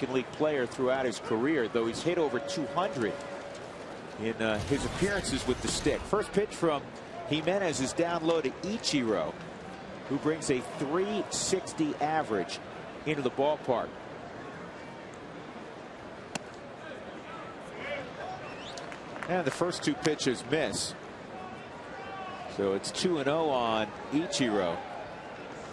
American League player throughout his career, though he's hit over 200 in his appearances with the stick. First pitch from Jimenez is down low to Ichiro, who brings a 360 average into the ballpark. And the first two pitches miss. So it's 2-0 on Ichiro,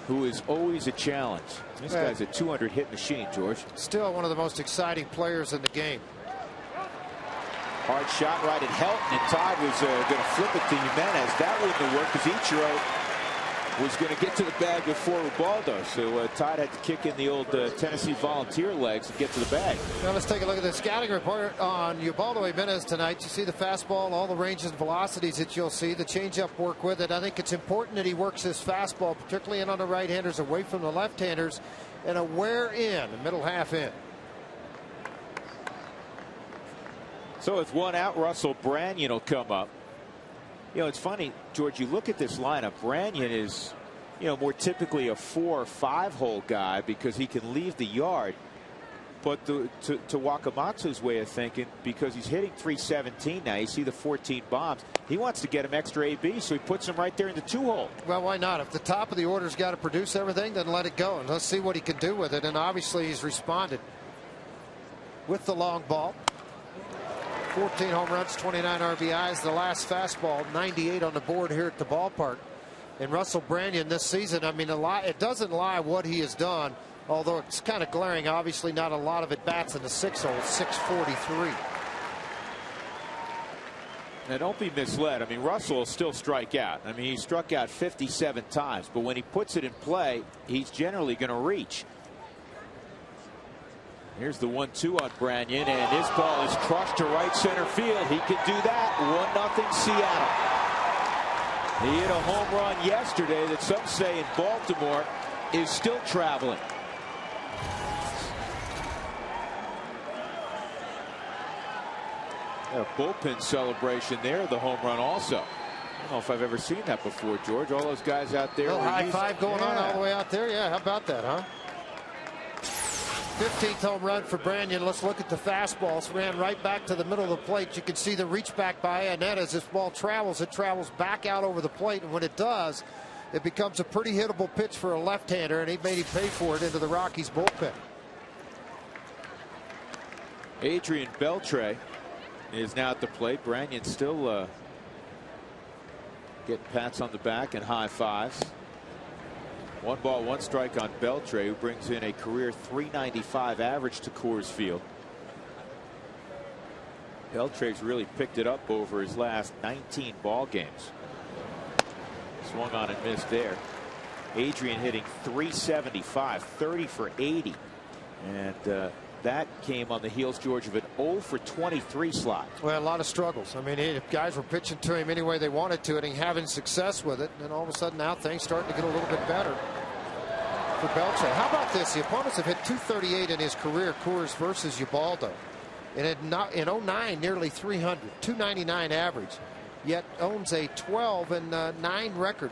who is always a challenge. This guy's a 200 hit machine, George. Still one of the most exciting players in the game. Hard shot right at Helton, and Todd was going to flip it to Jimenez. That wouldn't have worked because Ichiro was going to get to the bag before Ubaldo. So Todd had to kick in the old Tennessee Volunteer legs and get to the bag. Now let's take a look at the scouting report on Ubaldo Jimenez tonight. You see the fastball, all the ranges and velocities that you'll see. The changeup work with it. I think it's important that he works his fastball, particularly in on the right-handers, away from the left-handers, and a wear in, the middle half in. So with one out, Russell Branyan will come up. You know, it's funny, George, you look at this lineup. Branyan is, you know, more typically a 4 or 5 hole guy because he can leave the yard. But to Wakamatsu's way of thinking, because he's hitting 317 now, you see the 14 bombs. He wants to get him extra AB, so he puts him right there in the 2 hole. Well, why not? If the top of the order's got to produce everything, then let it go. And let's see what he can do with it. And obviously he's responded with the long ball. 14 home runs, 29 RBIs. The last fastball, 98 on the board here at the ballpark. And Russell Branyan this season, I mean, it doesn't lie what he has done, although it's kind of glaring. Obviously, not a lot of at bats in the 6 hole, 643. Now, don't be misled. I mean, Russell will still strike out. I mean, he struck out 57 times, but when he puts it in play, he's generally going to reach. Here's the 1-2 on Branyan, and his ball is crushed to right center field. He can do that. 1-0 Seattle. He hit a home run yesterday that some say in Baltimore is still traveling. A bullpen celebration there, the home run also. I don't know if I've ever seen that before, George. All those guys out there. High five going on all the way out there. Yeah, how about that, huh? 15th home run for Branyan. Let's look at the fastballs. Ran right back to the middle of the plate. You can see the reach back by Annette as this ball travels. It travels back out over the plate, and when it does, it becomes a pretty hittable pitch for a left-hander, and he made him pay for it into the Rockies bullpen. Adrian Beltre is now at the plate. Branyan still getting pats on the back and high fives. 1 ball, 1 strike on Beltre, who brings in a career 395 average to Coors Field. Beltre's really picked it up over his last 19 ball games. Swung on and missed there. Adrian hitting 375, 30 for 80. And that came on the heels, George, of an 0 for 23 slot. Well, a lot of struggles. I mean, guys were pitching to him any way they wanted to, and he having success with it. And all of a sudden now things starting to get a little bit better for Beltre. How about this? The opponents have hit 238 in his career, Coors versus Ubaldo. And in 09, nearly 300, 299 average. Yet owns a 12-9 record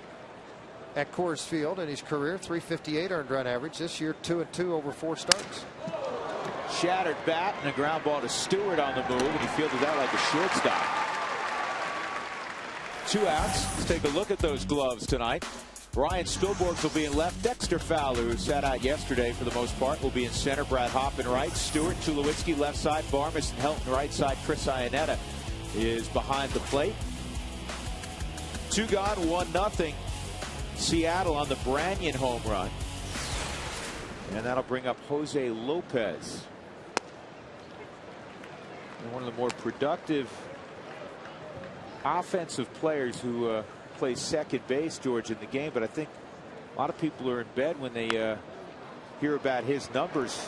at Coors Field in his career, 358 earned run average. This year, 2-2 over 4 starts. Shattered bat and a ground ball to Stewart on the move, and he fielded that like a shortstop. 2 outs. Let's take a look at those gloves tonight. Ryan Spilborghs will be in left. Dexter Fowler, who sat out yesterday for the most part, will be in center. Brad Hoffman right. Stewart, Tulowitzki left side. Barmes and Helton right side. Chris Iannetta is behind the plate. 2 gone, 1-0. Seattle on the Branyan home run. And that'll bring up Jose Lopez. And one of the more productive offensive players who plays second base, George, in the game. But I think a lot of people are in bed when they hear about his numbers,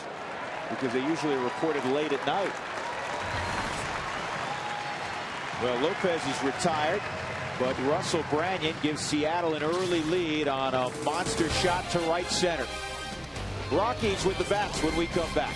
because they usually are reported late at night. Well, Lopez is retired, but Russell Branyan gives Seattle an early lead on a monster shot to right center. Rockies with the bats when we come back.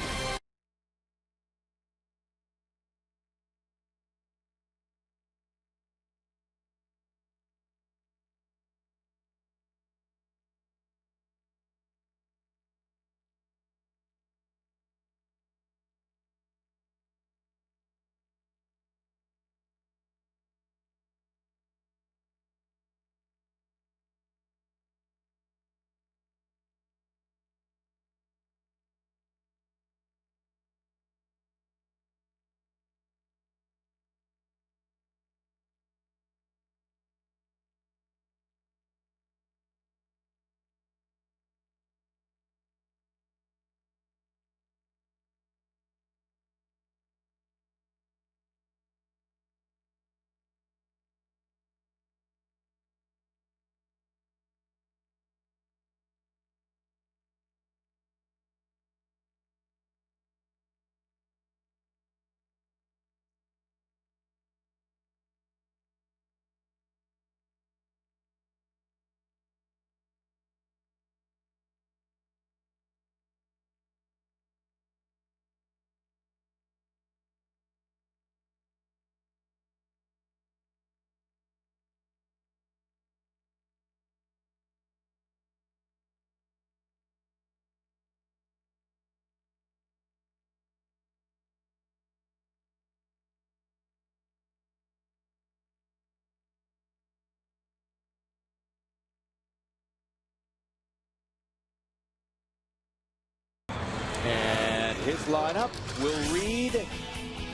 His lineup will read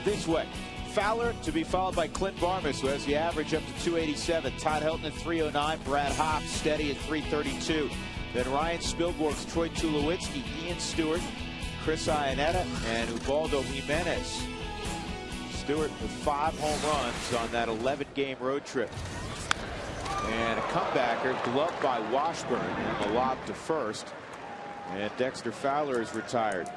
this way. Fowler to be followed by Clint Barmas, who has the average up to 287. Todd Helton at 309. Brad Hopp steady at 332. Then Ryan Spilborghs, Troy Tulowitzki, Ian Stewart, Chris Iannetta, and Ubaldo Jimenez. Stewart with 5 home runs on that 11-game road trip. And a comebacker gloved by Washburn, and a lob to first. And Dexter Fowler is retired.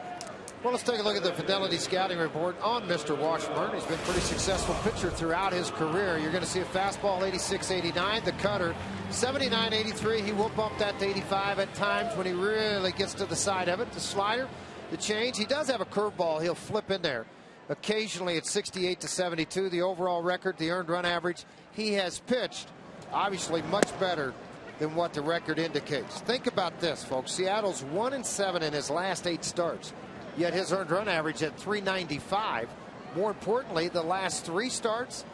Well, let's take a look at the Fidelity scouting report on Mr. Washburn. He's been a pretty successful pitcher throughout his career. You're going to see a fastball 86-89, the cutter 79-83. He will bump that to 85 at times when he really gets to the side of it. The slider, the change. He does have a curveball he'll flip in there. Occasionally it's 68-72. The overall record, the earned run average, he has pitched obviously much better than what the record indicates. Think about this, folks. Seattle's 1-7 in his last 8 starts. Yet his earned run average at 395. More importantly, the last 3 starts,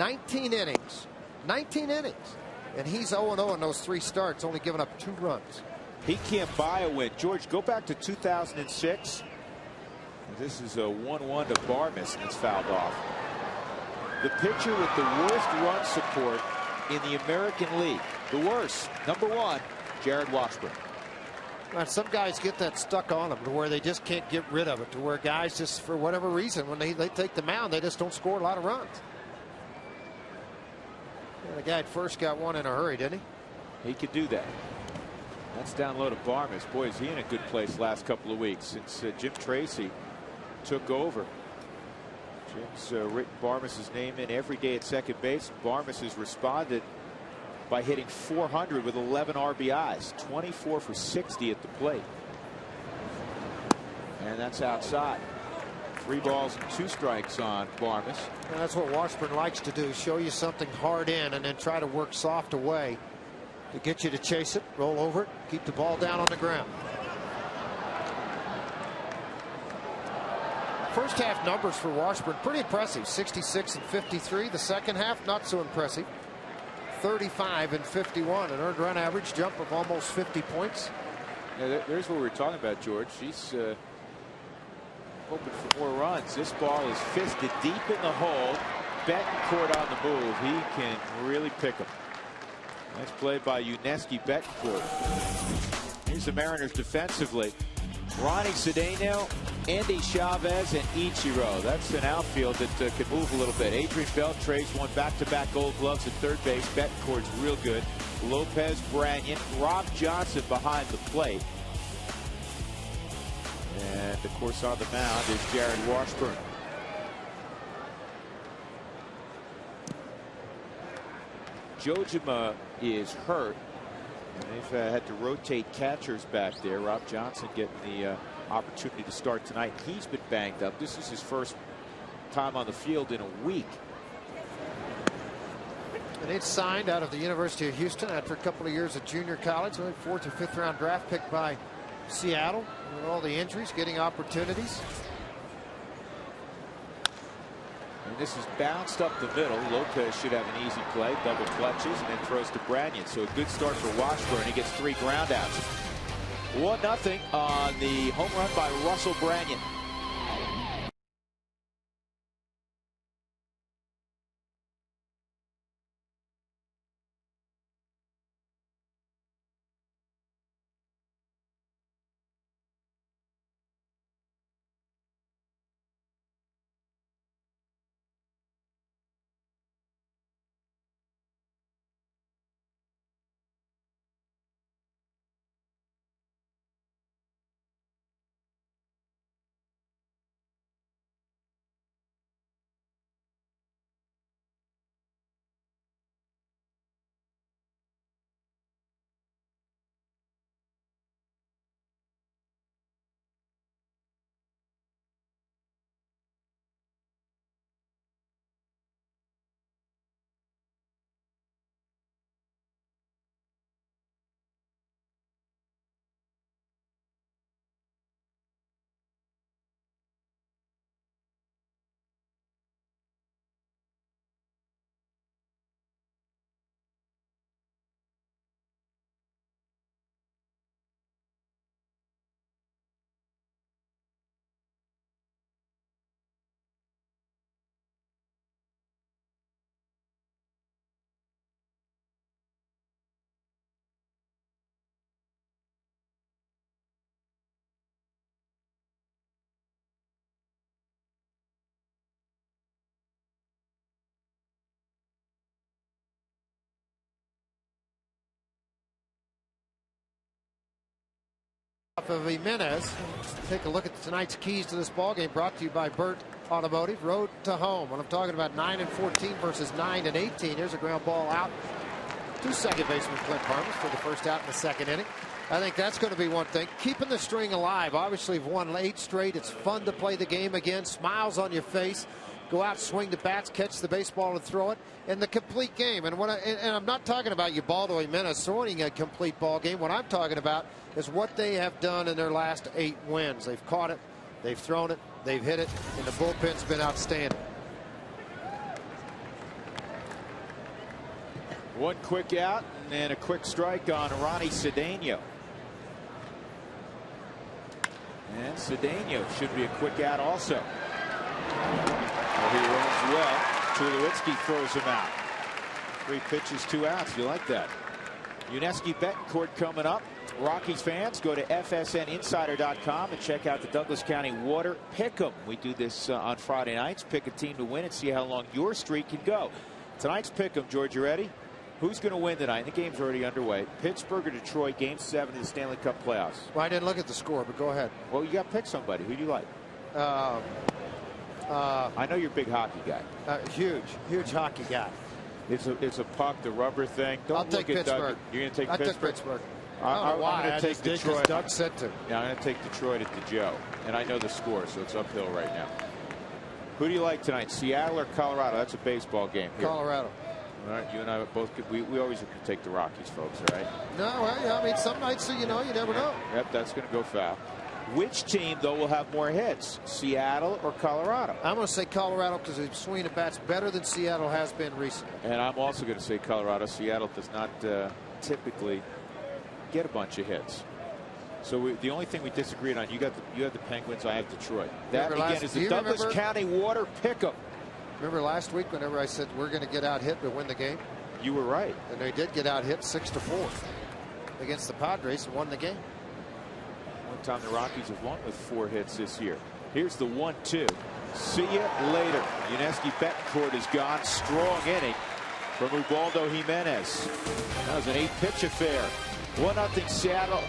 19 innings. 19 innings. And he's 0-0 in those 3 starts, only giving up 2 runs. He can't buy a win. George, go back to 2006. This is a 1-1 to Barmas, and it's fouled off. The pitcher with the worst run support in the American League. The worst. Number 1, Jared Washburn. Some guys get that stuck on them to where they just can't get rid of it, to where guys just, for whatever reason, when they take the mound, they just don't score a lot of runs. Yeah, the guy at first got one in a hurry, didn't he? He could do that. That's down low to Barmas. Boy, is he in a good place last couple of weeks since Jim Tracy took over. Jim's written Barmas' name in every day at second base. Barmas has responded by hitting 400 with 11 RBIs, 24 for 60 at the plate. And that's outside. 3 balls and 2 strikes on Barmas. And that's what Washburn likes to do, show you something hard in and then try to work soft away to get you to chase it, roll over it, keep the ball down on the ground. First half numbers for Washburn pretty impressive. 66 and 53. The second half not so impressive. 35 and 51. An earned run average jump of almost 50 points. Yeah, there's what we were talking about, George. She's hoping for more runs. This ball is fisted deep in the hole. Betancourt on the move. He can really pick him. Nice play by Uneski Betancourt. Here's the Mariners defensively. Ronnie Cedeno, Andy Chavez, and Ichiro. That's an outfield that can move a little bit. Adrian Beltre's won back-to-back Gold Gloves at third base. Betancourt's real good. Lopez, Branyan, Rob Johnson behind the plate. And, of course, on the mound is Jared Washburn. Jojima is hurt. And they've had to rotate catchers back there. Rob Johnson getting the opportunity to start tonight. He's been banged up. This is his first time on the field in a week. And it's signed out of the University of Houston after a couple of years of junior college. So 4th or 5th round draft pick by Seattle. With all the injuries, getting opportunities. And this is bounced up the middle. Lopez should have an easy play. Double clutches and then throws to Branyan. So a good start for Washburn. He gets 3 groundouts. 1-0 on the home run by Russell Branyan. behalf of Jimenez. Let's take a look at tonight's keys to this ball game, brought to you by Burt Automotive. Road to home. When I'm talking about 9 and 14 versus 9 and 18. Here's a ground ball out to second baseman Clint Harmon for the first out in the second inning. I think that's going to be one thing. Keeping the string alive. Obviously, you've won 8 straight. It's fun to play the game again. Smiles on your face. Go out, swing the bats, catch the baseball, and throw it. And the complete game. And I'm not talking about Ubaldo Jimenez throwing a complete ball game. What I'm talking about is what they have done in their last 8 wins. They've caught it, they've thrown it, they've hit it, and the bullpen's been outstanding. One quick out and then a quick strike on Ronnie Cedeno. And Cedeno should be a quick out also. He runs well. Tulowitzki throws him out. 3 pitches, 2 outs. You like that? Uneski Betancourt coming up. Rockies fans, go to FSNinsider.com and check out the Douglas County Water Pick'em. We do this on Friday nights. Pick a team to win and see how long your streak can go. Tonight's Pick'em, George, you ready? Who's going to win tonight? The game's already underway. Pittsburgh or Detroit, Game 7 of the Stanley Cup playoffs. Well, I didn't look at the score, but go ahead. Well, you got to pick somebody. Who do you like? I know you're a big hockey guy. Huge hockey guy. It's a puck, the rubber thing. I'll take Pittsburgh. You're going to take I'll Pittsburgh? take Pittsburgh. I'm going to take Detroit. Doug said to. Yeah, I'm going to take Detroit at the Joe. And I know the score, so it's uphill right now. Who do you like tonight, Seattle or Colorado? That's a baseball game here. Colorado. All right, you and I both could. We always can take the Rockies, folks. All right. No, well, yeah, I mean, some nights, you never know. Yep, that's going to go foul. Which team, though, will have more hits, Seattle or Colorado? I'm going to say Colorado because they're swinging the bats better than Seattle has been recently. And I'm also going to say Colorado. Seattle does not typically get a bunch of hits. So the only thing we disagreed on, you have the Penguins, I have Detroit. That again is the Douglas County Water Pick'em. Remember last week whenever I said we're going to get out hit but win the game? You were right. And they did get out hit 6-4 against the Padres and won the game. One time the Rockies have won with 4 hits this year. Here's the 1-2. See you later. Uneski Betancourt is gone. Strong inning from Ubaldo Jimenez. That was an 8-pitch affair. 1-0 Seattle.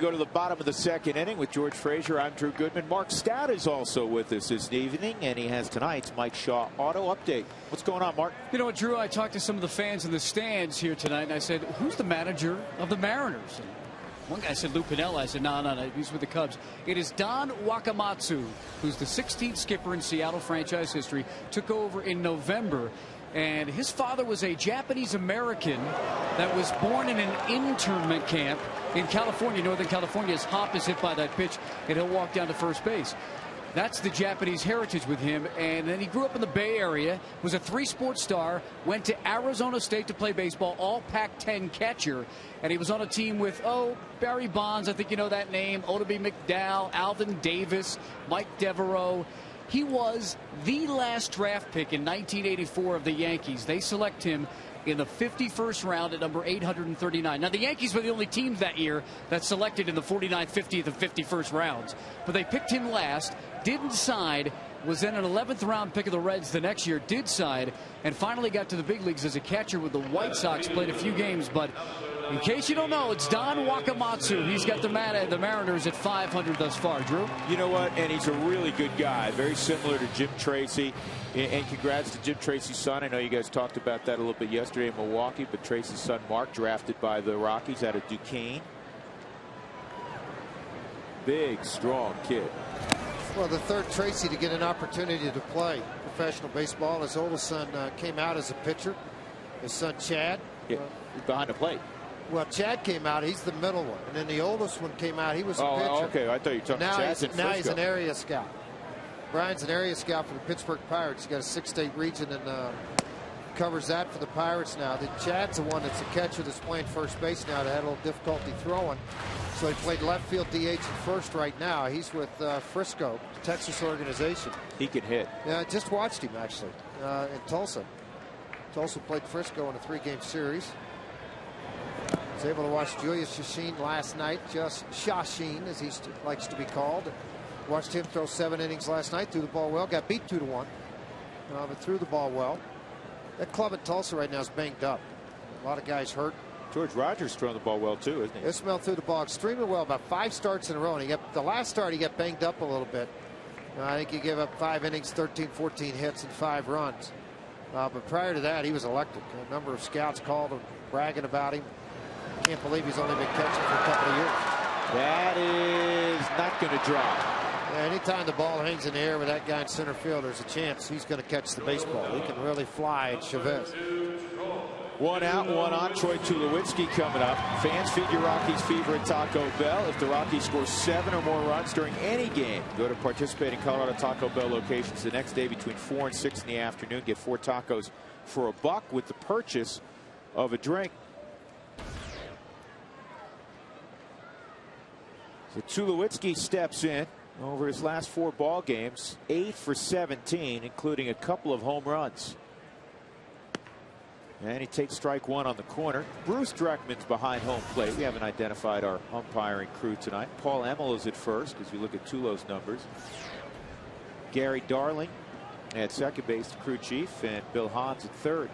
Go to the bottom of the second inning with George Frazier. I'm Drew Goodman. Mark Stout is also with us this evening, and he has tonight's Mike Shaw Auto Update. What's going on, Mark? You know what, Drew? I talked to some of the fans in the stands here tonight, and I said, who's the manager of the Mariners? And one guy said Lou Piniella. I said, no, he's with the Cubs. It is Don Wakamatsu, who's the 16th skipper in Seattle franchise history, took over in November. And his father was a Japanese-American that was born in an internment camp in California, Northern California. His hop is hit by that pitch, and he'll walk down to first base. That's the Japanese heritage with him. And then he grew up in the Bay Area, was a 3-sport star, went to Arizona State to play baseball, all Pac-10 catcher. And he was on a team with, Barry Bonds, I think you know that name, Odabe McDowell, Alvin Davis, Mike Devereaux. He was the last draft pick in 1984 of the Yankees. They select him in the 51st round at number 839. Now, the Yankees were the only team that year that selected in the 49th, 50th, and 51st rounds. But they picked him last, didn't sign, was then an 11th round pick of the Reds the next year, did sign, and finally got to the big leagues as a catcher with the White Sox, played a few games. But in case you don't know, it's Don Wakamatsu. He's got the Mariners at 500 thus far, Drew. You know what? And he's a really good guy, very similar to Jim Tracy. And congrats to Jim Tracy's son. I know you guys talked about that a little bit yesterday in Milwaukee, but Tracy's son, Mark, drafted by the Rockies out of Duquesne. Big, strong kid. Well, the third Tracy to get an opportunity to play professional baseball. His oldest son came out as a pitcher. His son, Chad. Yeah, behind the plate. Well, Chad came out. He's the middle one. And then the oldest one came out. He was a pitcher. Oh, okay. I thought you were talking now Chad's in Frisco. Now he's an area scout. Brian's an area scout for the Pittsburgh Pirates. He's got a 6-state region and covers that for the Pirates now. Chad's the one that's a catcher that's playing first base now that had a little difficulty throwing. So he played left field DH and first right now. He's with Frisco, Texas organization. He can hit. Yeah, I just watched him actually in Tulsa. Tulsa played Frisco in a 3-game series. Was able to watch Julius Shashin last night, just Shashin as he likes to be called. Watched him throw 7 innings last night, threw the ball well, got beat 2-1, but threw the ball well. That club at Tulsa right now is banged up. A lot of guys hurt. George Rogers throwing the ball well too, isn't he? Ismail threw the ball extremely well, about 5 starts in a row. And the last start he got banged up a little bit. I think he gave up 5 innings, 13, 14 hits, and 5 runs. But prior to that, he was electric. A number of scouts called him, bragging about him. Can't believe he's only been catching for a couple of years. That is not going to drop. Yeah, anytime the ball hangs in the air with that guy in center field, there's a chance he's going to catch the baseball. He can really fly at Chavez. 1 out, 1 on. Troy Tulowitzki coming up. Fans feed your Rockies fever at Taco Bell. If the Rockies score 7 or more runs during any game, go to participating Colorado Taco Bell locations the next day between 4 and 6 in the afternoon. Get 4 tacos for $1 with the purchase of a drink. So Tulowitzki steps in over his last 4 ball games, 8 for 17, including a couple of home runs. And he takes strike 1 on the corner. Bruce Dreckman's behind home plate. We haven't identified our umpiring crew tonight. Paul Emmel is at first as we look at Tulo's numbers. Gary Darling at second base, the crew chief, and Bill Hans at third.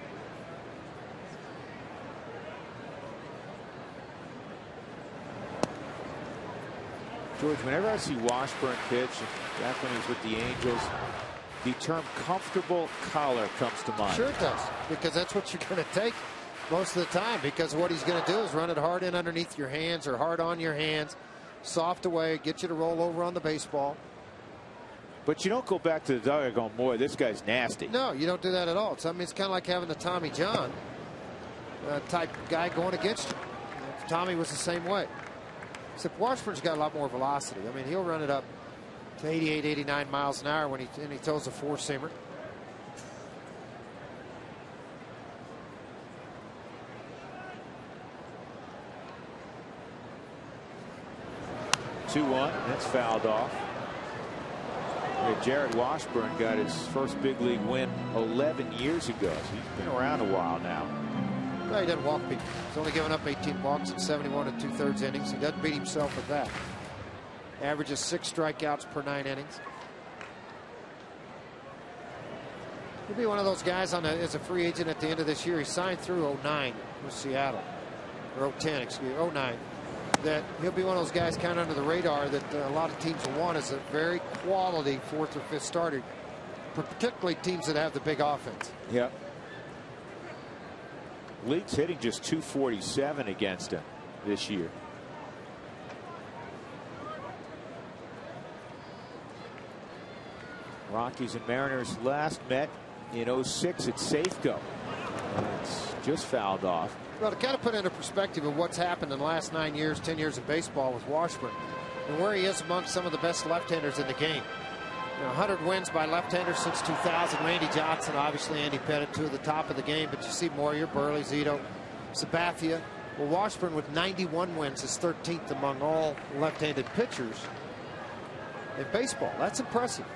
George, whenever I see Washburn pitch, back when he was with the Angels, the term comfortable collar comes to mind. Sure it does, because that's what you're going to take most of the time, because what he's going to do is run it hard in underneath your hands or hard on your hands, soft away, get you to roll over on the baseball. But you don't go back to the dugout going, boy, this guy's nasty. No, you don't do that at all. I mean, it's kind of like having the Tommy John type guy going against you. Tommy was the same way. Except Washburn's got a lot more velocity. I mean, he'll run it up to 88, 89 miles an hour when he throws a 4-seamer. That's fouled off. Jared Washburn got his first big league win 11 years ago. So he's been around a while now. No, he doesn't walk people. He's only given up 18 walks in 71 2/3 innings. He doesn't beat himself with that. Averages 6 strikeouts per 9 innings. He'll be one of those guys as a free agent at the end of this year. He signed through 09 with Seattle, or 010, excuse me, 09. That he'll be one of those guys kind of under the radar that a lot of teams will want as a very quality 4th or 5th starter, particularly teams that have the big offense. Yep. League's hitting just .247 against him this year. Rockies and Mariners last met in 06 at Safeco. It's just fouled off. Well, to kind of put into perspective of what's happened in the last 9 years, 10 years of baseball with Washburn, and where he is among some of the best left-handers in the game. 100 wins by left-handers since 2000. Randy Johnson, obviously Andy Pettit, two at the top of the game. But you see Moyer, Burley, Zito, Sabathia. Well, Washburn with 91 wins is 13th among all left-handed pitchers in baseball. That's impressive.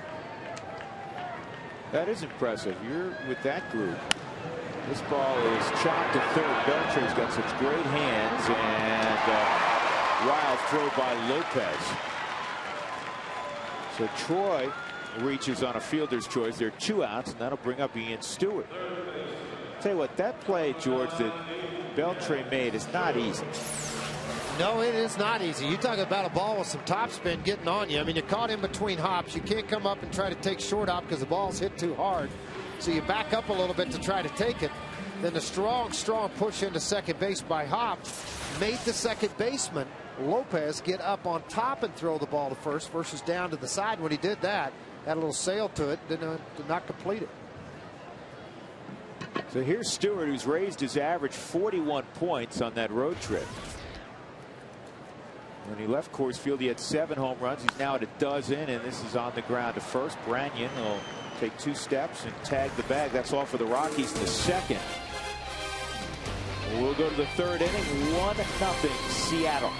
That is impressive. You're with that group. This ball is chopped to third. Beltre's got such great hands, and wild throw by Lopez. So Troy reaches on a fielder's choice. There are 2 outs, and that'll bring up Ian Stewart. Tell you what, that play, George, that Beltre made is not easy. No, it is not easy. You talk about a ball with some topspin getting on you. I mean, you're caught in between hops. You can't come up and try to take short hop because the ball's hit too hard. So you back up a little bit to try to take it. Then the strong push into second base by Hop made the second baseman, Lopez, get up on top and throw the ball to first versus down to the side. When he did that, had a little sail to it, did not complete it. So here's Stewart, who's raised his average 41 points on that road trip. When he left Coors Field, he had 7 home runs. He's now at 12, and this is on the ground to first. Branyan will take 2 steps and tag the bag. That's all for the Rockies in the second. We'll go to the third inning. 1-0 Seattle.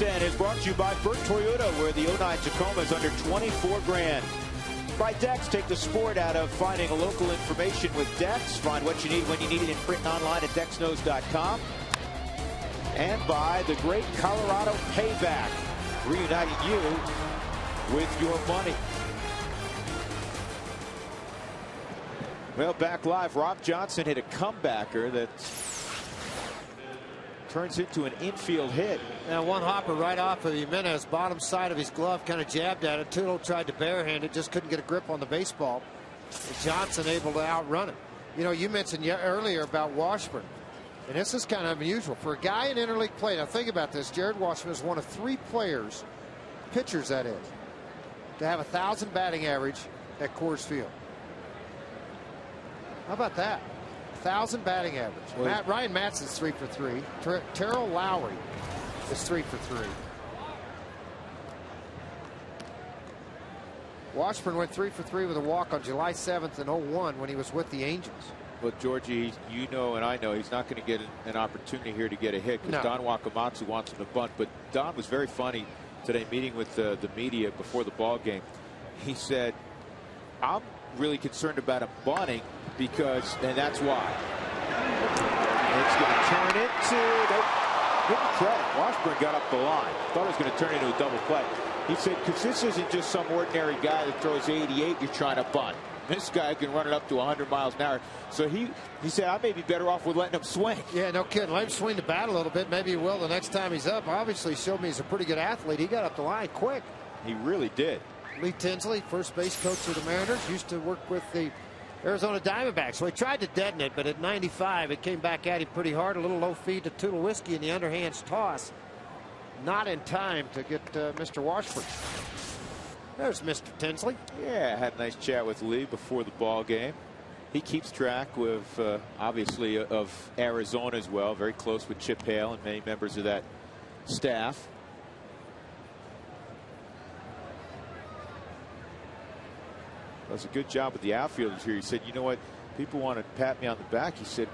And is brought to you by Burt Toyota, where the 09 Tacoma is under 24 grand. By Dex, take the sport out of finding a local information with Dex. Find what you need when you need it in print and online at DexKnows.com. And by the great Colorado Payback, reuniting you with your money. Well, back live, Rob Johnson hit a comebacker that turns into an infield hit. Now, one hopper right off of Jimenez, bottom side of his glove, kind of jabbed at it. Tootle tried to barehand it, just couldn't get a grip on the baseball. And Johnson able to outrun it. You know, you mentioned earlier about Washburn, and this is kind of unusual for a guy in interleague play. Now, think about this. Jared Washburn is one of 3 players, pitchers that is, to have 1,000 batting average at Coors Field. How about that? 1,000 batting average. Well, Ryan Matson's 3 for 3. Terrell Lowry is 3 for 3. Washburn went 3 for 3 with a walk on July 7th in 01 when he was with the Angels. Well, Georgie, you know and I know he's not going to get an opportunity here to get a hit because Don Wakamatsu wants him to bunt. But Don was very funny today meeting with the media before the ball game. He said, I'm really concerned about him bunting because, and that's why. It's going to turn into, give him credit. Washburn got up the line. Thought it was going to turn into a double play. He said, because this isn't just some ordinary guy that throws 88, you're trying to bunt. This guy can run it up to 100 miles an hour. So he said, I may be better off with letting him swing. Yeah, no kidding. Let him swing the bat a little bit. Maybe he will the next time he's up. Obviously showed me he's a pretty good athlete. He got up the line quick. He really did. Lee Tinsley, first base coach of the Mariners, used to work with the Arizona Diamondbacks. So he tried to deaden it, but at 95, it came back at him pretty hard. A little low feed to Tulowitzki in the underhand toss. Not in time to get Mr. Washburn. There's Mr. Tinsley. Yeah, had a nice chat with Lee before the ball game. He keeps track with, obviously, of Arizona as well. Very close with Chip Hale and many members of that staff. Does a good job with the outfielders here. He said, you know what, people want to pat me on the back. He said,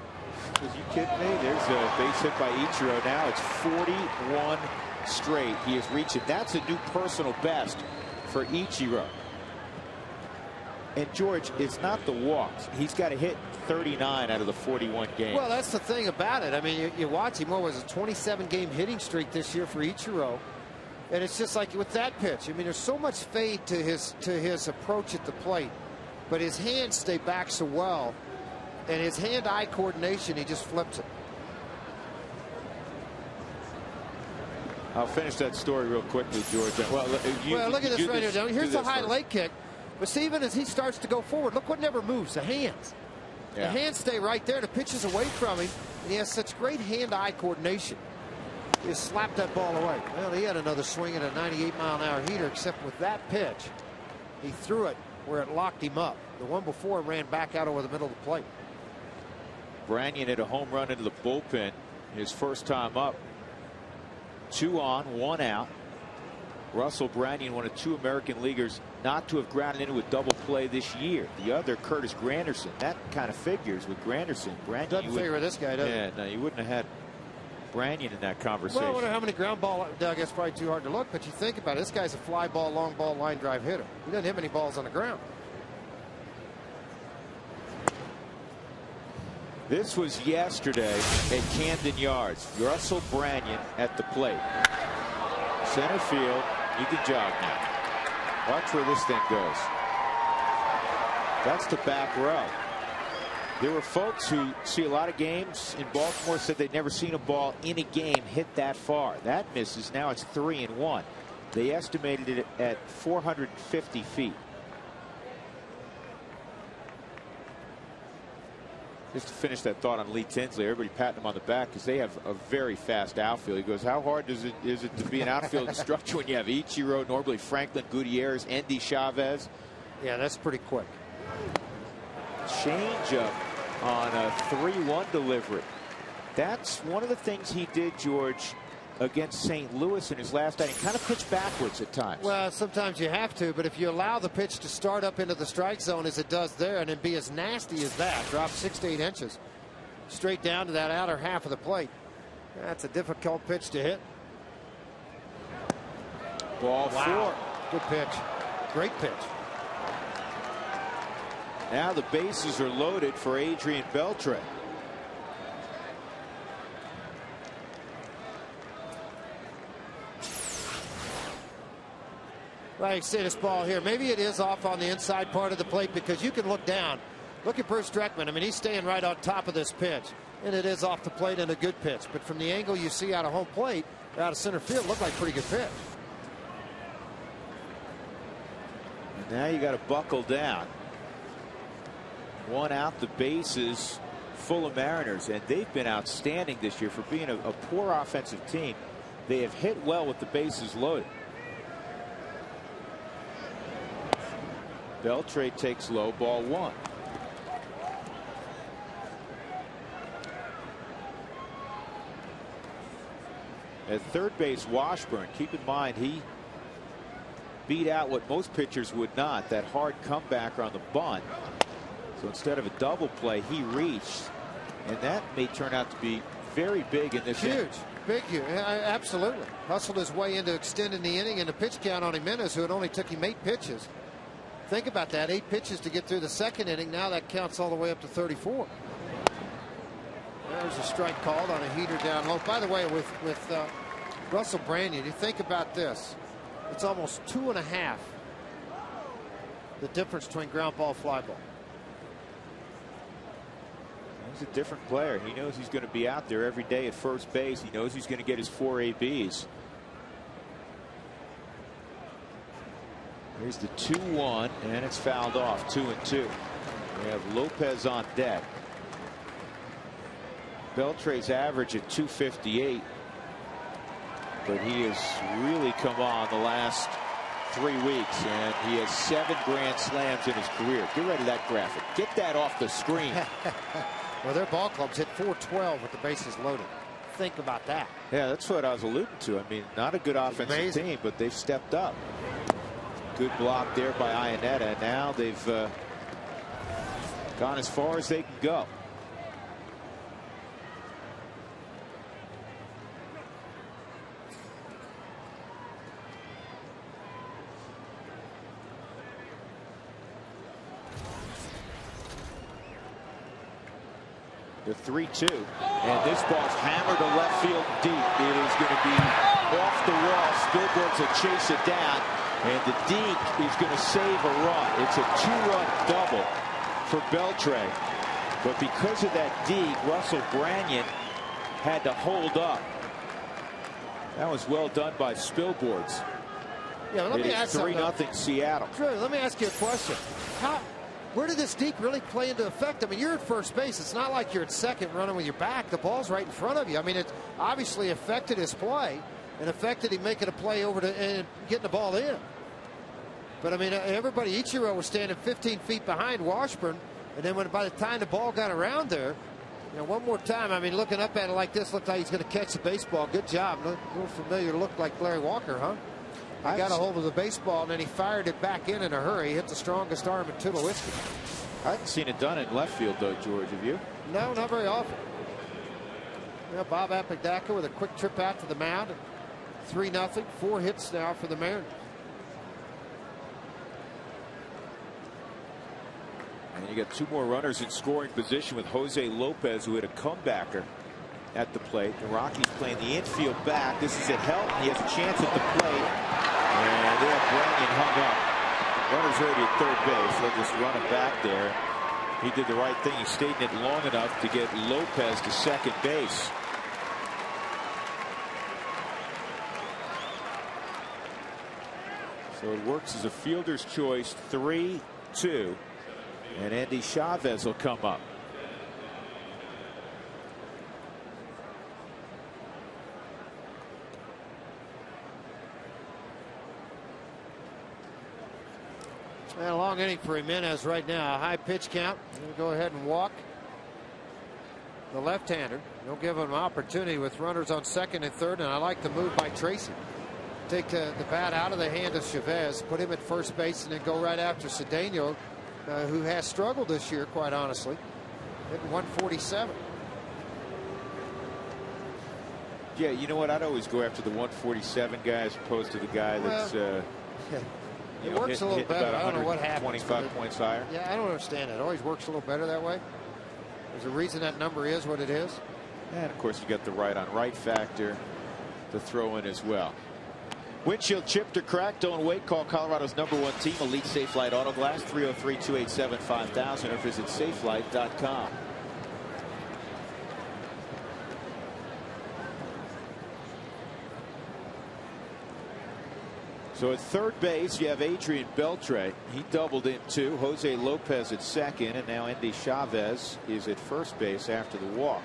was you kidding me? There's a base hit by Ichiro now. It's 41 straight. He is reaching. That's a new personal best for Ichiro. And George, it's not the walks. He's got to hit 39 out of the 41 games. Well, that's the thing about it. I mean, you watch him. What was it, 27-game hitting streak this year for Ichiro? And it's just like with that pitch. I mean, there's so much fade to his approach at the plate, but his hands stay back so well, and his hand-eye coordination, he just flips it. I'll finish that story real quickly, George. Well, look at this right here. Here's the high leg kick. But see, even as he starts to go forward, look what never moves, the hands. Yeah. The hands stay right there. The pitch is away from him, and he has such great hand-eye coordination. He just slapped that ball away. Well, he had another swing at a 98-mile-an-hour heater, except with that pitch, he threw it where it locked him up. The one before ran back out over the middle of the plate. Branyan hit a home run into the bullpen his first time up. 2 on, 1 out. Russell Branyan, one of 2 American leaguers not to have grounded into a double play this year. The other, Curtis Granderson. That kind of figures with Granderson. Branyan doesn't figure this guy, does it? Yeah, no, you wouldn't have had Branyan in that conversation. Well, I wonder how many ground ball. Doug, it's probably too hard to look, but you think about it. This guy's a fly ball, long ball, line drive hitter. He doesn't hit many balls on the ground. This was yesterday at Camden Yards. Russell Branyan at the plate. Center field. You can jog now. Watch where this thing goes. That's the back row. There were folks who see a lot of games in Baltimore said they'd never seen a ball in a game hit that far. That misses. Now it's 3-1. They estimated it at 450 feet. Just to finish that thought on Lee Tinsley, everybody patting him on the back because they have a very fast outfield. He goes, how hard is it to be an outfield instructor when you have Ichiro, normally Franklin Gutierrez, Endy Chavez? Yeah, that's pretty quick. Changeup on a 3-1 delivery. That's one of the things he did, George, against St. Louis in his last inning. Kind of pitch backwards at times. Well, sometimes you have to, but if you allow the pitch to start up into the strike zone as it does there and then be as nasty as that, drop 6 to 8 inches straight down to that outer half of the plate, that's a difficult pitch to hit. Ball 4. Good pitch. Great pitch. Now the bases are loaded for Adrian Beltre. Well, you see this ball here. Maybe it is off on the inside part of the plate because you can look down. Look at Bruce Dreckman. I mean, he's staying right on top of this pitch. And it is off the plate and a good pitch. But from the angle you see out of home plate, out of center field, looked like a pretty good pitch. And now you got to buckle down. 1 out, the bases full of Mariners. And they've been outstanding this year for being a poor offensive team. They have hit well with the bases loaded. Beltre takes low, ball 1. At third base, Washburn, keep in mind he beat out what most pitchers would not, that hard comebacker on the bunt. So instead of a double play, he reached, and that may turn out to be very big in this inning. Big, absolutely. Hustled his way into extending the inning, and the pitch count on Jimenez, who it only took him 8 pitches. Think about that, 8 pitches to get through the second inning. Now that counts all the way up to 34. There's a strike called on a heater down low. By the way, with Russell Branyan, you think about this. It's almost 2.5 the difference between ground ball, fly ball. He's a different player. He knows he's going to be out there every day at first base. He knows he's going to get his 4 ABs. Here's the 2-1, and it's fouled off. 2-2. We have Lopez on deck. Beltre's average at 258, but he has really come on the last 3 weeks, and he has 7 grand slams in his career. Get rid of that graphic. Get that off the screen. Well, their ball clubs hit 412 with the bases loaded. Think about that. Yeah, that's what I was alluding to. I mean, not a good offensive team, but they've stepped up. Good block there by Iannetta. Now they've gone as far as they can go. The 3-2, and this ball's hammered to left field deep. It is going to be off the wall. Spielberg's will chase it down, and the deke is going to save a run. It's a 2-run double for Beltre, but because of that deke, Russell Branyan had to hold up. That was well done by Spielbergs. Yeah, let me ask 3-0 Seattle. Drew, let me ask you a question. Where did this deke really play into effect? I mean, you're at first base. It's not like you're at second running with your back. The ball's right in front of you. I mean, it obviously affected his play and affected him making a play over to and getting the ball in. But I mean, everybody, Ichiro was standing 15 feet behind Washburn, and then by the time the ball got around there, you know, one more time, I mean, looking up at it like this, looked like he's going to catch the baseball. Good job. A little familiar look like Larry Walker, huh? He got a hold of the baseball, and then he fired it back in a hurry. He hit the strongest arm in Tulowitzki. I haven't seen it done in left field, though, George. Have you? No, not very often. Yeah, Bob Apagdaka with a quick trip out to the mound. 3-0. 4 hits now for the Mariners. And you got 2 more runners in scoring position with Jose Lopez, who hit a comebacker at the plate. The Rockies playing the infield back. This is at Helton. He has a chance at the plate. And there, Branyan hung up. Runner's already at third base. They'll just run him back there. He did the right thing. He stayed in it long enough to get Lopez to second base. So it works as a fielder's choice. 3-2. And Andy Chavez will come up. And a long inning for Jimenez right now. A high pitch count. He'll go ahead and walk the left-hander. Don't give him an opportunity with runners on second and third. And I like the move by Tracy. Take the bat out of the hand of Chavez, put him at first base, and then go right after Cedeno, who has struggled this year, quite honestly. Hitting 147. Yeah, you know what? I'd always go after the 147 guy as opposed to the guy that's. It works a little better. I don't know what happens. 25 points higher. Yeah, I don't understand it. It always works a little better that way. There's a reason that number is what it is. And of course, you got the right on right factor to throw in as well. Windshield chipped or cracked, don't wait. Call Colorado's #1 team, Elite Safelite Auto Glass, 303-287-5000, or visit safelight.com. So at third base, you have Adrian Beltre. He doubled in too. Jose Lopez at second, and now Andy Chavez is at first base after the walk.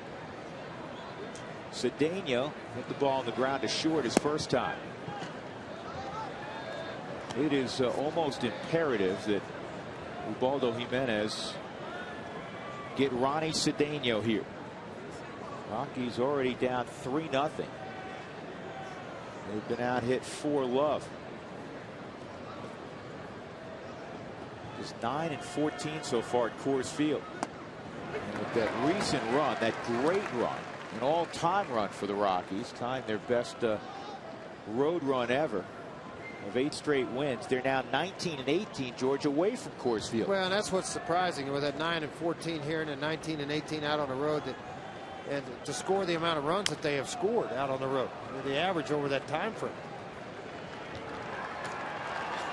Cedeno hit the ball on the ground to short his first time. It is almost imperative that Ubaldo Jimenez get Ronnie Cedeno here. Rockies already down 3-0. They've been out hit 4-love. Just 9-14 so far at Coors Field. And with that recent run, that great run, an all-time run for the Rockies, tying their best road run ever of 8 straight wins. They're now 19-18, George, away from Coors Field. Well, and that's what's surprising with that 9-14 here and then 19-18 out on the road. And to score the amount of runs that they have scored out on the road, the average over that time frame.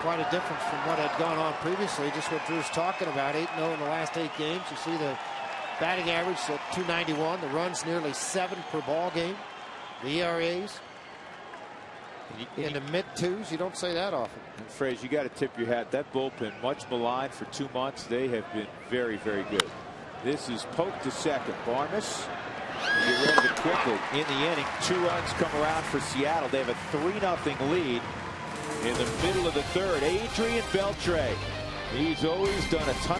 Quite a difference from what had gone on previously. Just what Drew's talking about. 8-0 in the last 8 games. You see the batting average at .291. The runs nearly 7 per ball game. The ERAs in the mid-2s. You don't say that often. And Fraze, you got to tip your hat. That bullpen, much maligned for 2 months, they have been very, very good. This is poked to second. Barmes get rid of it quickly in the inning. 2 runs come around for Seattle. They have a 3-0 lead in the middle of the third. Adrian Beltre. He's always done a ton.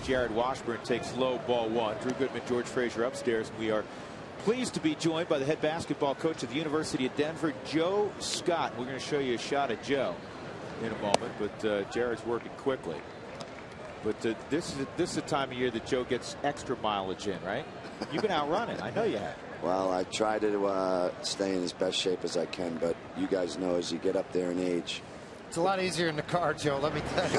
Jared Washburn takes low, ball 1. Drew Goodman, George Frazier upstairs. We are pleased to be joined by the head basketball coach of the University of Denver, Joe Scott. We're going to show you a shot of Joe in a moment, but Jared's working quickly. But this is the time of year that Joe gets extra mileage in, right? You've been out running. I know you have. Well, I try to stay in as best shape as I can, but you guys know as you get up there in age. It's a lot easier in the car, Joe, let me tell you.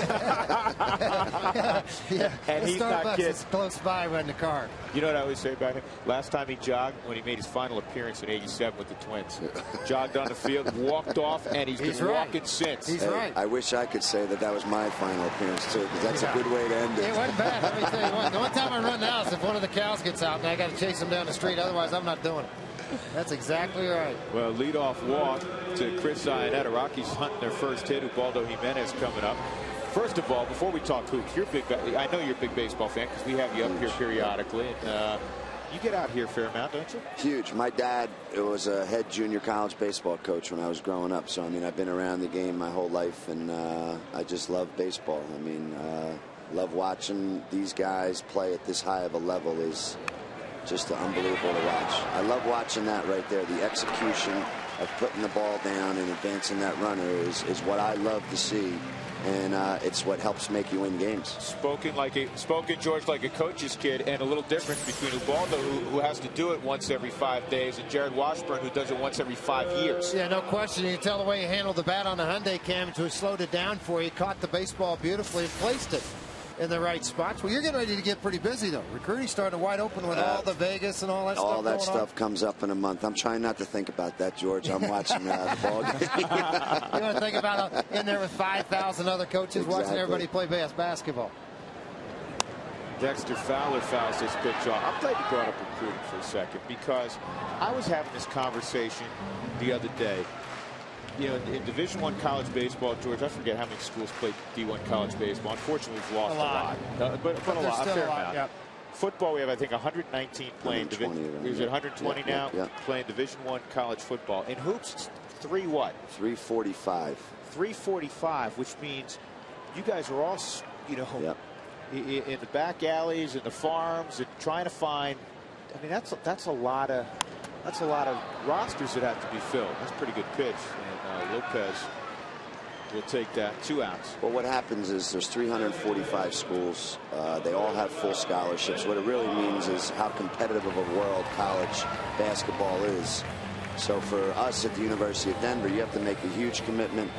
yeah. And he's not kidding. Is close by in the car. You know what I always say about him? Last time he jogged, when he made his final appearance in '87 with the Twins, jogged on the field, walked off, and he's been walking since. He's right. I wish I could say that was my final appearance, too, because that's a good way to end it. It wasn't bad. Let me tell you what. The one time I run now is if one of the cows gets out and I got to chase him down the street. Otherwise, I'm not doing it. That's exactly right. Well, leadoff walk to Chris Iannetta. Rockies hunting their first hit. Ubaldo Jimenez coming up. First of all, before we talk hoops, I know you're a big baseball fan because we have you up here periodically. And you get out here a fair amount, don't you? Huge. My dad was a head junior college baseball coach when I was growing up. So, I mean, I've been around the game my whole life, and I just love baseball. I mean, love watching these guys play at this high of a level is just unbelievable to watch. I love watching that right there. The execution of putting the ball down and advancing that runner is what I love to see, and it's what helps make you win games. Spoken George like a coach's kid, and a little difference between Ubaldo, who has to do it once every 5 days, and Jared Washburn, who does it once every 5 years. Yeah, no question. You can tell the way he handled the bat on the Hyundai cam to slowed it down for you. He caught the baseball beautifully and placed it in the right spots. Well, you're getting ready to get pretty busy, though. Recruiting starting wide open with all the Vegas and all that stuff. All that stuff comes up in a month. I'm trying not to think about that, George. I'm watching the ball game. You want to think about in there with 5,000 other coaches watching everybody play basketball. Dexter Fowler fouls this pitch off. I'm glad you brought up recruiting for a second, because I was having this conversation the other day. You know, in Division I college baseball, George, I forget how many schools play D1 college baseball. Unfortunately, we've lost a lot. But a lot, a fair amount. Yep. Football, we have, I think, 119 playing Division. Is it 120 now? Yep. Playing Division I college football. In hoops, it's 345. 345, which means you guys are all, you know, in the back alleys, in the farms, and trying to find. I mean, that's a lot of rosters that have to be filled. That's a pretty good pitch. And Lopez will take that. 2 outs. Well, what happens is there's 345 schools. They all have full scholarships. What it really means is how competitive of a world college basketball is. So for us at the University of Denver, you have to make a huge commitment.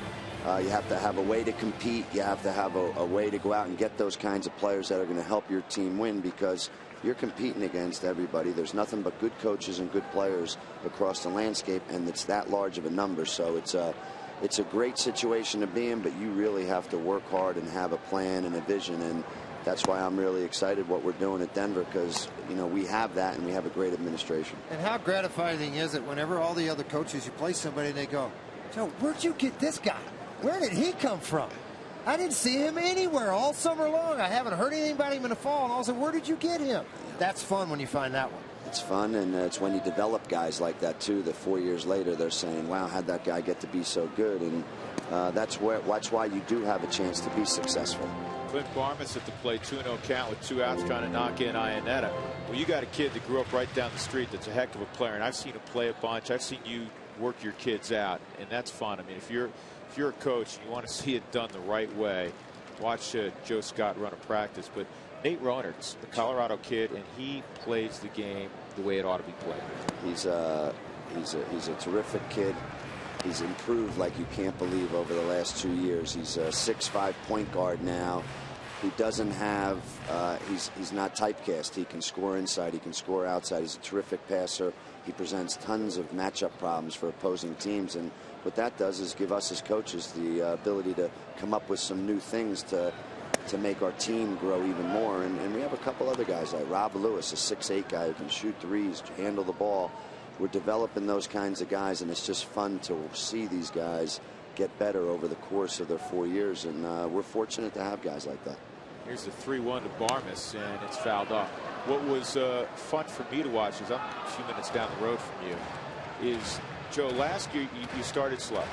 You have to have a way to compete. You have to have a way to go out and get those kinds of players that are going to help your team win, because you're competing against everybody. There's nothing but good coaches and good players across the landscape, and it's that large of a number. So it's a great situation to be in, but you really have to work hard and have a plan and a vision, and that's why I'm really excited what we're doing at Denver, because, you know, we have that and we have a great administration. And how gratifying is it whenever all the other coaches, you play somebody and they go, Joe, where'd you get this guy? Where did he come from? I didn't see him anywhere all summer long. I haven't heard anything about him in the fall. And I was like, where did you get him? That's fun when you find that one. It's fun, and it's when you develop guys like that, too, that 4 years later they're saying, wow, how'd that guy get to be so good? And that's why you do have a chance to be successful. Clint Barmas at the plate, 2-0 count with 2 outs, trying to knock in Ionetta. Well, you got a kid that grew up right down the street that's a heck of a player, and I've seen him play a bunch. I've seen you work your kids out, and that's fun. I mean, if you're a coach and you want to see it done the right way, watch Joe Scott run a practice. But Nate Ronert's the Colorado kid, and he plays the game the way it ought to be played. He's a terrific kid. He's improved like you can't believe over the last 2 years. He's a 6'5" point guard now. He doesn't have, he's not typecast. He can score inside. He can score outside. He's a terrific passer. He presents tons of matchup problems for opposing teams. And what that does is give us as coaches the ability to come up with some new things to make our team grow even more. And we have a couple other guys like Rob Lewis, a 6'8" guy who can shoot threes, handle the ball. We're developing those kinds of guys, and it's just fun to see these guys get better over the course of their 4 years, and we're fortunate to have guys like that. Here's the 3-1 to Barmas, and it's fouled off. What was fun for me to watch, is I'm a few minutes down the road from you, is, Joe, last year you started slow,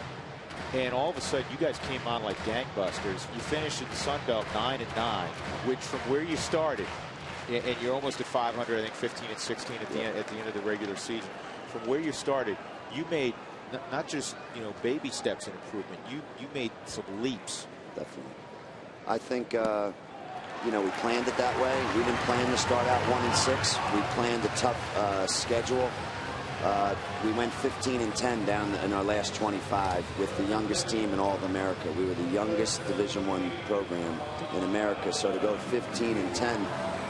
and all of a sudden you guys came on like gangbusters. You finished in the Sun Belt 9-9, which from where you started, and you're almost at 500, I think 15-16 at the end of the regular season. From where you started, you made not just, you know, baby steps in improvement. You made some leaps. Definitely. I think you know, we planned it that way. We didn't plan to start out 1-6. We planned a tough schedule. We went 15-10 down in our last 25 with the youngest team in all of America. We were the youngest Division I program in America. So to go 15-10.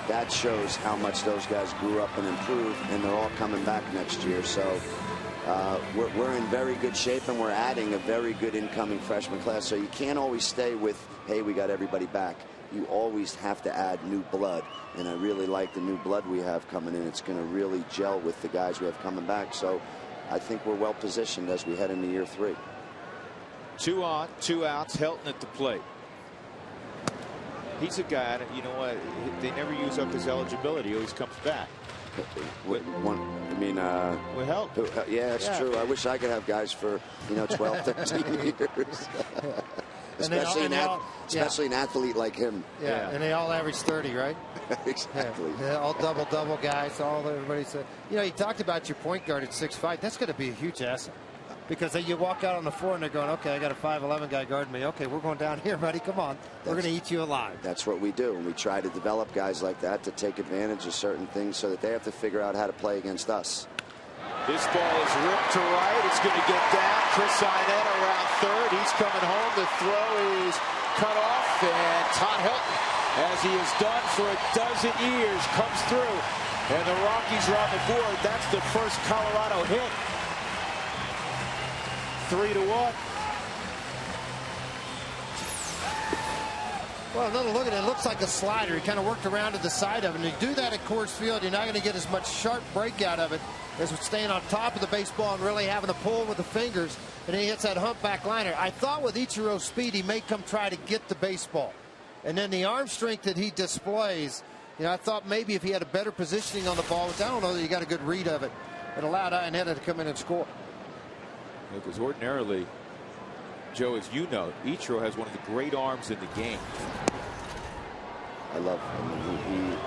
That shows how much those guys grew up and improved, and they're all coming back next year. So we're in very good shape, and we're adding a very good incoming freshman class. So you can't always stay with, hey, we got everybody back. You always have to add new blood, and I really like the new blood we have coming in. It's going to really gel with the guys we have coming back. So I think we're well positioned as we head into year 3. 2 on, 2 outs. Helton at the plate. He's a guy, you know what, they never use up his eligibility. He always comes back. With Helton. Yeah, it's true. I wish I could have guys for, you know, 12, 13 years. Especially an athlete like him. Yeah, and they all average 30, right? Exactly. Yeah, all double guys. Everybody said. You know, you talked about your point guard at 6'5". That's going to be a huge asset. Because you walk out on the floor and they're going, okay, I got a 5'11" guy guarding me. Okay, we're going down here, buddy. Come on. We're going to eat you alive. That's what we do. And we try to develop guys like that to take advantage of certain things so that they have to figure out how to play against us. This ball is ripped to right. It's going to get down. Chris Ionetta around third. He's coming home. The throw is cut off. And Todd Helton, as he has done for a dozen years, comes through. And the Rockies are on the board. That's the first Colorado hit. 3-1. Well, another look at it. It looks like a slider. He kind of worked around to the side of it. And you do that at Coors Field, you're not going to get as much sharp break out of it as staying on top of the baseball and really having to pull with the fingers. And then he hits that humpback liner. I thought with Ichiro's speed, he may come try to get the baseball. And then the arm strength that he displays, you know, I thought maybe if he had a better positioning on the ball, which I don't know that he got a good read of it, it allowed Ionetta to come in and score. Because ordinarily, Joe, as you know, Ichiro has one of the great arms in the game. I love him. I mean,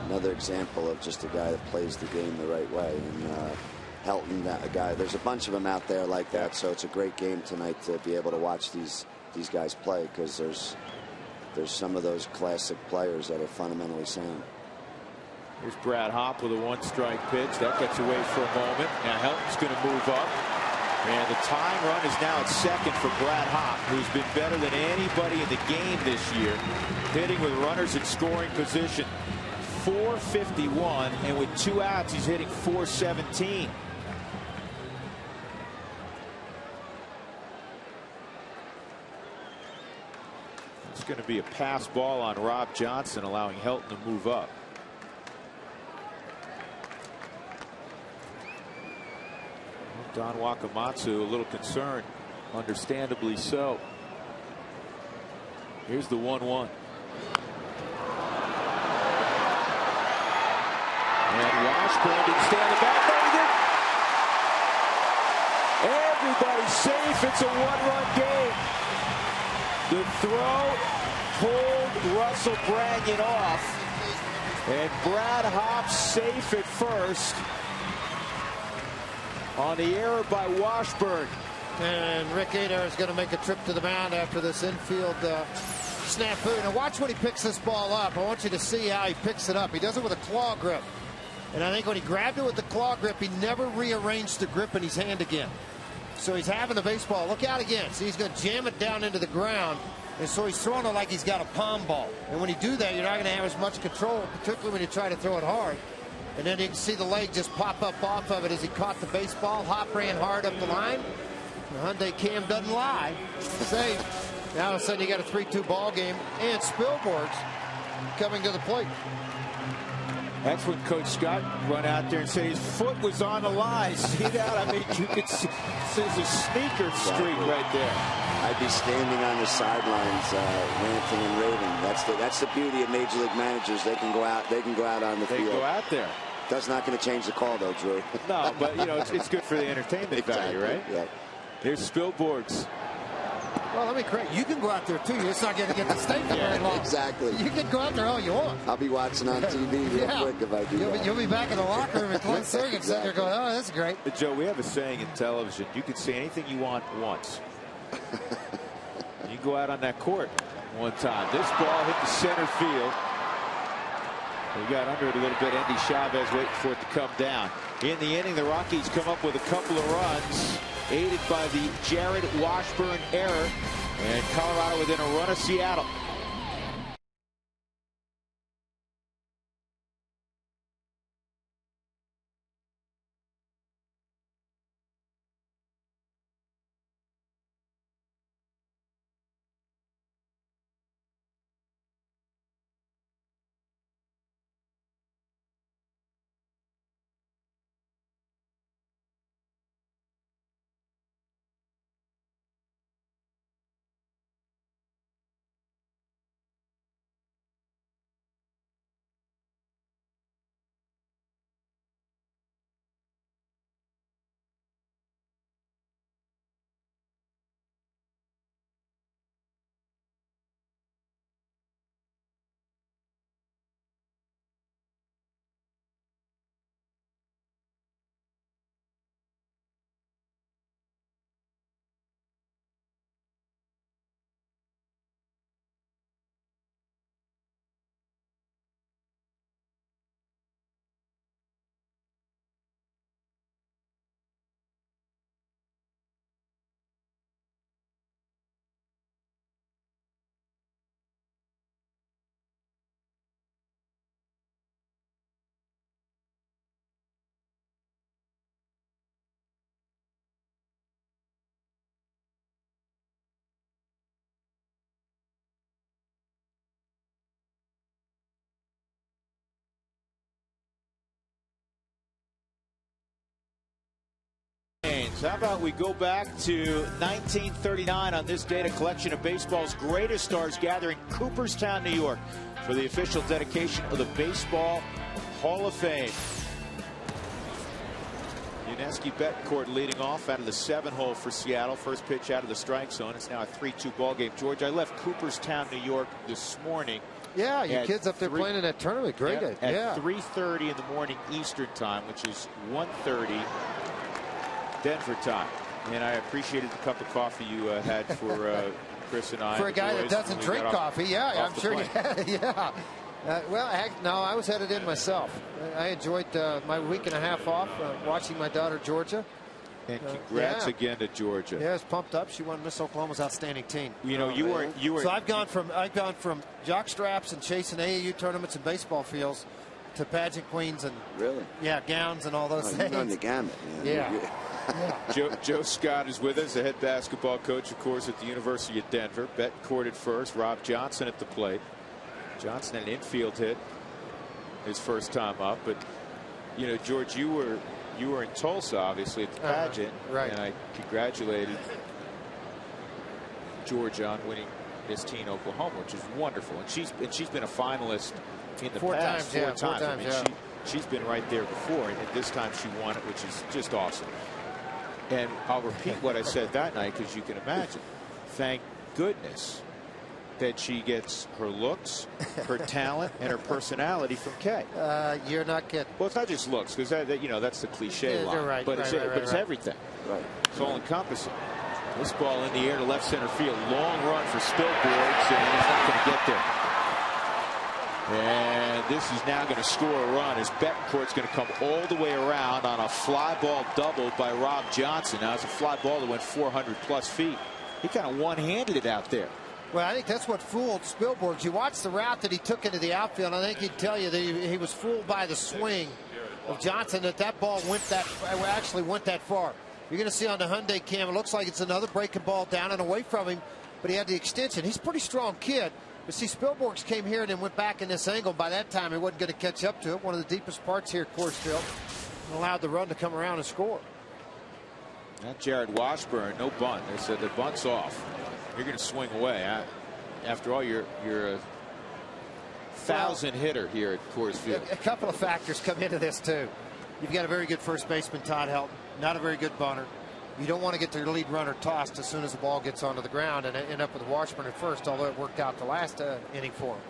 another example of just a guy that plays the game the right way. And Helton, that guy, there's a bunch of them out there like that. So it's a great game tonight to be able to watch these these guys play, because there's some of those classic players that are fundamentally sound. Here's Brad Hopp with a one-strike pitch. That gets away for a moment. Now Helton's going to move up. And the tying run is now at second for Brad Hopp, who's been better than anybody in the game this year, hitting with runners in scoring position. .451, and with 2 outs, he's hitting .417. It's going to be a pass ball on Rob Johnson, allowing Helton to move up. Don Wakamatsu a little concerned, understandably so. Here's the 1-1. And Washburn didn't stay on the back. Everybody's safe. It's a 1-run game. The throw pulled Russell Branyan off. And Brad Hopp safe at first on the error by Washburn. And Rick Adair is going to make a trip to the mound after this infield snafu. Now watch when he picks this ball up. I want you to see how he picks it up. He does it with a claw grip. And I think when he grabbed it with the claw grip, he never rearranged the grip in his hand again. So he's having the baseball. Look out again. See, he's going to jam it down into the ground. And so he's throwing it like he's got a palm ball. And when you do that, you're not going to have as much control, particularly when you try to throw it hard. And then you can see the leg just pop up off of it as he caught the baseball. Hop ran hard up the line. The Hyundai Cam doesn't lie. Safe. Now all of a sudden you got a 3-2 ball game, and Spielberg's coming to the plate. That's when Coach Scott run out there and say his foot was on the line. See that? I mean, you could see there's a sneaker streak right there. I'd be standing on the sidelines ranting and raving. That's the beauty of Major League managers. They can go out. They can go out on the field. They go out there. That's not going to change the call, though, Drew. No, but you know it's good for the entertainment value, right? Yeah. Here's Spielborgs. Well, let me correct. You can go out there too. You're just not going to get to stay for very long. Exactly. You can go out there all you want. I'll be watching on TV real quick if I do that. You'll be back in the locker room in close seconds. Exactly. You're going, oh, that's great. Joe, we have a saying in television: you can say anything you want once. You go out on that court one time. This ball hit the center field. We got under it a little bit. Andy Chavez waiting for it to come down. In the inning, the Rockies come up with a couple of runs, aided by the Jared Washburn error, and Colorado within a run of Seattle. How about we go back to 1939 on this date, a collection of baseball's greatest stars gather in Cooperstown, New York for the official dedication of the Baseball Hall of Fame. Yuniesky Betancourt leading off out of the 7-hole for Seattle. First pitch out of the strike zone. It's now a 3-2 ball game. George, I left Cooperstown, New York this morning. Yeah, your kids up there playing in that tournament. Great. At 3:30 in the morning Eastern time, which is 1:30 Denver time. And I appreciated the cup of coffee you had for Chris and I. For a guy that doesn't drink coffee, yeah, I'm sure. Yeah. Well, no, I was headed in myself. I enjoyed my week and a half off watching my daughter Georgia. And congrats again to Georgia. Yeah, it's pumped up. She won Miss Oklahoma's Outstanding Teen. You know, you were. So I've gone from jock straps and chasing AAU tournaments and baseball fields to pageant queens and gowns and all those things. You've done the gamut. Yeah. Joe Scott is with us, the head basketball coach, of course, at the University of Denver. Betancourt at first, Rob Johnson at the plate. Johnson an infield hit his first time up, but you know, George, you were in Tulsa, obviously, at the pageant, right? And I congratulated Georgia on winning Miss Teen Oklahoma, which is wonderful. And she's been a finalist in the past four times. I mean, she's been right there before, and this time she won it, which is just awesome. And I'll repeat what I said that night, because you can imagine. Thank goodness that she gets her looks, her talent, and her personality from Kay. You're not kidding. Well, it's not just looks, because that's the cliche line. Right, but it's everything. Right. It's all encompassing. This ball in the air to left center field. Long run for Spilborghs, and he's not going to get there. And this is now going to score a run as Betancourt's going to come all the way around on a fly ball double by Rob Johnson. Now it's a fly ball that went 400+ feet. He kind of one-handed it out there. Well, I think that's what fooled Spilborghs. You watch the route that he took into the outfield. I think he'd tell you that he was fooled by the swing of Johnson, that ball actually went that far. You're going to see on the Hyundai cam, it looks like it's another breaking ball down and away from him, but he had the extension. He's a pretty strong kid. But see, Spilborghs came here and then went back in this angle. By that time, he wasn't going to catch up to it. One of the deepest parts here at Coors Field. And allowed the run to come around and score. Not Jared Washburn, no bunt. They said the bunt's off. You're going to swing away. After all, you're a 1,000 hitter here at Coors Field. A couple of factors come into this, too. You've got a very good first baseman, Todd Helton. Not a very good bunter. You don't want to get the lead runner tossed as soon as the ball gets onto the ground and end up with Washburn at first, although it worked out the last inning for him.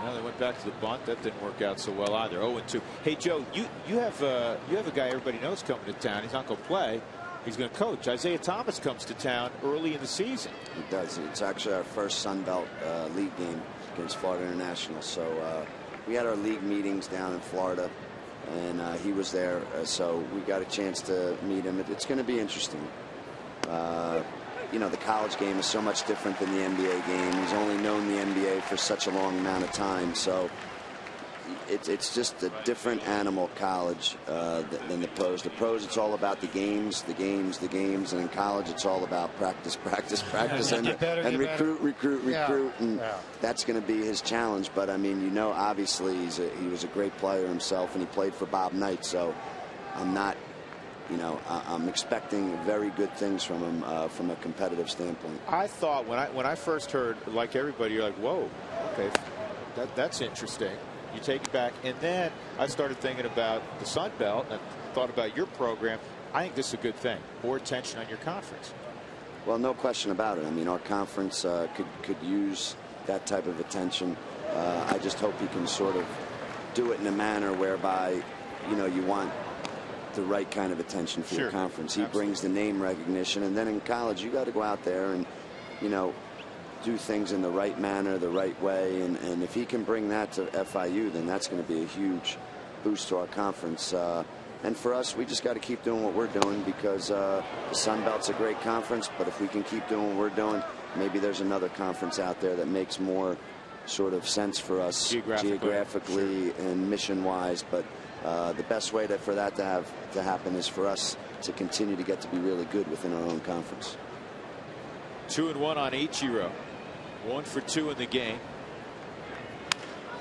Well, they went back to the bunt. That didn't work out so well either. 0-2. Hey, Joe, you have a guy everybody knows coming to town. He's not going to play. He's going to coach. Isaiah Thomas comes to town early in the season. He does. It's actually our first Sun Belt league game against Florida International. So we had our league meetings down in Florida, and he was there. So we got a chance to meet him. It's going to be interesting. You know, the college game is so much different than the NBA game. He's only known the NBA for such a long amount of time. So it's just a different animal, college, than the pros. The pros, it's all about the games. And in college, it's all about practice, and recruit. And that's going to be his challenge. But, I mean, you know, obviously he was a great player himself, and he played for Bob Knight. So I'm not, you know, I'm expecting very good things from him from a competitive standpoint. I thought when I first heard, like everybody, you're like, whoa, okay, that's interesting. You take it back, and then I started thinking about the Sun Belt and I thought about your program. I think this is a good thing. More attention on your conference. Well, no question about it. I mean, our conference could use that type of attention. I just hope he can sort of do it in a manner whereby, you know, you want the right kind of attention for your conference. He brings the name recognition, and then in college, you got to go out there and, you know, do things in the right manner, the right way, and if he can bring that to FIU, then that's going to be a huge boost to our conference. And for us, we just got to keep doing what we're doing, because the Sun Belt's a great conference, but if we can keep doing what we're doing, maybe there's another conference out there that makes more sort of sense for us geographically and mission-wise. But the best way for that to happen is for us to continue to get to be really good within our own conference. 2-1 on Ichiro. 1 for 2 in the game.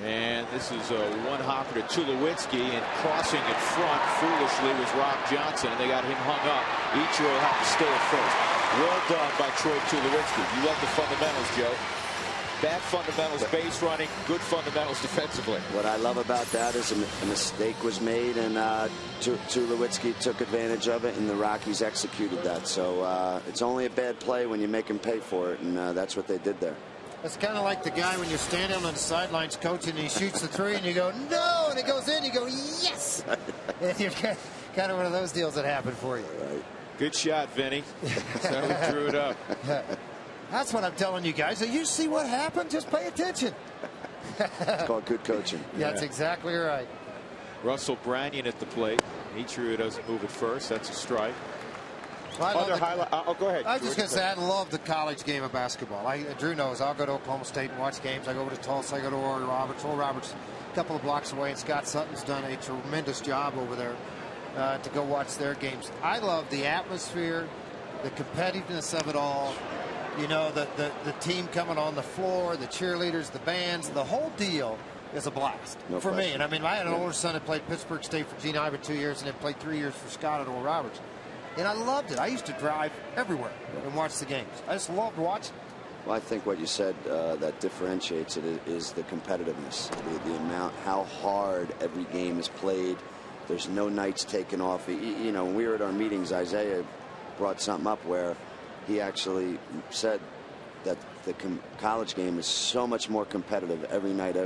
And this is a one-hopper to Tulowitzki, and crossing in front foolishly was Rob Johnson, and they got him hung up. Ichiro had to stay at first. Well done by Troy Tulowitzki. You love the fundamentals, Joe. Bad fundamentals base running, good fundamentals defensively. What I love about that is a mistake was made, and Tulowitzki took advantage of it, and the Rockies executed that. So it's only a bad play when you make them pay for it, and that's what they did there. It's kind of like the guy when you're standing on the sidelines coaching, and he shoots the three, and you go, no, and it goes in, you go, yes. And you're kind of one of those deals that happened for you. Right. Good shot, Vinny. So he drew it up. That's what I'm telling you guys. You see what happened? Just pay attention. It's called good coaching. Yeah, that's exactly right. Russell Branyan at the plate. He drew, doesn't move it first. That's a strike. Well, Other highlight. Oh, go ahead. I was just going to say, I love the college game of basketball. Drew knows I'll go to Oklahoma State and watch games. I go over to Tulsa. I go to Oral Roberts. Oral Roberts, a couple of blocks away, and Scott Sutton's done a tremendous job over there to go watch their games. I love the atmosphere, the competitiveness of it all. You know, the team coming on the floor, the cheerleaders, the bands, the whole deal is a blast for me. And I mean, I had an older son that played Pittsburgh State for Gene Iver 2 years and then played 3 years for Scott at Oral Roberts. And I loved it. I used to drive everywhere and watch the games. I just loved watching. Well, I think what you said that differentiates it is the competitiveness, the amount, how hard every game is played. There's no nights taken off. You know, when we were at our meetings, Isaiah brought something up where he actually said that the college game is so much more competitive every night,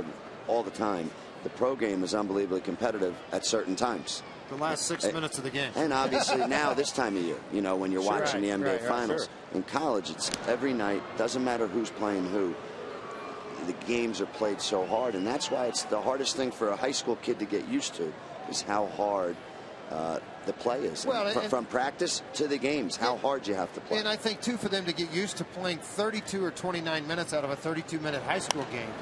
all the time. The pro game is unbelievably competitive at certain times. The last 6 minutes of the game. And obviously now this time of year, you know, when you're watching the NBA Finals. In college, it's every night, doesn't matter who's playing who. The games are played so hard, and that's why it's the hardest thing for a high school kid to get used to is how hard the play is. Well, from practice to the games, how hard you have to play. And I think, too, for them to get used to playing 32 or 29 minutes out of a 32-minute high school game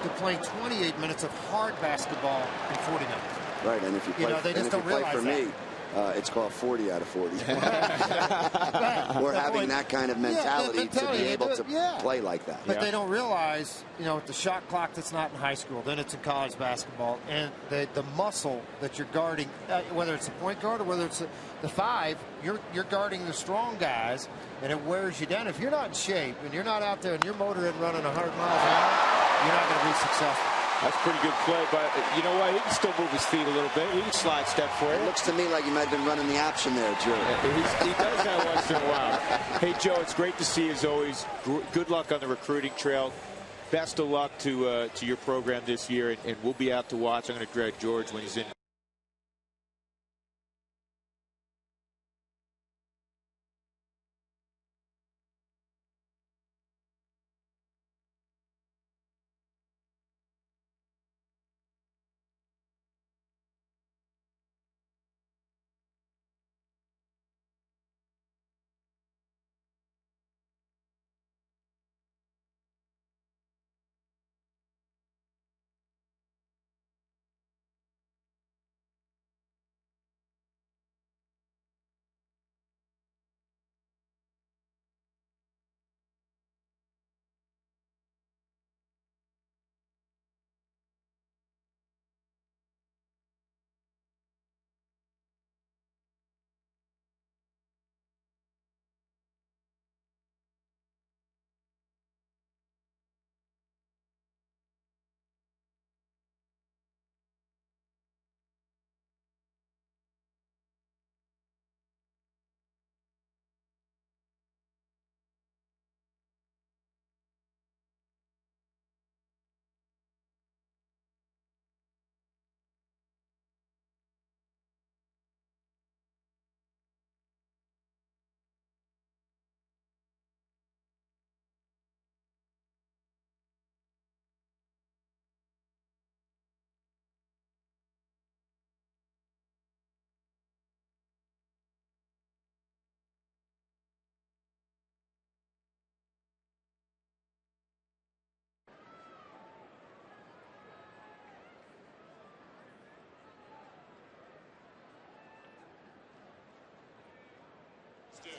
to playing 28 minutes of hard basketball in 40 minutes. Right, and if you play, they just don't realize for that. me, it's called 40 out of 40. We're having that kind of mentality to be able to play like that. But they don't realize, you know, the shot clock that's not in high school, then it's in college basketball, and the muscle that you're guarding, whether it's a point guard or whether it's the five, you're guarding the strong guys, and it wears you down. If you're not in shape and you're not out there and you're motoring running 100 miles an hour, you're not going to be successful. That's pretty good play, but you know what? He can still move his feet a little bit. He can slide step for it. It looks to me like he might have been running the option there, Joe. He does that once in a while. Hey, Joe, it's great to see you as always. Good luck on the recruiting trail. Best of luck to your program this year, and we'll be out to watch. I'm going to drag George when he's in.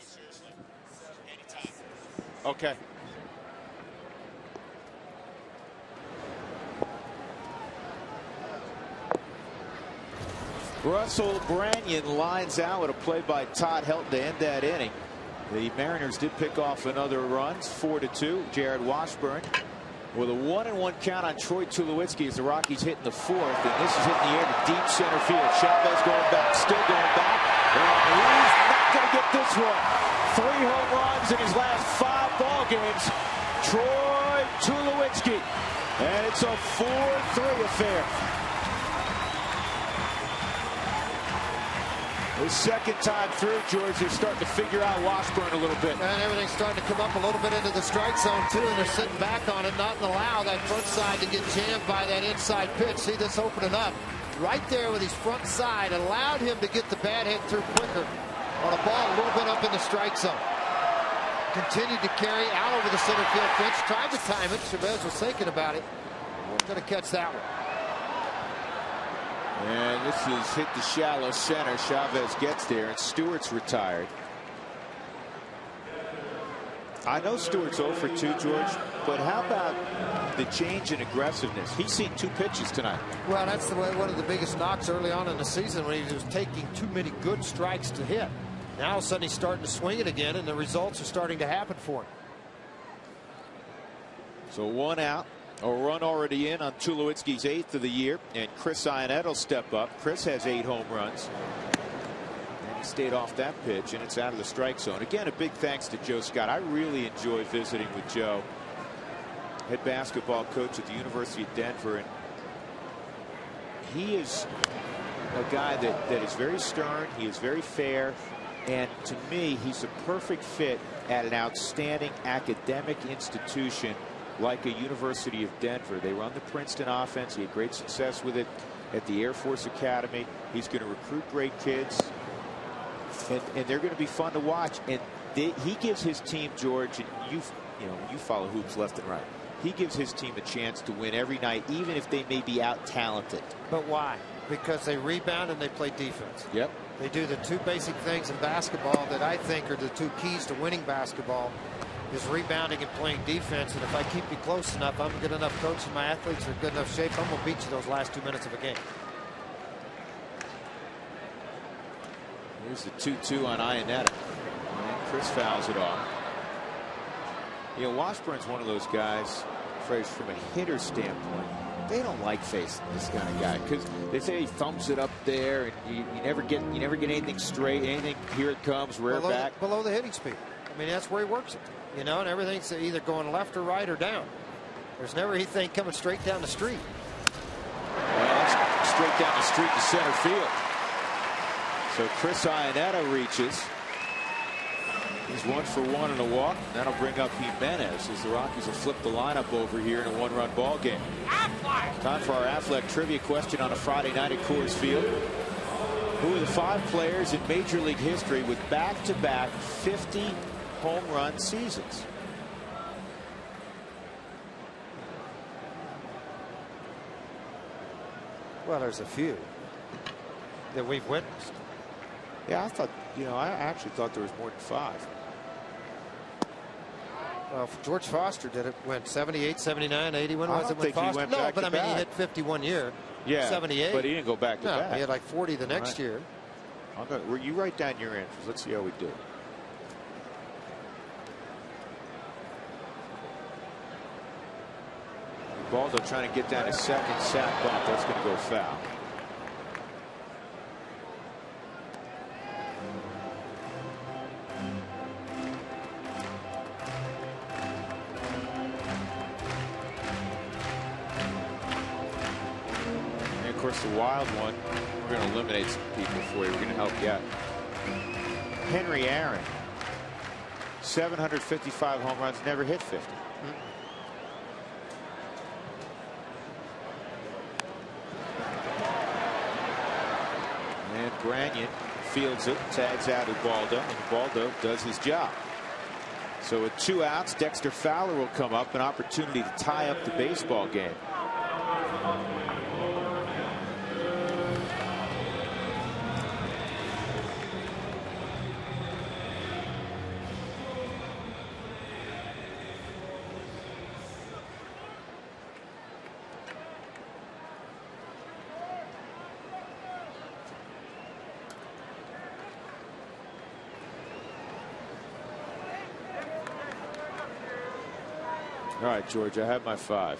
Seriously. Anytime. Okay. Russell Branyan lines out with a play by Todd Helton to end that inning. The Mariners did pick off another run, 4-2. Jared Washburn with a 1-1 count on Troy Tulowitzki as the Rockies hit in the fourth, and this is hitting the air to deep center field. Chavez going back, still going back, and he's not going to get this one. 3 home runs in his last 5 ball games. Troy Tulowitzki, and it's a 4-3 affair. His second time through, George, they're starting to figure out Washburn a little bit. And everything's starting to come up a little bit into the strike zone, too, and they're sitting back on it, not allow that front side to get jammed by that inside pitch. See this opening up right there with his front side. Allowed him to get the bad hit through quicker on a ball a little bit up in the strike zone. Continued to carry out over the center field fence. Tried to time it. Chavez was thinking about it. Going to catch that one. And this is hit the shallow center. Chavez gets there, and Stewart's retired. I know Stewart's 0 for 2, George, but how about the change in aggressiveness? He's seen 2 pitches tonight. Well, that's one of the biggest knocks early on in the season, when he was taking too many good strikes to hit. Now all of a sudden he's starting to swing it again, and the results are starting to happen for him. So 1 out. A run already in on Tulowitzki's 8th of the year, and Chris Ionnet will step up. Chris has 8 home runs. And he stayed off that pitch, and it's out of the strike zone. Again, a big thanks to Joe Scott. I really enjoy visiting with Joe, head basketball coach at the University of Denver. And he is a guy that is very stern. He is very fair. And to me, he's a perfect fit at an outstanding academic institution like a University of Denver. They run the Princeton offense. He had great success with it at the Air Force Academy. He's going to recruit great kids, and they're going to be fun to watch. And he gives his team, George, and you follow hoops left and right. He gives his team a chance to win every night, even if they may be out talented. But why? Because they rebound and they play defense. Yep. They do the 2 basic things in basketball that I think are the 2 keys to winning basketball, is rebounding and playing defense. And if I keep you close enough, I'm a good enough coach, and my athletes are in good enough shape, I'm going to beat you those last 2 minutes of a game. Here's the 2-2 on Ionetta. And Chris fouls it off. Washburn's one of those guys, from a hitter standpoint, they don't like facing this kind of guy, because they say he thumps it up there, and you never get anything straight. Anything, here it comes, rear back. Below the hitting speed. I mean, that's where he works it. And everything's either going left or right or down. There's never anything coming straight down the street. Well, that's straight down the street to center field. So Chris Ionetta reaches. He's 1 for 1 in a walk. That'll bring up Jimenez as the Rockies will flip the lineup over here in a 1-run ball game. Time for our Affleck trivia question on a Friday night at Coors Field. Who are the 5 players in Major League history with back-to-back 50 home run seasons? Well, there's a few that we've witnessed. Yeah, I thought, I actually thought there was more than 5. Well, George Foster did it when 78, 79, 81 was it when Foster? No, but I mean, he hit 51 year. Yeah, 78. but he didn't go back to back. He had like 40 the next year. You write down your answers. Let's see how we do. Ubaldo trying to get down his second sack bump. That's going to go foul. And of course, the wild one, we're going to eliminate some people for you. We're going to help you out. Henry Aaron, 755 home runs, never hit 50. And Branyan fields it, tags out Ubaldo, and Ubaldo does his job. So with 2 outs, Dexter Fowler will come up, an opportunity to tie up the baseball game. All right, George, I have my 5.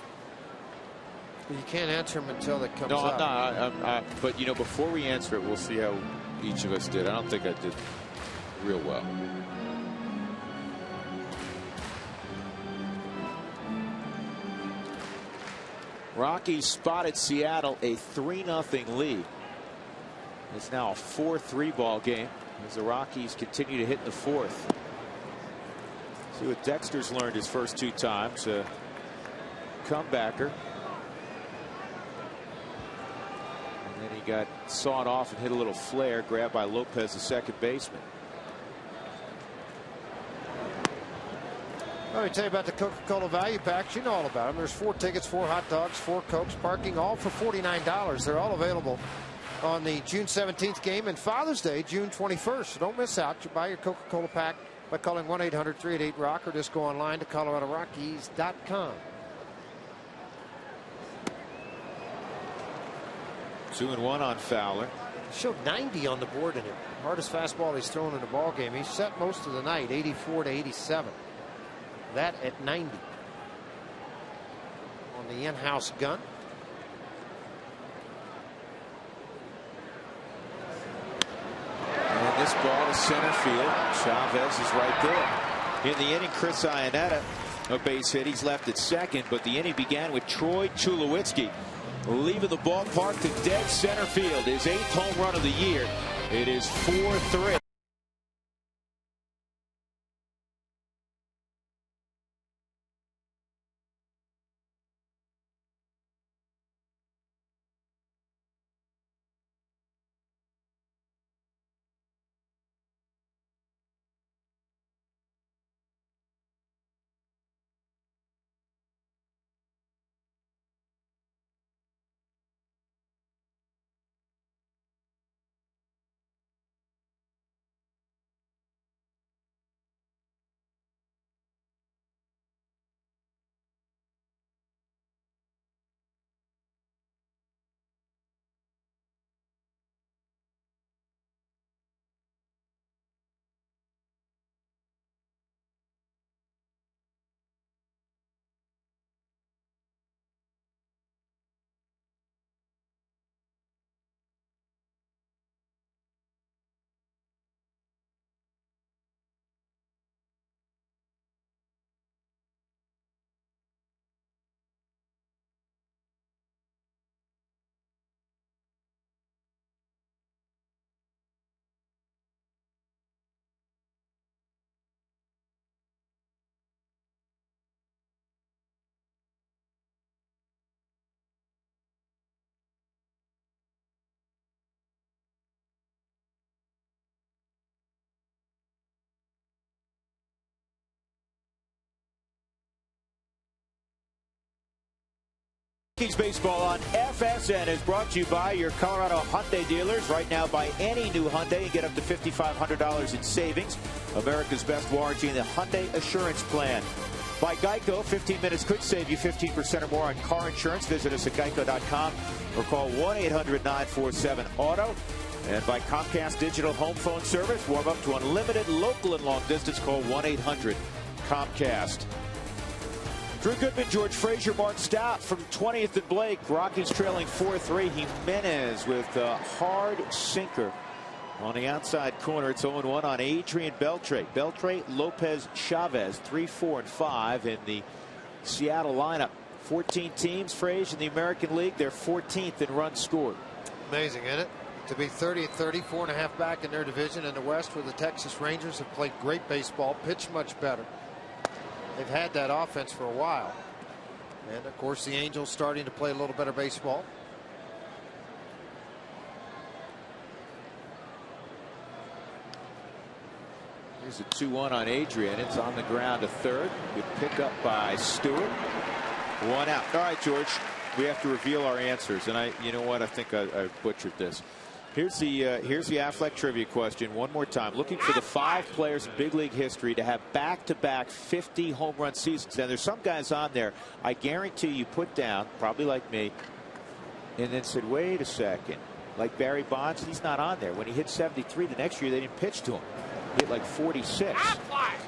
You can't answer them until it comes up. up. No, I'm not. But, before we answer it, we'll see how each of us did. I don't think I did real well. Rockies spotted Seattle a 3-0 lead. It's now a 4-3 ball game as the Rockies continue to hit in the fourth. See what Dexter's learned his first 2 times. Comebacker. And then he got sawed off and hit a little flare, grabbed by Lopez, the second baseman. Let me tell you about the Coca-Cola value packs. You know all about them. There's 4 tickets, 4 hot dogs, 4 Cokes, parking, all for $49. They're all available on the June 17th game and Father's Day, June 21st. So don't miss out. You buy your Coca-Cola pack by calling 1-800-388-ROCK or just go online to ColoradoRockies.com. 2-1 on Fowler. He showed 90 on the board in it. Hardest fastball he's thrown in the ball game. He's set most of the night, 84 to 87. That at 90 on the in-house gun. And this ball to center field. Chavez is right there. In the inning, Chris Iannetta, a base hit. He's left at second, but the inning began with Troy Tulowitzki leaving the ballpark to dead center field. His 8th home run of the year. It is 4-3. Baseball on FSN is brought to you by your Colorado Hyundai dealers. Right now, buy any new Hyundai and get up to $5,500 in savings. America's best warranty in the Hyundai Assurance Plan. By Geico, 15 minutes could save you 15% or more on car insurance. Visit us at geico.com or call 1-800-947-AUTO. And by Comcast Digital Home Phone Service, warm up to unlimited local and long distance. Call 1-800-COMCAST. Drew Goodman, George Frazier, Mark Stout from 20th and Blake. Rockies trailing 4-3. Jimenez with a hard sinker on the outside corner. It's 0-1 on Adrian Beltre. Beltre, Lopez, Chavez, 3, 4, and 5 in the Seattle lineup. 14 teams, Frazier, in the American League. They're 14th in runs scored. Amazing, isn't it? To be 30-30, 4.5 back in their division in the West, where the Texas Rangers have played great baseball, pitched much better. They've had that offense for a while. And, of course, the Angels starting to play a little better baseball. Here's a 2-1 on Adrian. It's on the ground to third. Good pick up by Stewart. 1 out. All right, George, we have to reveal our answers. And you know what? I think I butchered this. Here's the Affleck trivia question one more time. Looking for the 5 players in big league history to have back-to-back 50 home run seasons. Now, there's some guys on there I guarantee you put down, probably like me, and then said, wait a second. Like Barry Bonds, he's not on there. When he hit 73 the next year, they didn't pitch to him. He hit like 46.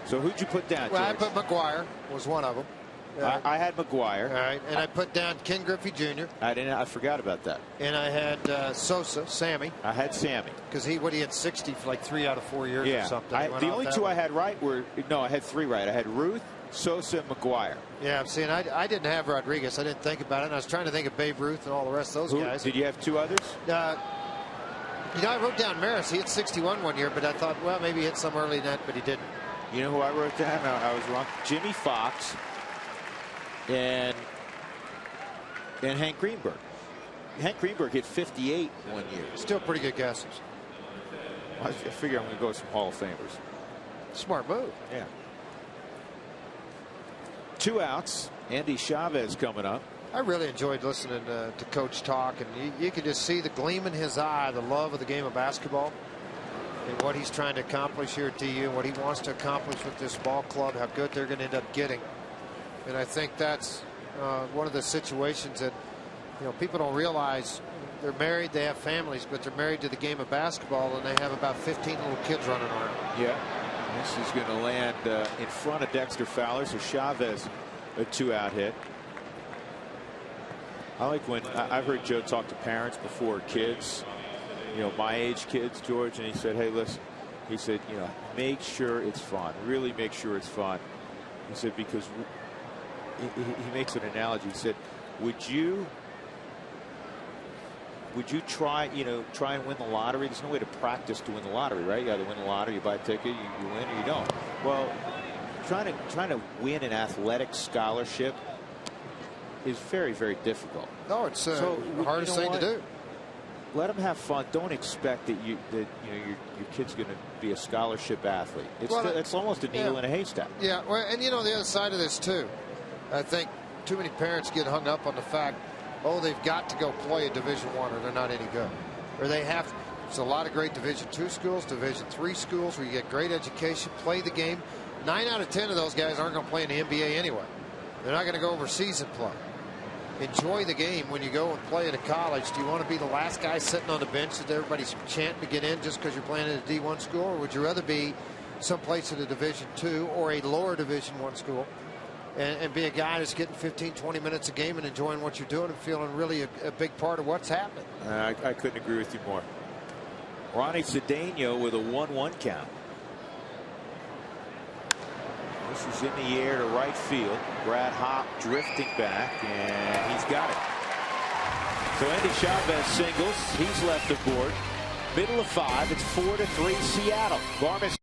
So who'd you put down, Well, George? I put McGuire was one of them. I had McGuire. All right, and I put down Ken Griffey Jr. I forgot about that. And I had Sosa, Sammy. I had Sammy. Because he had 60 for like 3 out of 4 years or something. The only 2 I had right were, no, I had 3 right. I had Ruth, Sosa, and McGuire. Yeah, see, and I didn't have Rodriguez. I didn't think about it. And I was trying to think of Babe Ruth and all the rest of those guys. Did you have 2 others? I didn't think about it. And I was trying to think of Babe Ruth and all the rest of those guys. And I didn't think about it. And I was trying to think of Babe Ruth and all the rest of those guys. Did you have 2 others? You know, I wrote down Maris. He hit 61 one year, but I thought, well, maybe he hit some early in that, but he didn't. You know who I wrote down? I was wrong. Jimmy Fox and Hank Greenberg. Hank Greenberg hit 58 one year. Still pretty good guesses. I figure I'm going to go with some Hall of Famers. Smart move. Yeah. 2 outs. Andy Chavez coming up. I really enjoyed listening to Coach talk, and you could just see the gleam in his eye, the love of the game of basketball, and what he's trying to accomplish here at TU, and what he wants to accomplish with this ball club, how good they're going to end up getting. And I think that's one of the situations that, you know, people don't realize. They're married, they have families, but they're married to the game of basketball, and they have about 15 little kids running around. Yeah. This is going to land in front of Dexter Fowler, so Chavez a 2-out hit. I like when I've heard Joe talk to parents before kids, you know, my age kids, George, and he said, hey, listen, he said, you know, make sure it's fun, really make sure it's fun. He said, because he makes an analogy. He said, would you try and win the lottery? There's no way to practice to win the lottery, right? You either win the lottery, you buy a ticket, you win, or you don't. Well, trying to win an athletic scholarship is very, very difficult. No, it's the hardest thing to do. Let them have fun. Don't expect that your kid's going to be a scholarship athlete. It's almost a needle in a haystack. Yeah, well, and you know the other side of this too. I think too many parents get hung up on the fact, oh, they've got to go play a Division I or they're not any good, or they have. There's a lot of great Division II schools, Division III schools where you get great education, play the game. 9 out of 10 of those guys aren't going to play in the NBA anyway. They're not going to go overseas and play. Enjoy the game when you go and play at a college. Do you want to be the last guy sitting on the bench that everybody's chanting to get in just because you're playing at a D1 school, or would you rather be someplace at a Division II or a lower Division I school and be a guy that's getting 15, 20 minutes a game and enjoying what you're doing and feeling really a big part of what's happening? I couldn't agree with you more. Ronnie Cedeno with a 1-1 count. This is in the air to right field. Brad Hopp drifting back, and he's got it. So Andy Chavez singles. He's left the board. Middle of 5. It's 4-3 Seattle. Barmes.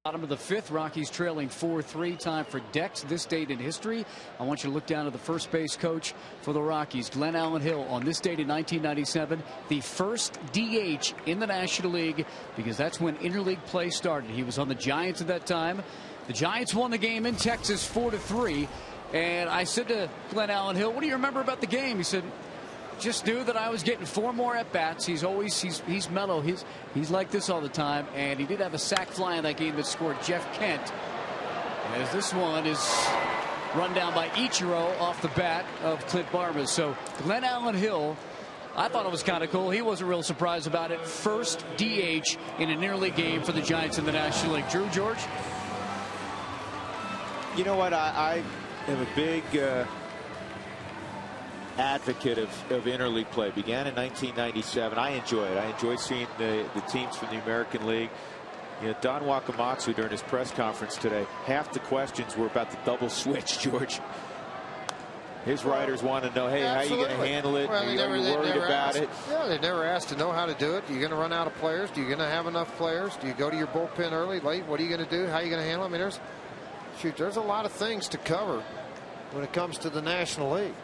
Bottom of the 5th, Rockies trailing 4-3. Time for Dex. This date in history. I want you to look down at the first base coach for the Rockies, Glenn Allen Hill, on this date in 1997, the first DH in the National League, because that's when interleague play started. He was on the Giants at that time. The Giants won the game in Texas 4-3. And I said to Glenn Allen Hill, what do you remember about the game? He said, just knew that I was getting 4 more at bats. He's mellow. He's like this all the time. And he did have a sac fly in that game that scored Jeff Kent. As this one is run down by Ichiro off the bat of Clint Barmes. So Glenn Allen Hill, I thought it was kind of cool. He wasn't real surprised about it. First DH in an interleague game for the Giants in the National League. Drew, George? You know what? I am a big advocate of interleague play. Began in 1997. I enjoy it. I enjoy seeing the teams from the American League. You know, Don Wakamatsu during his press conference today, half the questions were about the double switch, George. His writers want to know, hey, how are you going to handle it? Well, are you worried about it? Yeah, they never asked to know how to do it. Are you going to run out of players? Do you going to have enough players? Do you go to your bullpen early, late? What are you going to do? How are you going to handle it? I mean, there's a lot of things to cover when it comes to the National League.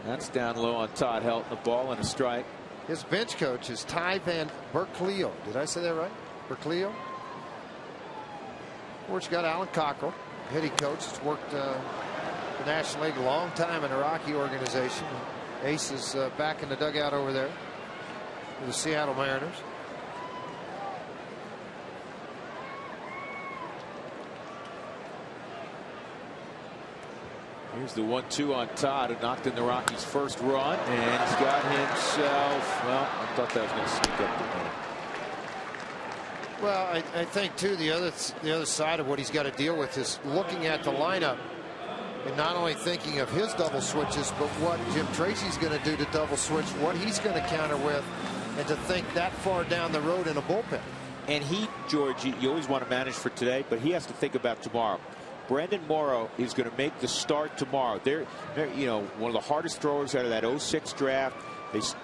That's down low on Todd Helton, a ball and a strike. His bench coach is Ty Van Berkelio. Did I say that right? Berkelio? Of course, you got Alan Cockrell, hitting coach. Has worked the National League a long time in the Rocky organization. Ace is back in the dugout over there with the Seattle Mariners. Here's the 1-2 on Todd, who knocked in the Rockies' first run, and he's got himself. Well, I thought that was going to sneak up to him. Well, I think too the other side of what he's got to deal with is looking at the lineup and not only thinking of his double switches, but what Jim Tracy's going to do to double switch, what he's going to counter with, and to think that far down the road in a bullpen. And he, George, you always want to manage for today, but he has to think about tomorrow. Brandon Morrow is going to make the start tomorrow. They're you know, one of the hardest throwers out of that 06 draft.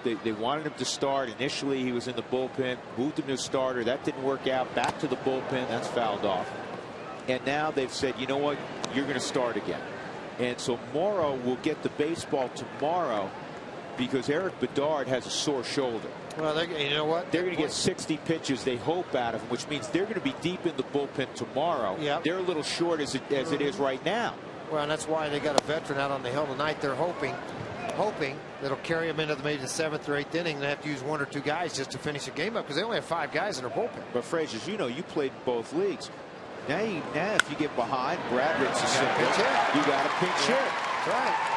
They wanted him to start. Initially, he was in the bullpen, moved him to starter. That didn't work out. Back to the bullpen. That's fouled off. And now they've said, you know what, you're going to start again. And so Morrow will get the baseball tomorrow because Eric Bedard has a sore shoulder. Well, you know what? They're going to get 60 pitches, they hope, out of him, which means they're going to be deep in the bullpen tomorrow. Yep. They're a little short as it is right now. Well, and that's why they got a veteran out on the hill tonight. They're hoping that'll carry them into maybe the 7th or 8th inning. They have to use 1 or 2 guys just to finish the game up because they only have 5 guys in their bullpen. But Frazier, as you know, you played in both leagues. Now if you get behind, Brad Ritz is simple. You got to pinch hit. That's right.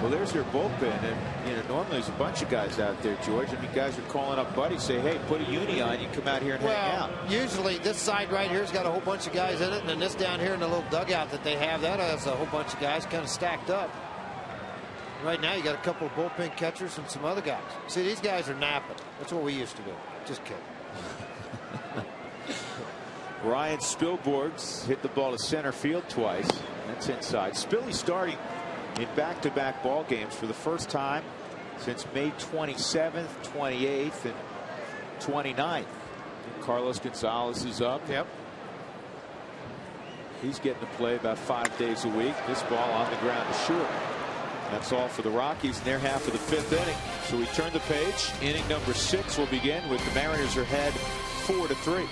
Well, there's their bullpen, and you know normally there's a bunch of guys out there, George. I mean, guys are calling up buddies, say, "Hey, put a uni on. You come out here and hang out." Usually this side right here's got a whole bunch of guys in it, and then this down here in the little dugout that they have, that has a whole bunch of guys kind of stacked up. Right now, you got a couple of bullpen catchers and some other guys. See, these guys are napping. That's what we used to do. Just kidding. Ryan Spilborghs hit the ball to center field twice. That's inside. Spilly starting in back-to-back ball games for the first time since May 27th, 28th, and 29th. And Carlos Gonzalez is up. Yep. He's getting to play about 5 days a week. This ball on the ground is short. That's all for the Rockies in their half of the 5th inning. So we turn the page. Inning number 6 will begin with the Mariners ahead 4-3.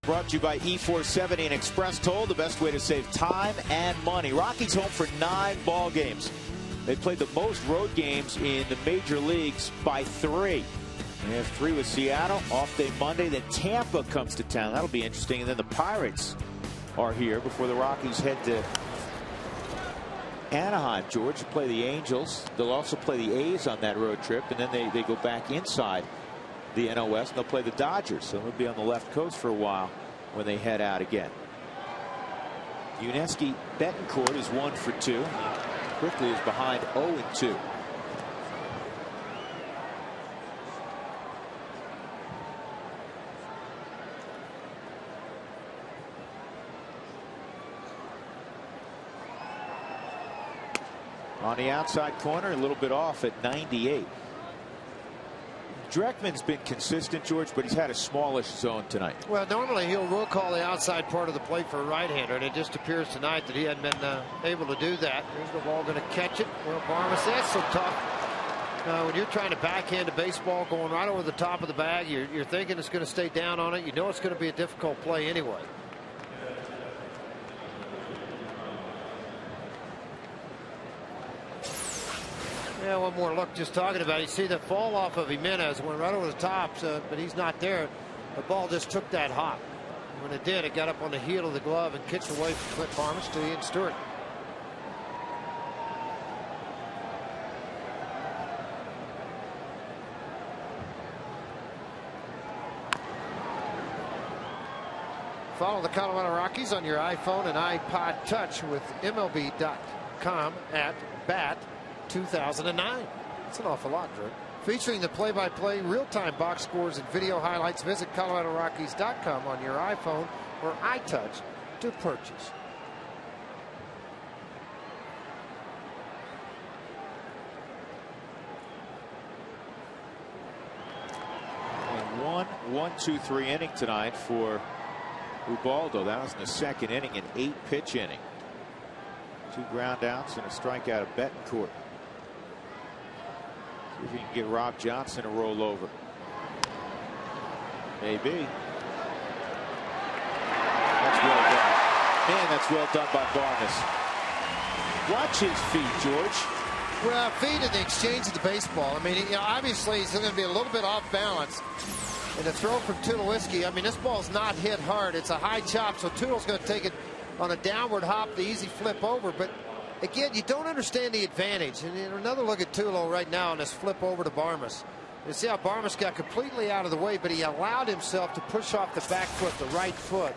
brought to you by E470 and Express Toll, the best way to save time and money. Rockies home for 9 ball games. They played the most road games in the major leagues by 3. They have 3 with Seattle, off day Monday. Then Tampa comes to town. That'll be interesting. And then the Pirates are here before the Rockies head to Anaheim, George, to play the Angels. They'll also play the A's on that road trip, and then they go back inside the NOS, and they'll play the Dodgers. So they'll be on the left coast for a while when they head out again. Uneski Betancourt is 1 for 2. Quickly is behind 0-2. On the outside corner, a little bit off at 98. Dreckman's been consistent, George, but he's had a smallish zone tonight. Well, normally will call the outside part of the plate for a right-hander, and it just appears tonight that he hadn't been able to do that. Here's the ball going to catch it. Well, Barmas, that's so tough. When you're trying to backhand a baseball going right over the top of the bag, you're thinking it's going to stay down on it. You know it's going to be a difficult play anyway. Yeah, one more look just talking about it. You see the fall off of Jimenez went right over the top, but he's not there. The ball just took that hop. When it did, it got up on the heel of the glove and kicked away from Clint Barmas to Ian Stewart. Follow the Colorado Rockies on your iPhone and iPod Touch with MLB.com at BAT 2009. That's an awful lot, Drew. Featuring the play-by-play, real-time box scores and video highlights. Visit ColoradoRockies.com on your iPhone or iTouch to purchase. And 1-2-3 inning tonight for Ubaldo. That was in the second inning, an 8-pitch inning. 2 ground outs and a strikeout of Betancourt. See if he can get Rob Johnson to roll over. Maybe. That's well done. Man, that's well done by Barnes. Watch his feet, George. Well, feet in the exchange of the baseball. I mean, obviously he's going to be a little bit off balance. And the throw from Tulowitzki, I mean, this ball's not hit hard. It's a high chop, so Tulo's going to take it on a downward hop, the easy flip over. But again, you don't understand the advantage. And another look at Tulo right now on this flip over to Barmas. You see how Barmas got completely out of the way, but he allowed himself to push off the back foot, the right foot,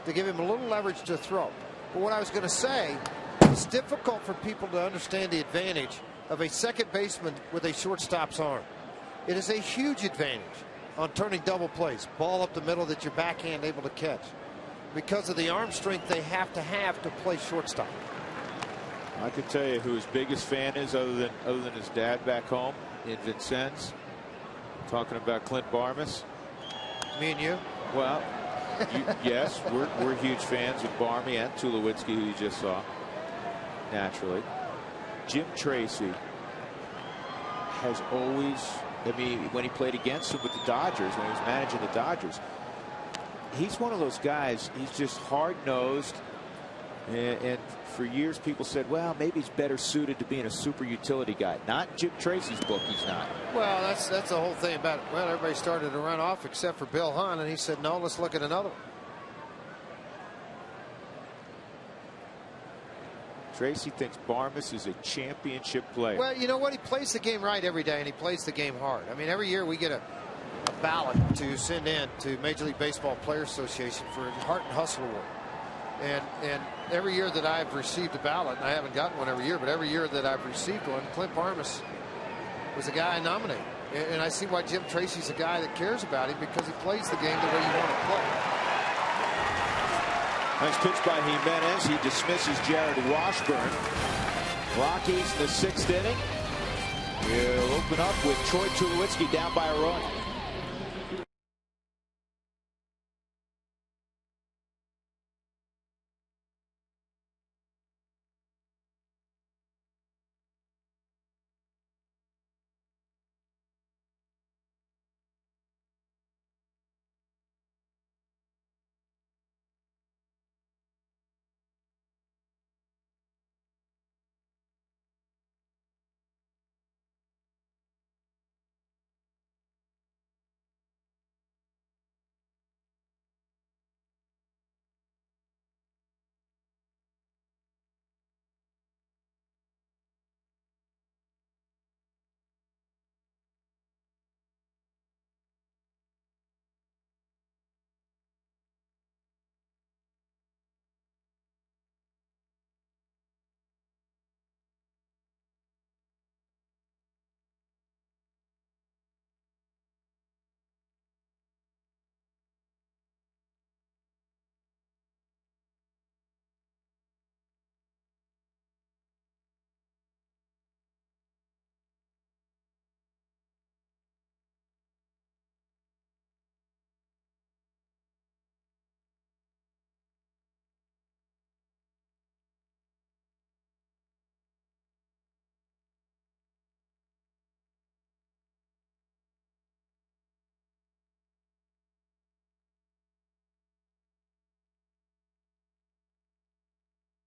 to give him a little leverage to throw. But what I was going to say, it's difficult for people to understand the advantage of a second baseman with a shortstop's arm. It is a huge advantage on turning double plays, ball up the middle that your backhand able to catch, because of the arm strength they have to play shortstop. I can tell you who his biggest fan is, other than his dad back home in Vincennes. Talking about Clint Barmas. Me and you. Well, yes, we're huge fans of Barmy and Tulowitzki, who you just saw. Naturally, Jim Tracy has always. I mean, when he played against him with the Dodgers, when he was managing the Dodgers, he's one of those guys. He's just hard-nosed, and for years people said, well, maybe he's better suited to being a super utility guy. Not Jim Tracy's book, he's not. Well, that's the whole thing about it. Well, everybody started to run off except for Bill Hahn, and he said, no, let's look at another one. Tracy thinks Barmas is a championship player. Well, you know what? He plays the game right every day, and he plays the game hard. I mean, every year we get a ballot to send in to Major League Baseball Players Association for Heart and Hustle Award. And every year that I've received a ballot, and I haven't gotten one every year, but every year that I've received one, Clint Barmas was the guy I nominated. And I see why Jim Tracy's a guy that cares about him, because he plays the game the way you want to play. Nice pitch by Jimenez. He dismisses Jared Washburn. Rockies in the 6th inning. He'll open up with Troy Tulowitzki down by a run.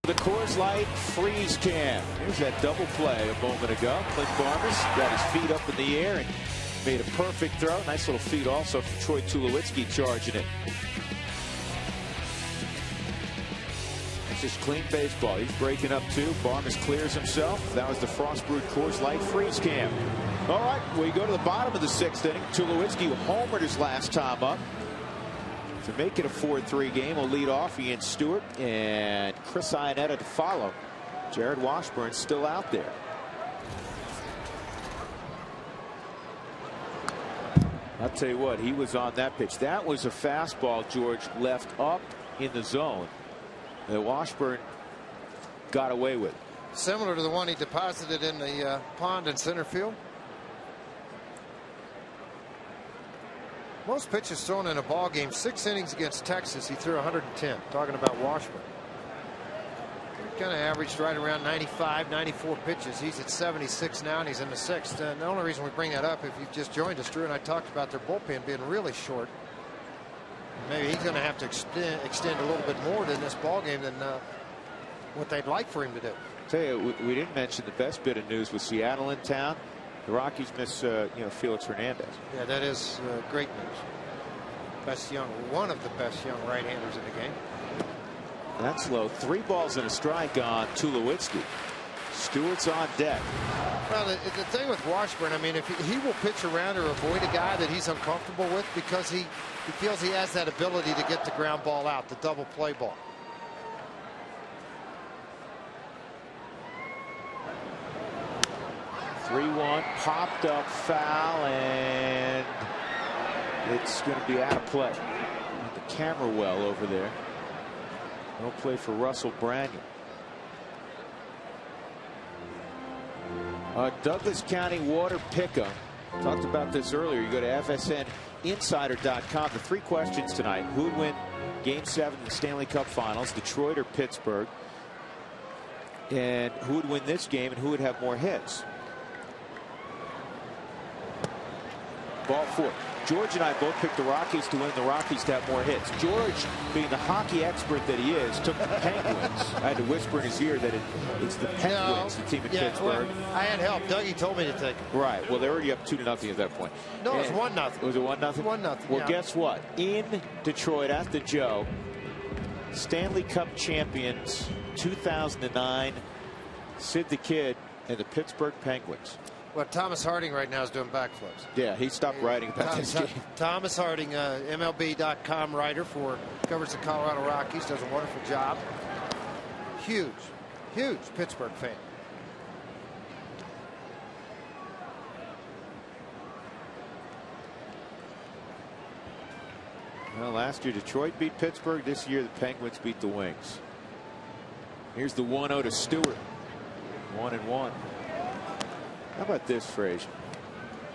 The Coors Light freeze cam. Here's that double play a moment ago. Clint Barmes got his feet up in the air and made a perfect throw. Nice little feed also from Troy Tulowitzki charging it. It's just clean baseball. He's breaking up too. Barmes clears himself. That was the Frostbrewed Coors Light freeze cam. All right, we go to the bottom of the 6th inning. Tulowitzki homered his last time up. To make it a 4-3 game, will lead off Ian Stewart and Chris Iannetta to follow. Jared Washburn still out there. I'll tell you what, he was on that pitch. That was a fastball, George, left up in the zone that Washburn got away with. Similar to the one he deposited in the pond in center field. Most pitches thrown in a ball game. 6 innings against Texas, he threw 110. Talking about Washburn. Kind of averaged right around 95, 94 pitches. He's at 76 now, and he's in the 6th. And the only reason we bring that up, if you've just joined us, Drew and I talked about their bullpen being really short. Maybe he's going to have to extend a little bit more in this ball game than what they'd like for him to do. Tell you, we didn't mention the best bit of news with Seattle in town. The Rockies miss, Felix Hernandez. Yeah, that is great news. One of the best young right-handers in the game. That's low. 3 balls and a strike on Tulowitzki. Stewart's on deck. Well, the thing with Washburn, I mean, if he will pitch around or avoid a guy that he's uncomfortable with because he feels he has that ability to get the ground ball out, the double play ball. (3-1) popped up foul, and it's going to be out of play. The camera well over there. No play for Russell Branyan. Douglas County water pickup. Talked about this earlier. You go to FSNinsider.com. The 3 questions tonight: who would win Game 7 of the Stanley Cup Finals, Detroit or Pittsburgh? And who would win this game, and who would have more hits? Ball 4. George and I both picked the Rockies to win, the Rockies to have more hits. George, being the hockey expert that he is, took the Penguins. I had to whisper in his ear that it's the Penguins, the team in Pittsburgh. Well, I had help. Dougie told me to take it. Right. Well, they're already up 2-0 at that point. No, it was 1-0. Was it 1-0? 1-0. Well, guess what? In Detroit at the Joe, Stanley Cup champions 2009, Sid the Kid and the Pittsburgh Penguins. Well, Thomas Harding right now is doing backflips. Yeah, he stopped writing about this game. Thomas Harding, MLB.com writer covers the Colorado Rockies, does a wonderful job. Huge Pittsburgh fan. Well, last year Detroit beat Pittsburgh. This year the Penguins beat the Wings. Here's the 1-0 to Stewart. 1-1. How about this, Frazier?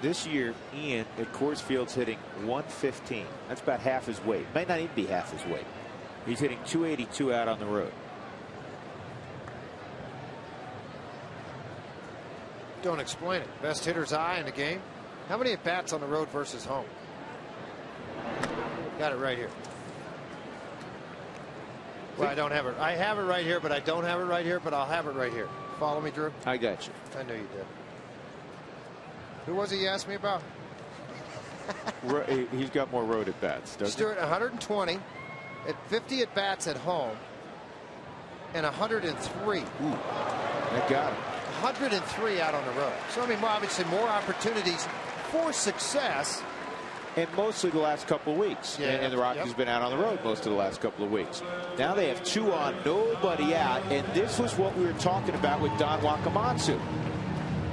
This year, Ian at Coors Field's hitting 115. That's about half his weight. Might not even be half his weight. He's hitting 282 out on the road. Don't explain it. Best hitter's eye in the game. How many at bats on the road versus home? Got it right here. Well, I don't have it. I have it right here, but I don't have it right here, but I'll have it right here. Follow me, Drew? I got you. I knew you did. Who was it you asked me about? He's got more road at bats, doesn't Stewart, 120 at 50 at bats at home and 103. Ooh, I got him. 103 out on the road. So, I mean, obviously more opportunities for success. And mostly the last couple of weeks. Yeah, and the Rockies have been out on the road most of the last couple of weeks. Now they have 2 on, nobody out. And this was what we were talking about with Don Wakamatsu.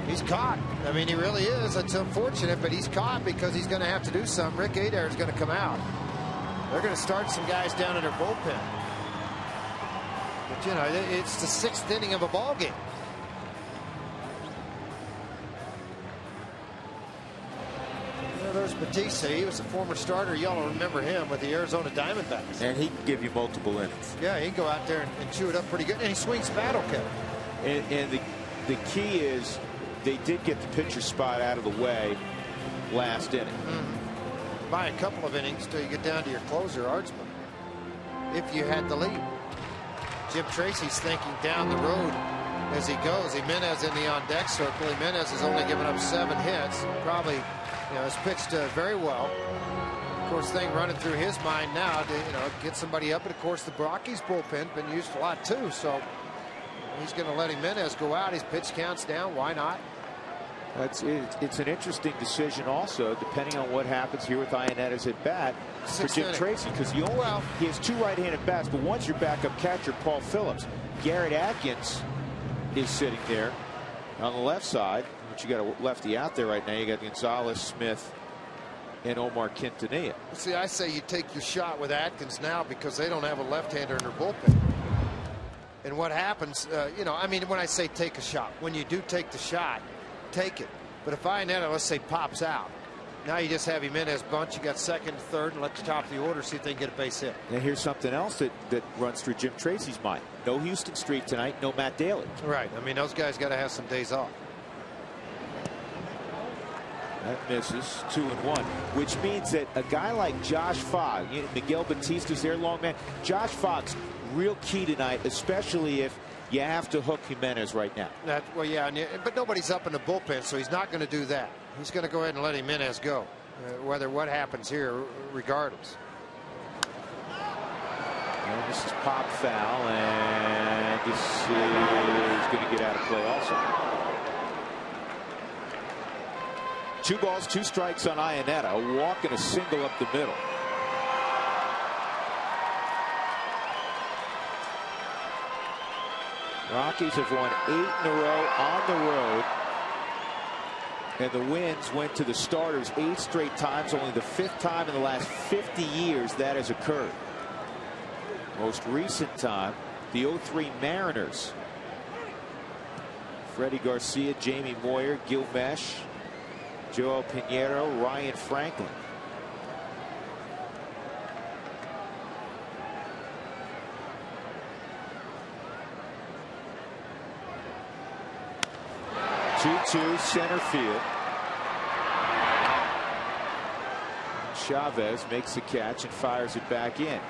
He's caught. I mean, he really is. It's unfortunate, but he's caught because he's going to have to do something. Rick Adair is going to come out. They're going to start some guys down in their bullpen. But, you know, it's the 6th inning of a ball game. There's Batista. He was a former starter. Y'all will remember him with the Arizona Diamondbacks. And he can give you multiple innings. Yeah, he can go out there and chew it up pretty good. And he swings battle, Kevin. And the key is they did get the pitcher spot out of the way last inning. By a couple of innings till you get down to your closer, Artsman. If you had the lead. Jim Tracy's thinking down the road as he goes. Jimenez in the on-deck circle. Jimenez has only given up 7 hits. Probably, has pitched very well. Of course, thing running through his mind now to, get somebody up. And of course, the Rockies bullpen been used a lot too. So he's going to let Jimenez go out. His pitch counts down. Why not? It's an interesting decision also, depending on what happens here with Ionetta's at bat for Jim Tracy, because he has 2 right-handed bats, but once your backup catcher, Paul Phillips, Garrett Atkins is sitting there on the left side, but you got a lefty out there right now. You got Gonzalez, Smith, and Omar Quintanilla. See, I say you take your shot with Atkins now because they don't have a left-hander in their bullpen. And what happens, when I say take a shot, when you do take the shot, take it. But if Ionetta, let's say, pops out, now you just have Jimenez bunt. You got second, third, and let the top of the order see if they can get a base hit. And here's something else that runs through Jim Tracy's mind. No Houston Street tonight. No Matt Daly. Right. I mean, those guys got to have some days off. That misses 2-1, which means that a guy like Josh Fogg, Miguel Batista's their long man. Josh Fogg's real key tonight, especially if you have to hook Jimenez right now. But nobody's up in the bullpen, so he's not going to do that. He's going to go ahead and let Jimenez go, whether what happens here, regardless. And this is pop foul, and this is going to get out of play also. 2 balls, 2 strikes on Ionetta. A walk and a single up the middle. Rockies have won 8 in a row on the road. And the wins went to the starters 8 straight times. Only the 5th time in the last 50 years that has occurred. Most recent time, the 03 Mariners. Freddie Garcia, Jamie Moyer, Gil Mesh, Joel Pinheiro, Ryan Franklin. Two center field. Chavez makes the catch and fires it back in.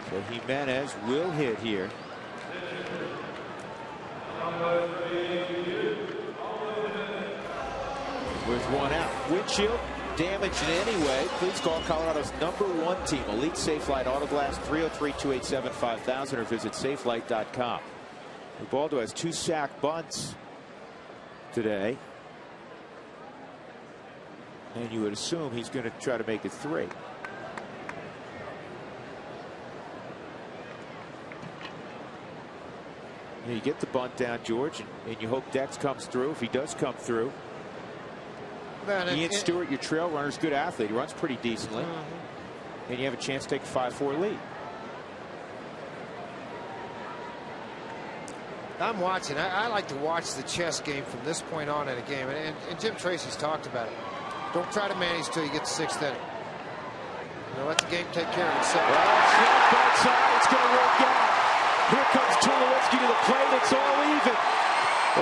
So Jimenez will hit here. With 1 out. Windshield damaged in any way, please call Colorado's #1 team, Elite Safelite Auto Glass, 303-287-5000, or visit safelight.com. Ubaldo has 2 sack bunts today, and you would assume he's going to try to make it 3. You get the bunt down, George, and you hope Dex comes through. If he does come through, Ian Stewart, your trail runner, is a good athlete. He runs pretty decently, and you have a chance to take a 5-4 lead. I'm watching. I like to watch the chess game from this point on in a game, and Jim Tracy's talked about it. Don't try to manage till you get the 6th inning. Let the game take care of itself. It's going to work out. Here comes Tulowitzki to the plate. It's all even.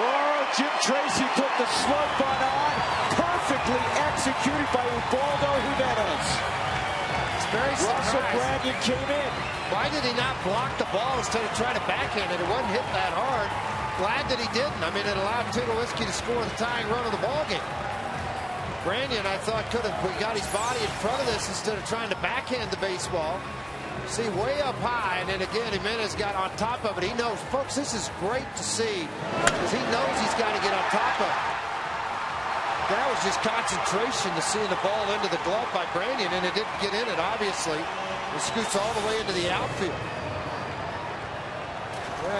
Oh, Jim Tracy put the slug bunt on. Perfectly executed by Ubaldo Jimenez. It's very Russell surprising. Branyan came in. Why did he not block the ball instead of trying to backhand it? It wasn't hit that hard. Glad that he didn't. I mean, it allowed Tulowitzki to score the tying run of the ball game. Branyan, I thought, could have got his body in front of this instead of trying to backhand the baseball. See, way up high, and then again, Jimenez got on top of it. He knows, folks, this is great to see because he knows he's got to get on top of it. That was just concentration to seeing the ball into the glove by Branyan, and it didn't get in it, obviously. It scoots all the way into the outfield.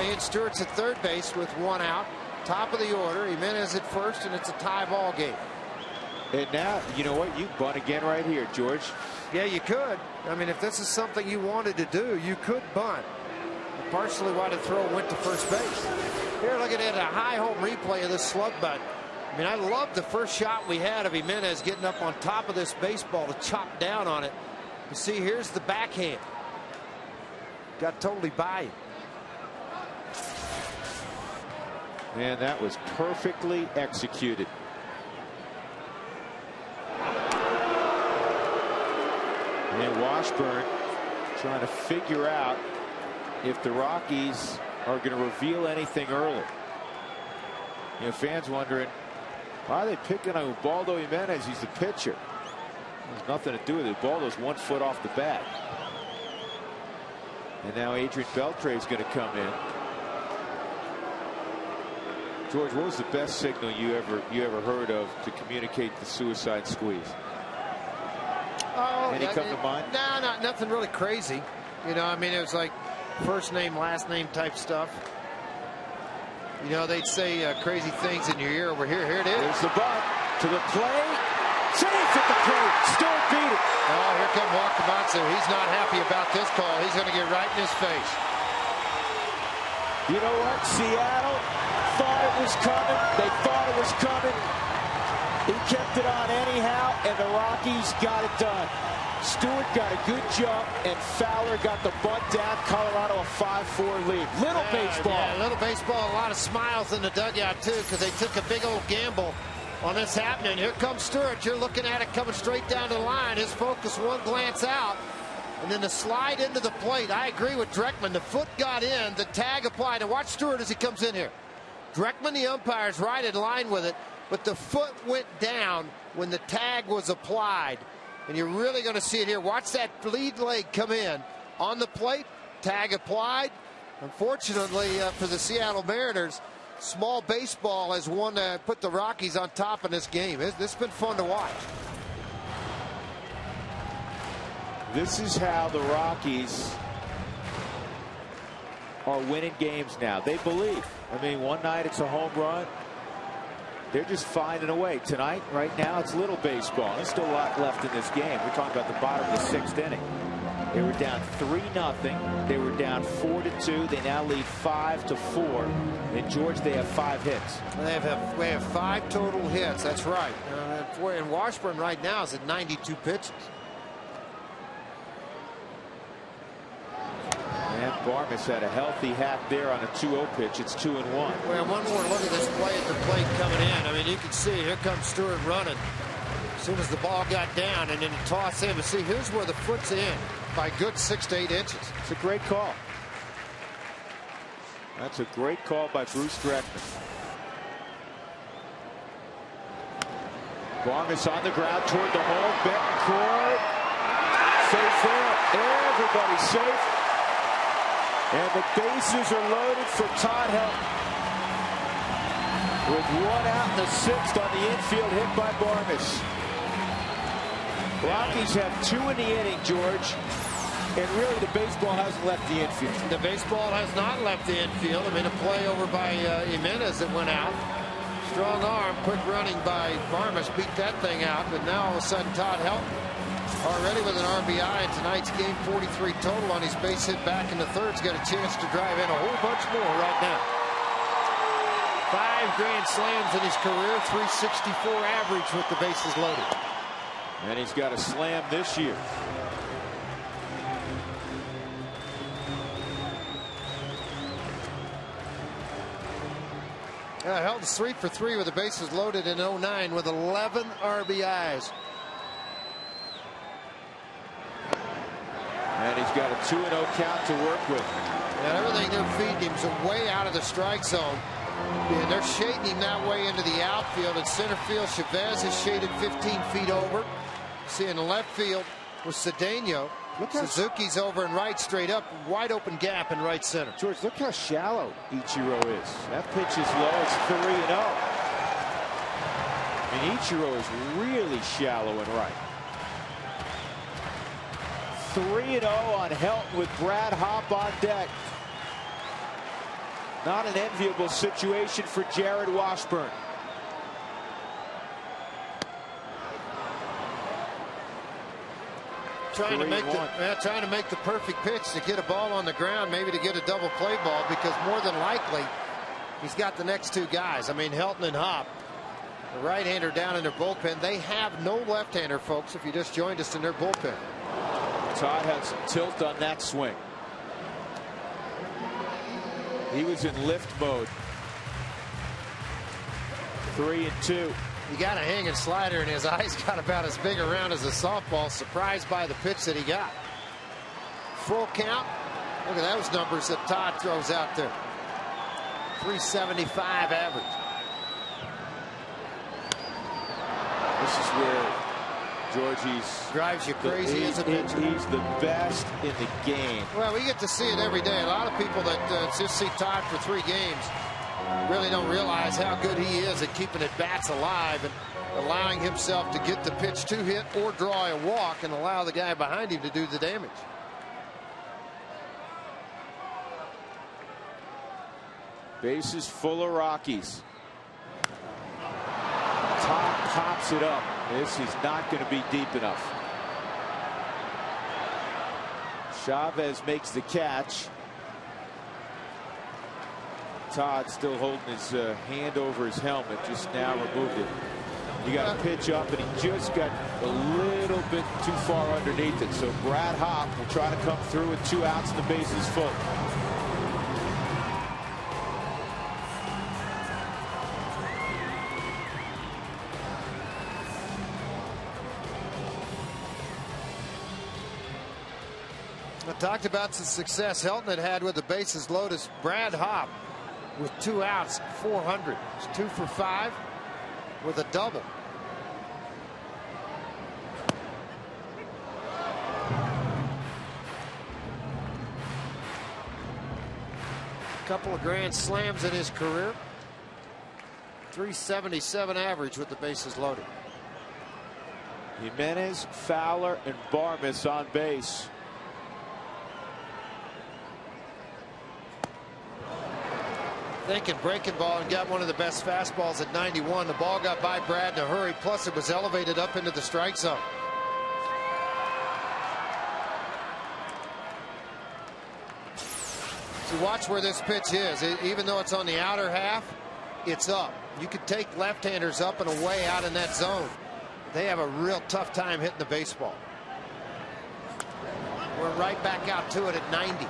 Ian Stewart's at third base with 1 out. Top of the order. Jimenez at first, and it's a tie ball game. And now, you know what? You bunt again right here, George. Yeah, you could. I mean, if this is something you wanted to do, you could bunt. Partially why the throw went to first base. Here, look at it, a high home replay of this slug bunt. I mean, I love the first shot we had of Jimenez getting up on top of this baseball to chop down on it. You see, here's the backhand. Got totally by him. Man, that was perfectly executed. And Washburn trying to figure out if the Rockies are going to reveal anything early. You know, fans wondering, why are they picking on Ubaldo Jimenez? He's the pitcher. There's nothing to do with it. Ubaldo's 1 foot off the bat. And now Adrian Beltre is going to come in. George, what was the best signal you ever heard of to communicate the suicide squeeze? Oh, any come to mind? No, nothing really crazy. You know, I mean, it was like first name, last name type stuff. You know, they'd say crazy things in your ear over here. Here it is. There's the bunt to the plate. Safe at the plate. Stewart beat it. Oh, here comes Wakamatsu. He's not happy about this call. He's going to get right in his face. You know what? Seattle thought it was coming. They thought it was coming. He kept it on anyhow, and the Rockies got it done. Stewart got a good jump, and Fowler got the bunt down. Colorado a 5-4 lead. Little baseball. Yeah, little baseball. A lot of smiles in the dugout, too, because they took a big old gamble on this happening. Here comes Stewart. You're looking at it coming straight down the line. His focus, one glance out, and then the slide into the plate. I agree with Dreckman. The foot got in. The tag applied. And watch Stewart as he comes in here. Dreckman, the umpire, is right in line with it, but the foot went down when the tag was applied. And you're really going to see it here. Watch that lead leg come in on the plate. Tag applied. Unfortunately for the Seattle Mariners, small baseball has won to put the Rockies on top in this game. This has been fun to watch. This is how the Rockies are winning games now. They believe. I mean, one night it's a home run. They're just finding a way. Tonight, right now, it's little baseball. There's still a lot left in this game. We're talking about the bottom of the 6th inning. They were down 3-0. They were down 4-2. They now lead 5-4. In George, they have 5 hits. They have 5 total hits. That's right. And Washburn right now is at 92 pitches. And Barmes had a healthy hack there on a 2-0 pitch. It's 2-1. Well, one more look at this play at the plate coming in. I mean, you can see here comes Stewart running as soon as the ball got down, and then the toss in. But see, here's where the foot's in by good 6 to 8 inches. It's a great call. That's a great call by Bruce Dreckman. Barmes on the ground toward the hole. Betancourt safe there. Everybody's safe. And the bases are loaded for Todd Helton. With 1 out in the 6th on the infield hit by Barmes. Rockies have 2 in the inning, George. And really the baseball hasn't left the infield. The baseball has not left the infield. I mean, a play over by Jimenez that went out. Strong arm, quick running by Barmes beat that thing out. But now all of a sudden Todd Helton already with an RBI in tonight's game, 43 total on his base hit back in the 3rd. Got a chance to drive in a whole bunch more right now. 5 grand slams in his career, 364 average with the bases loaded. And he's got a slam this year. Helton's 3 for 3 with the bases loaded in 09 with 11 RBIs. And he's got a 2-0 count to work with. And everything they're feeding him is way out of the strike zone. And they're shading him that way into the outfield. In center field, Chavez is shaded 15 feet over. See in the left field with Cedeno. Suzuki's over in right straight up. Wide open gap in right center. George, look how shallow Ichiro is. That pitch is low. It's 3-0. I mean, Ichiro is really shallow and right. 3-0 on Helton with Brad Hopp on deck. Not an enviable situation for Jared Washburn. Trying to make the perfect pitch to get a ball on the ground, maybe to get a double play ball, because more than likely he's got the next 2 guys. I mean, Helton and Hopp, the right-hander down in their bullpen. They have no left-hander, folks, if you just joined us in their bullpen. Todd had some tilt on that swing. He was in lift mode. 3-2. He got a hanging slider, and his eyes got about as big around as a softball. Surprised by the pitch that he got. Full count. Look at those numbers that Todd throws out there. 375 average. This is where Georgie's drives you crazy as a pitcher. He's the best in the game. Well, we get to see it every day. A lot of people that just see Todd for 3 games really don't realize how good he is at keeping at bats alive and allowing himself to get the pitch to hit or draw a walk and allow the guy behind him to do the damage. Bases full of Rockies. Todd pops it up. This is not going to be deep enough. Chavez makes the catch. Todd still holding his hand over his helmet, just now removed it. You got to pitch up, and he just got a little bit too far underneath it. So Brad Hopp will try to come through with 2 outs and the bases full. I talked about the success Helton had with the bases loaded. Brad Hopp with 2 outs, 400. It's 2 for 5 with a double. A couple of grand slams in his career. 377 average with the bases loaded. Jimenez, Fowler, and Barmes on base. Thinking breaking ball and got one of the best fastballs at 91. The ball got by Brad in a hurry. Plus, it was elevated up into the strike zone. So watch where this pitch is. Even though it's on the outer half, it's up. You could take left-handers up and away out in that zone. They have a real tough time hitting the baseball. We're right back out to it at 90.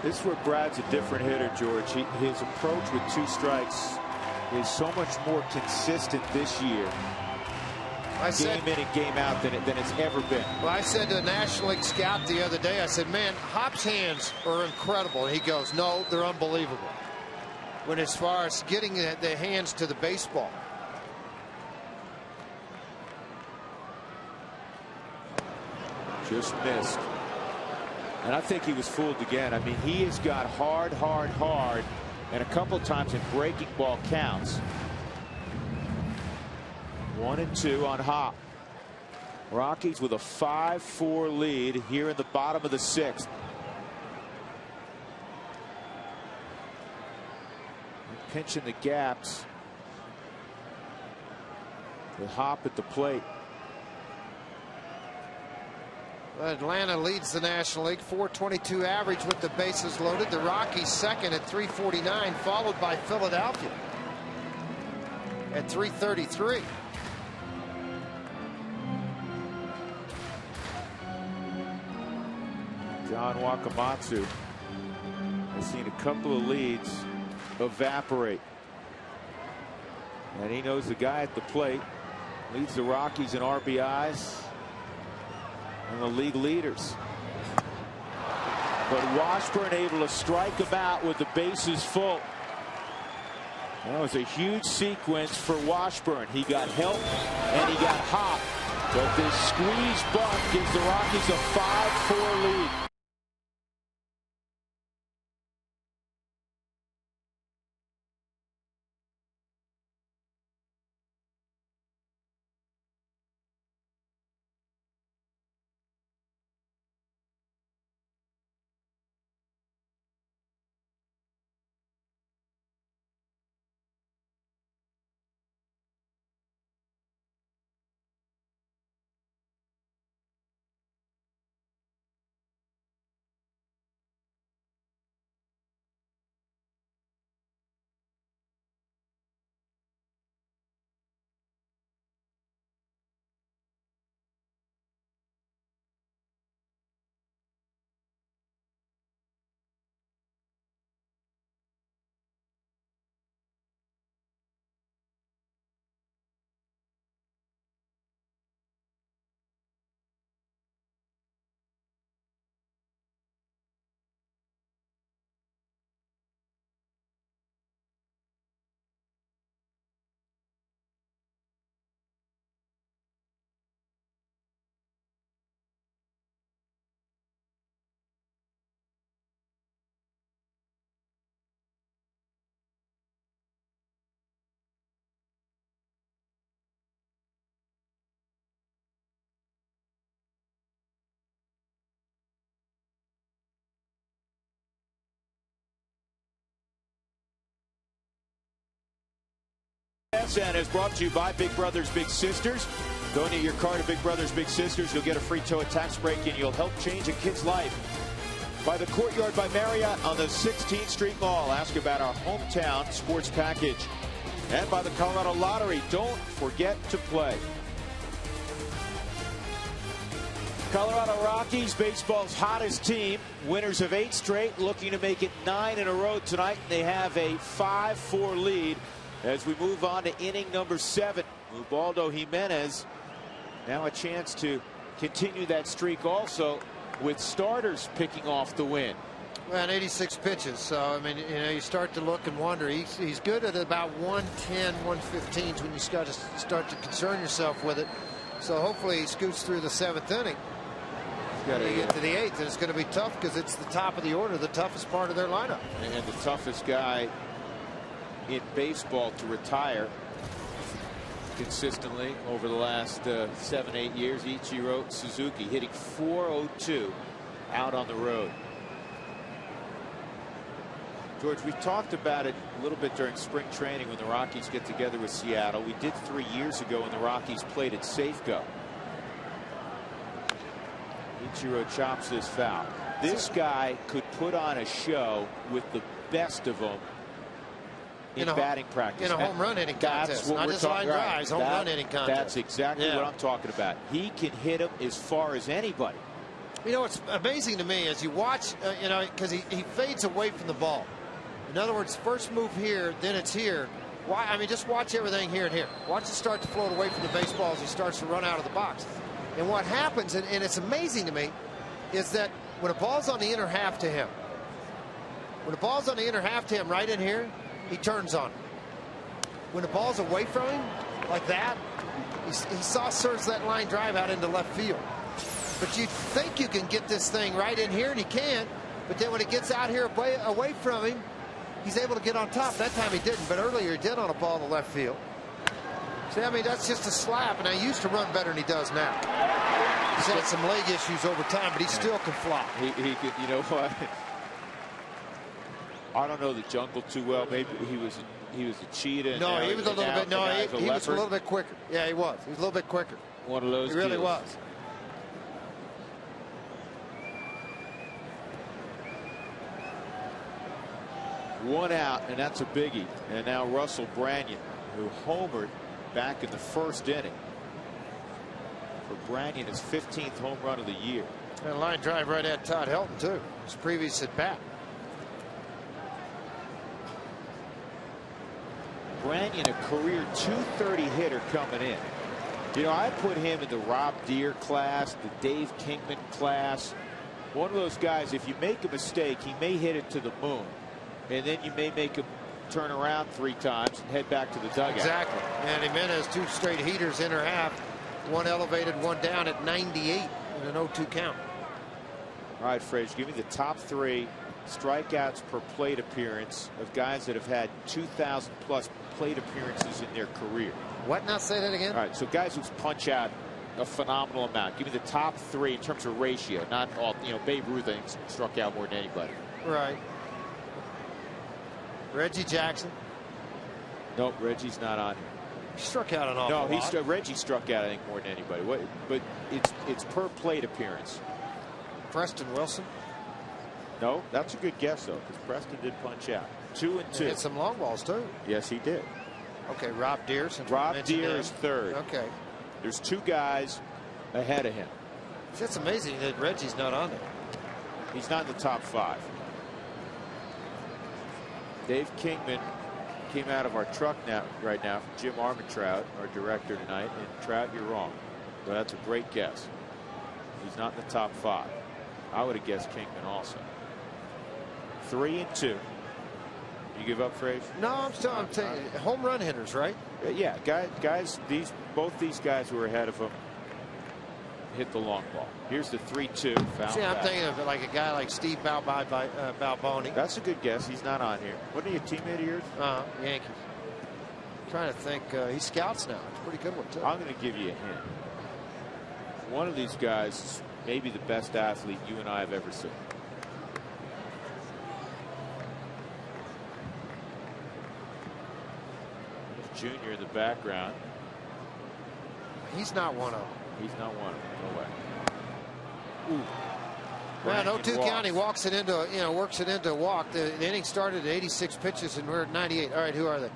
This is where Brad's a different hitter, George. His approach with 2 strikes is so much more consistent this year, game in and game out, than it's ever been. Well, I said to a National League scout the other day, I said, man, Hopp's hands are incredible. And he goes, no, they're unbelievable. When as far as getting the hands to the baseball. Just missed. And I think he was fooled again. I mean, he has got hard, and a couple times in breaking ball counts. 1-2 on Hopp. Rockies with a 5-4 lead here in the bottom of the 6th. Pinching the gaps with Hopp at the plate. Atlanta leads the National League, 422 average with the bases loaded. The Rockies second at 349, followed by Philadelphia at 333. John Wakamatsu has seen a couple of leads evaporate. And he knows the guy at the plate leads the Rockies in RBIs. And the league leaders. But Washburn able to strike him out with the bases full. That was a huge sequence for Washburn. He got help and he got Hopp. But this squeeze bunt gives the Rockies a 5-4 lead. And is brought to you by Big Brothers Big Sisters. Donate your car to Big Brothers Big Sisters. You'll get a free tow at tax break, and you'll help change a kid's life. By the Courtyard by Marriott on the 16th Street Mall. Ask about our hometown sports package. And by the Colorado Lottery. Don't forget to play. Colorado Rockies, baseball's hottest team. Winners of 8 straight, looking to make it 9 in a row tonight. They have a 5-4 lead as we move on to inning number 7. Ubaldo Jimenez now a chance to continue that streak also with starters picking off the win. Well, 86 pitches. So, I mean, you know, you start to look and wonder. He's good at about 110, 115s when you start to concern yourself with it. So hopefully he scoots through the 7th inning. You get to the 8th, and it's going to be tough because it's the top of the order, the toughest part of their lineup. And the toughest guy in baseball to retire consistently over the last 7-8 years. Ichiro Suzuki hitting .402 out on the road. George, we talked about it a little bit during spring training when the Rockies get together with Seattle. We did 3 years ago when the Rockies played at Safeco. Ichiro chops this foul. This guy could put on a show with the best of them in batting practice. In a home run hitting contest. Not just line drives, home run hitting contest. That's exactly what I'm talking about. He can hit them as far as anybody. You know, what's amazing to me as you watch, you know, because he fades away from the ball. In other words, first move here, then it's here. Why? I mean, just watch everything here and here. Watch it start to float away from the baseball as he starts to run out of the box. And what happens, and it's amazing to me, is that when a ball's on the inner half to him, right in here, he turns on it. When the ball's away from him, like that, he serves that line drive out into left field. But you think you can get this thing right in here, and he can. But then when it gets out here away from him, he's able to get on top. That time he didn't, but earlier he did on a ball to left field. See, I mean, that's just a slap, and I used to run better than he does now. He's had some leg issues over time, but he still can fly. He could, you know what? I don't know the jungle too well. Maybe he was a cheetah. No, he was a little bit. No, he was a little bit quicker. Yeah, he was. He was a little bit quicker. One of those. He really deals. was. One out, and that's a biggie. And now Russell Branyan, who homered back in the first inning. For Branyan, his 15th home run of the year. And a line drive right at Todd Helton, too. His previous at bat. Branyan, a career .230 hitter coming in. You know, I put him in the Rob Deere class, the Dave Kingman class. One of those guys, if you make a mistake, he may hit it to the moon. And then you may make him turn around 3 times and head back to the dugout. Exactly. And Jimenez 2 straight heaters in her half. One elevated, one down at 98 in an 0-2 count. All right, Frazier, give me the top 3 strikeouts per plate appearance of guys that have had 2,000 plus plate appearances in their career. What? Now say that again. All right, so guys who punch out a phenomenal amount. Give me the top 3 in terms of ratio, not all. You know, Babe Ruth I think struck out more than anybody. Right. Reggie Jackson. Nope, Reggie's not on here. He struck out an awful lot. No, Reggie struck out I think more than anybody. But it's per plate appearance. Preston Wilson. No, that's a good guess though, because Preston did punch out. 2 and 2. He hit some long balls too. Yes, he did. Okay, Rob Deere. Rob Deere is 3rd. Okay. There's 2 guys ahead of him. That's amazing that Reggie's not on there. He's not in the top 5. Dave Kingman came out of our truck right now from Jim Armentrout, our director tonight. And Trout, you're wrong. But that's a great guess. He's not in the top 5. I would have guessed Kingman also. 3 and 2. You give up, Frazier? No, I'm saying home run hitters, right? Yeah, guys. Both these guys who were ahead of him hit the long ball. Here's the 3-2 foul. See, I'm thinking of like a guy like Steve Balboni. That's a good guess. He's not on here. Wasn't he a teammate of yours? Yankees. I'm trying to think. He scouts now. It's a pretty good one too. I'm going to give you a hint. One of these guys is maybe the best athlete you and I have ever seen. Jr. in the background. He's not one of them. He's not one of them. No way. Ooh. Man, Branyan 0-2 walks. count. He walks it into, works it into a walk. The inning started at 86 pitches, and we're at 98. All right, who are they?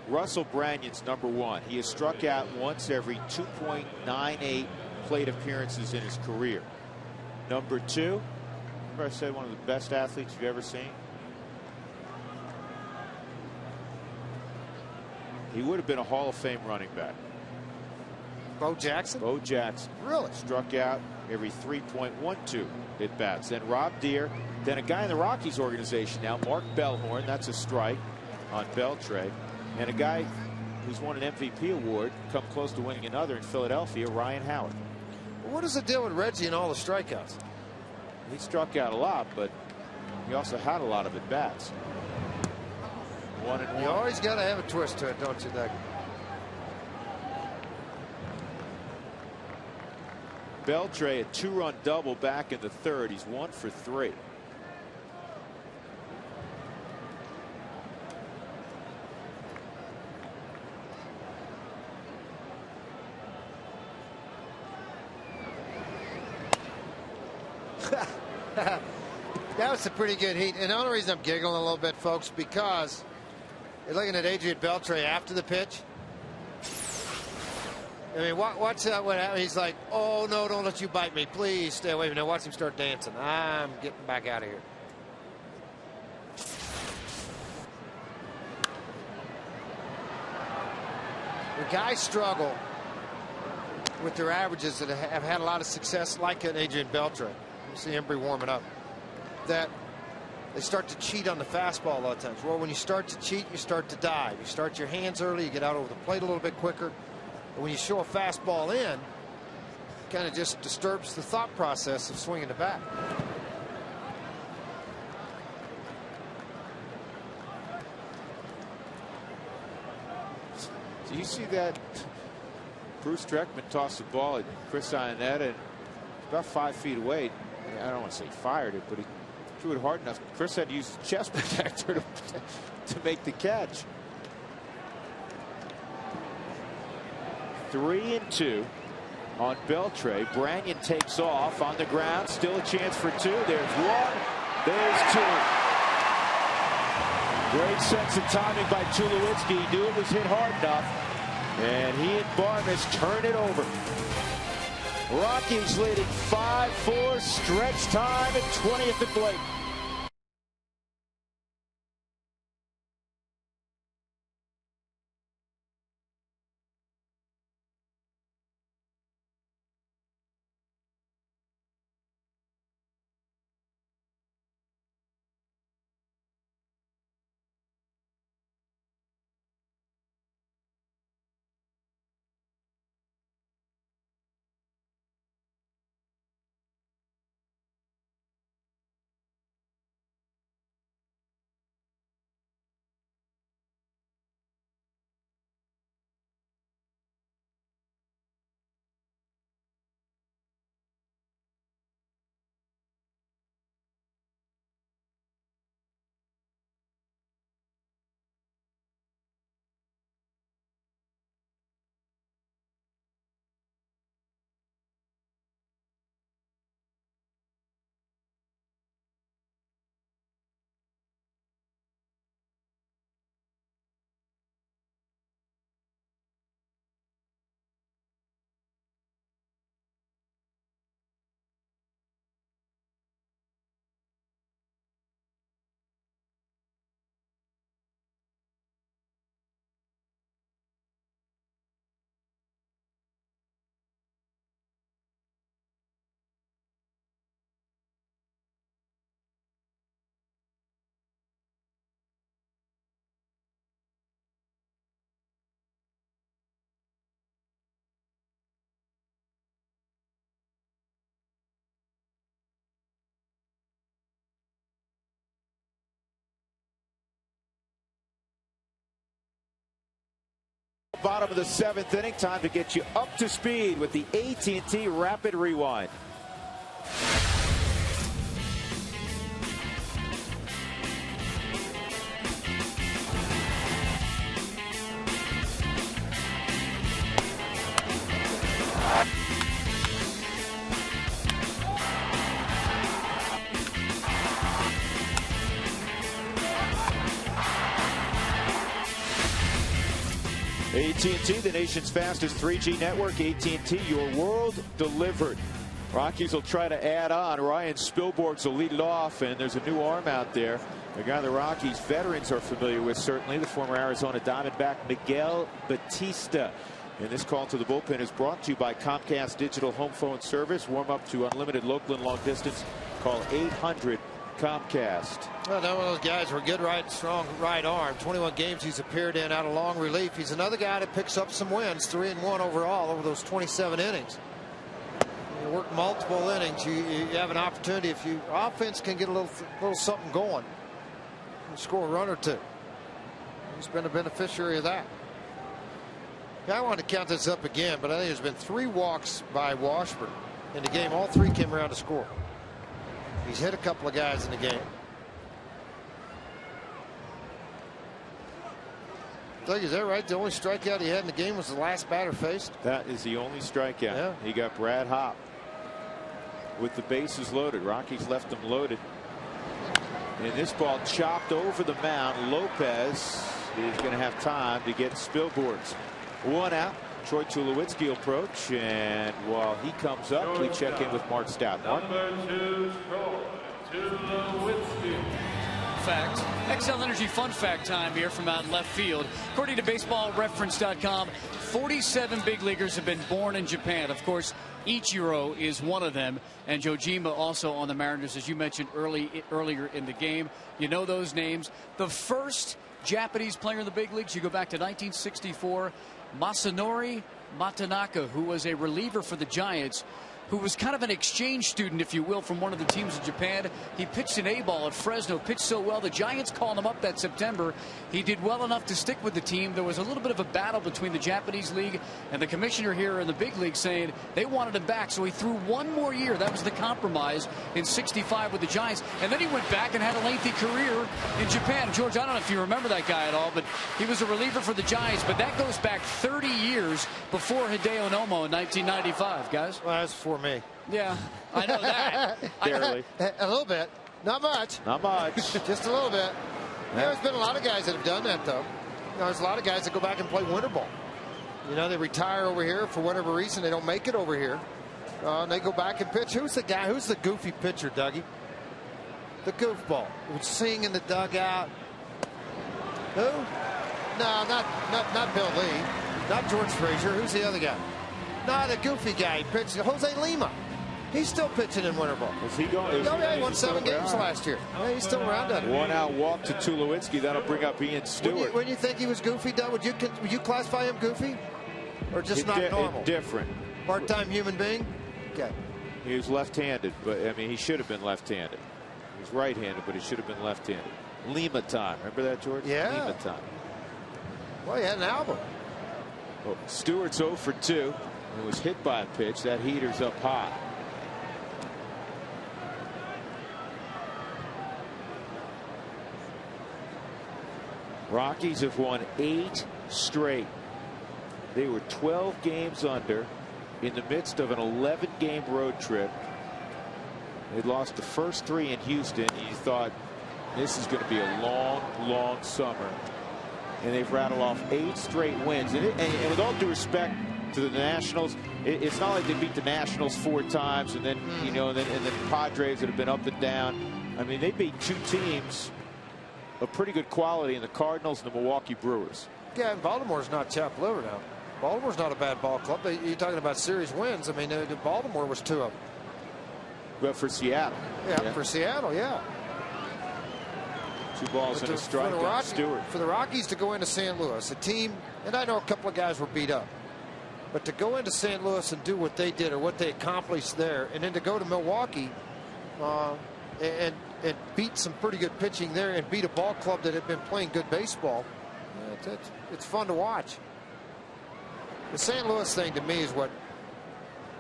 Russell Branyan's number 1. He has struck out once every 2.98 plate appearances in his career. Number 2, remember I said one of the best athletes you've ever seen? He would have been a Hall of Fame running back. Bo Jackson? Bo Jackson. Really? Struck out every 3.12 at bats. Then Rob Deere. Then a guy in the Rockies organization now, Mark Bellhorn. That's a strike on Beltre. And a guy who's won an MVP award, come close to winning another in Philadelphia, Ryan Howard. What is the deal with Reggie and all the strikeouts? He struck out a lot, but he also had a lot of at bats. 1-1. You always got to have a twist to it, don't you, Doug? Beltre, a 2-run double back in the 3rd. He's 1 for 3. That was a pretty good heat. And the only reason I'm giggling a little bit, folks, because you're looking at Adrian Beltre after the pitch. I mean, watch that. What happened? He's like, oh, no, don't let you bite me. Please stay away from me. Now watch him start dancing. I'm getting back out of here. The guys struggle with their averages that have had a lot of success, like an Adrian Beltre. You see Embry warming up. That they start to cheat on the fastball a lot of times. Well, when you start to cheat, you start to dive. You start your hands early, you get out over the plate a little bit quicker. But when you show a fastball in, it kind of just disturbs the thought process of swinging the bat. Do you see that? Bruce Treckman tossed the ball at Chris Iannetta, and about 5 feet away. I don't want to say he fired it, but he threw it hard enough. Chris had to use his chest protector to make the catch. 3-2 on Beltre. Branyan takes off on the ground. Still a chance for 2. There's 1. There's 2. Great sense of timing by Tulowitzki. He knew it was hit hard enough. And he and Barmes turn it over. Rockies leading 5-4. Stretch time at 20 at the plate. Bottom of the 7th inning. Time to get you up to speed with the AT Rapid Rewind. AT&T, the nation's fastest 3G network. AT&T, your world delivered. Rockies will try to add on. Ryan Spilborghs will lead it off, and there's a new arm out there. A guy the Rockies veterans are familiar with, certainly, the former Arizona Diamondback Miguel Batista. And this call to the bullpen is brought to you by Comcast Digital Home Phone Service. Warm up to unlimited local and long distance. Call 800 Comcast. Well, another one of those guys with a good strong right arm. 21 games he's appeared in out of long relief. He's another guy that picks up some wins, 3-1 overall over those 27 innings. You work multiple innings, you have an opportunity. If your offense can get a little something going, you score a run or two. He's been a beneficiary of that. I want to count this up again, but I think there's been 3 walks by Washburn in the game. All 3 came around to score. He's hit a couple of guys in the game. Doug, is that right? The only strikeout he had in the game was the last batter faced? That is the only strikeout. Yeah. He got Brad Hopp with the bases loaded. Rockies left them loaded. And this ball chopped over the mound. Lopez is going to have time to get Spilborghs. 1 out. Troy Tulowitzki will approach, and while he comes up, we check in with Mark Stout. Mark? Number 2, Tulowitzki. Fact. XL Energy fun fact time here from out left field. According to baseballreference.com, 47 big leaguers have been born in Japan. Of course, Ichiro is one of them, and Jojima also on the Mariners, as you mentioned earlier in the game. You know those names. The first Japanese player in the big leagues, you go back to 1964, Masanori Matanaka, who was a reliever for the Giants, who was kind of an exchange student, if you will, from one of the teams in Japan. He pitched an A-ball at Fresno, pitched so well, the Giants called him up that September. He did well enough to stick with the team. There was a little bit of a battle between the Japanese league and the commissioner here in the big league saying they wanted him back, so he threw 1 more year. That was the compromise in '65 with the Giants, and then he went back and had a lengthy career in Japan. George, I don't know if you remember that guy at all, but he was a reliever for the Giants, but that goes back 30 years before Hideo Nomo in 1995, guys. Well, that's for me. Yeah, I know that. Barely. A little bit. Not much. Not much. Just a little bit. There's been a lot of guys that have done that, though. There's a lot of guys that go back and play winter ball. You know, they retire over here for whatever reason. They don't make it over here. And they go back and pitch. Who's the guy? Who's the goofy pitcher, Dougie? The goofball. Who would sing in the dugout. Who? No, not Bill Lee. Not George Frazier. Who's the other guy? No, the goofy guy. He pitched. Jose Lima. He's still pitching in winter ball. Is he going? Yeah, he won 7 games last year. Yeah, he's still around at it. 1 out walk to Tulowitzki. That'll bring up Ian Stewart. When you think he was goofy, Doug, would you classify him goofy? Or just not normal? Different. Part-time human being? Okay. He was left-handed, but, I mean, he should have been left-handed. He was right-handed, but he should have been left-handed. Lima time. Remember that, George? Yeah. Lima time. Well, he had an album. Well, Stewart's 0 for 2. He was hit by a pitch. That heater's up high. Rockies have won 8 straight. They were 12 games under in the midst of an 11-game road trip. They lost the first 3 in Houston. You thought this is going to be a long, long summer. And they've rattled off 8 straight wins. And with all due respect to the Nationals, it's not like they beat the Nationals 4 times and then, you know, and then Padres that have been up and down. I mean, they beat 2 teams of pretty good quality in the Cardinals and the Milwaukee Brewers. Yeah, and Baltimore's not chopped liver now. Baltimore's not a bad ball club. You're talking about series wins. I mean, Baltimore was 2 of them. But for Seattle. Yeah, for Seattle, yeah. 2 balls and a strike on Stewart. For the Rockies to go into St. Louis, a team, and I know a couple of guys were beat up, but to go into St. Louis and do what they did or what they accomplished there, and then to go to Milwaukee and beat some pretty good pitching there and beat a ball club that had been playing good baseball, it's fun to watch. The St. Louis thing to me is what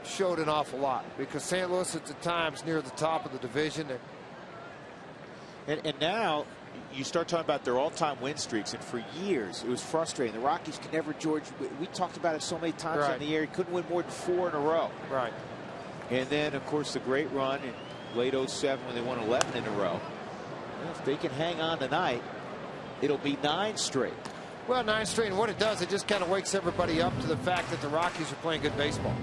showed an awful lot, because St. Louis at the times near the top of the division. And now you start talking about their all-time win streaks, and for years it was frustrating. The Rockies could never, George, we talked about it so many times on the air, he couldn't win more than 4 in a row. Right. And then, of course, the great run in late '07 when they won 11 in a row. Well, if they can hang on tonight, it'll be 9 straight. Well, 9 straight, and what it does, it just kind of wakes everybody up to the fact that the Rockies are playing good baseball.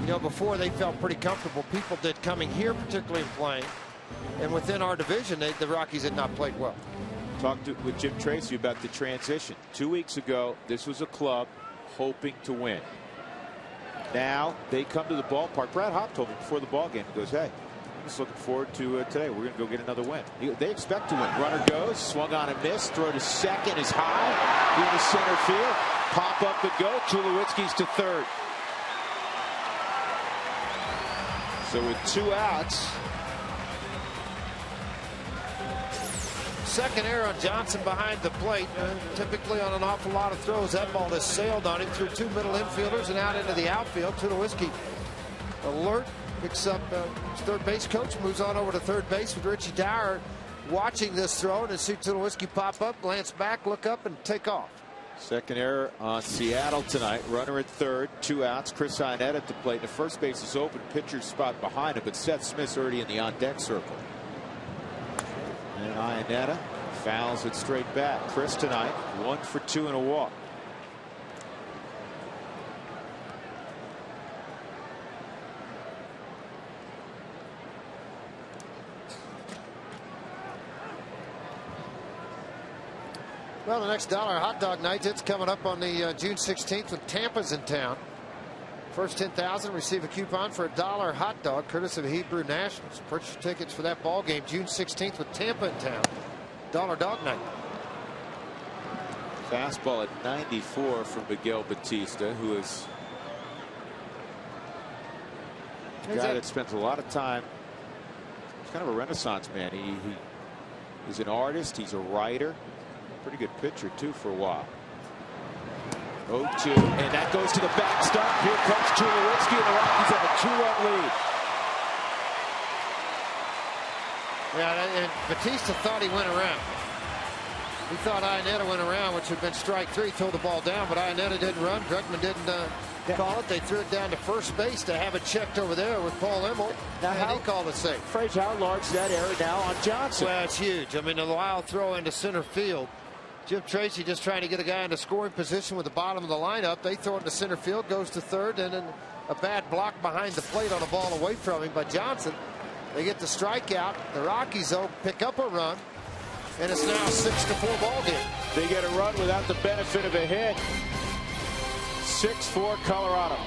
You know, before they felt pretty comfortable. People did coming here, particularly in playing. And within our division, the Rockies had not played well. Talked with Jim Tracy about the transition. 2 weeks ago, this was a club hoping to win. Now they come to the ballpark. Brad Hopp told me before the ball game, he goes, hey, I'm just looking forward to today. We're going to go get another win. They expect to win. Runner goes, swung on and missed. Throw to second is high. Into center field. Pop up and go. Tulowitzki's to third. So with 2 outs. Second error on Johnson behind the plate. Typically on an awful lot of throws, that ball has sailed on him through 2 middle infielders and out into the outfield. Tulowitzki alert, picks up his third base coach, moves on over to third base with Richie Dyer watching this throw, and see Tulowitzki pop up, glance back, look up, and take off. Second error on Seattle tonight. Runner at third, 2 outs. Chris Iannetta at the plate. The first base is open. Pitcher's spot behind him, but Seth Smith's already in the on-deck circle. And Iannetta fouls it straight back. Chris tonight 1 for 2 and a walk. Well, the next Dollar Hot Dog Night, it's coming up on the June 16th when Tampa's in town. First 10,000 receive a coupon for a $1 hot dog, courtesy of Hebrew Nationals. Purchase your tickets for that ball game June 16th with Tampa in town. Dollar Dog Night. Fastball at 94 from Miguel Batista, who is a guy that spends a lot of time. He's kind of a renaissance man. He's an artist. He's a writer. Pretty good pitcher, too, for a while. 0-2, and that goes to the backstop. Here comes Tulowitzki, and the Rockies have a 2-run lead. Yeah, and Batista thought he went around. He thought Iannetta went around, which had been strike 3, throw the ball down, but Iannetta didn't run. Druckman didn't call it. They threw it down to first base to have it checked over there with Paul Immel. Now, and he called it safe. Frazier, how large is that error now on Johnson? Well, it's huge. I mean, a wild throw into center field. Jim Tracy just trying to get a guy in the scoring position with the bottom of the lineup. They throw it into center field, goes to third, and then a bad block behind the plate on a ball away from him by Johnson. They get the strikeout. The Rockies, though, pick up a run, and it's now a 6-4 ball game. They get a run without the benefit of a hit. 6-4 Colorado.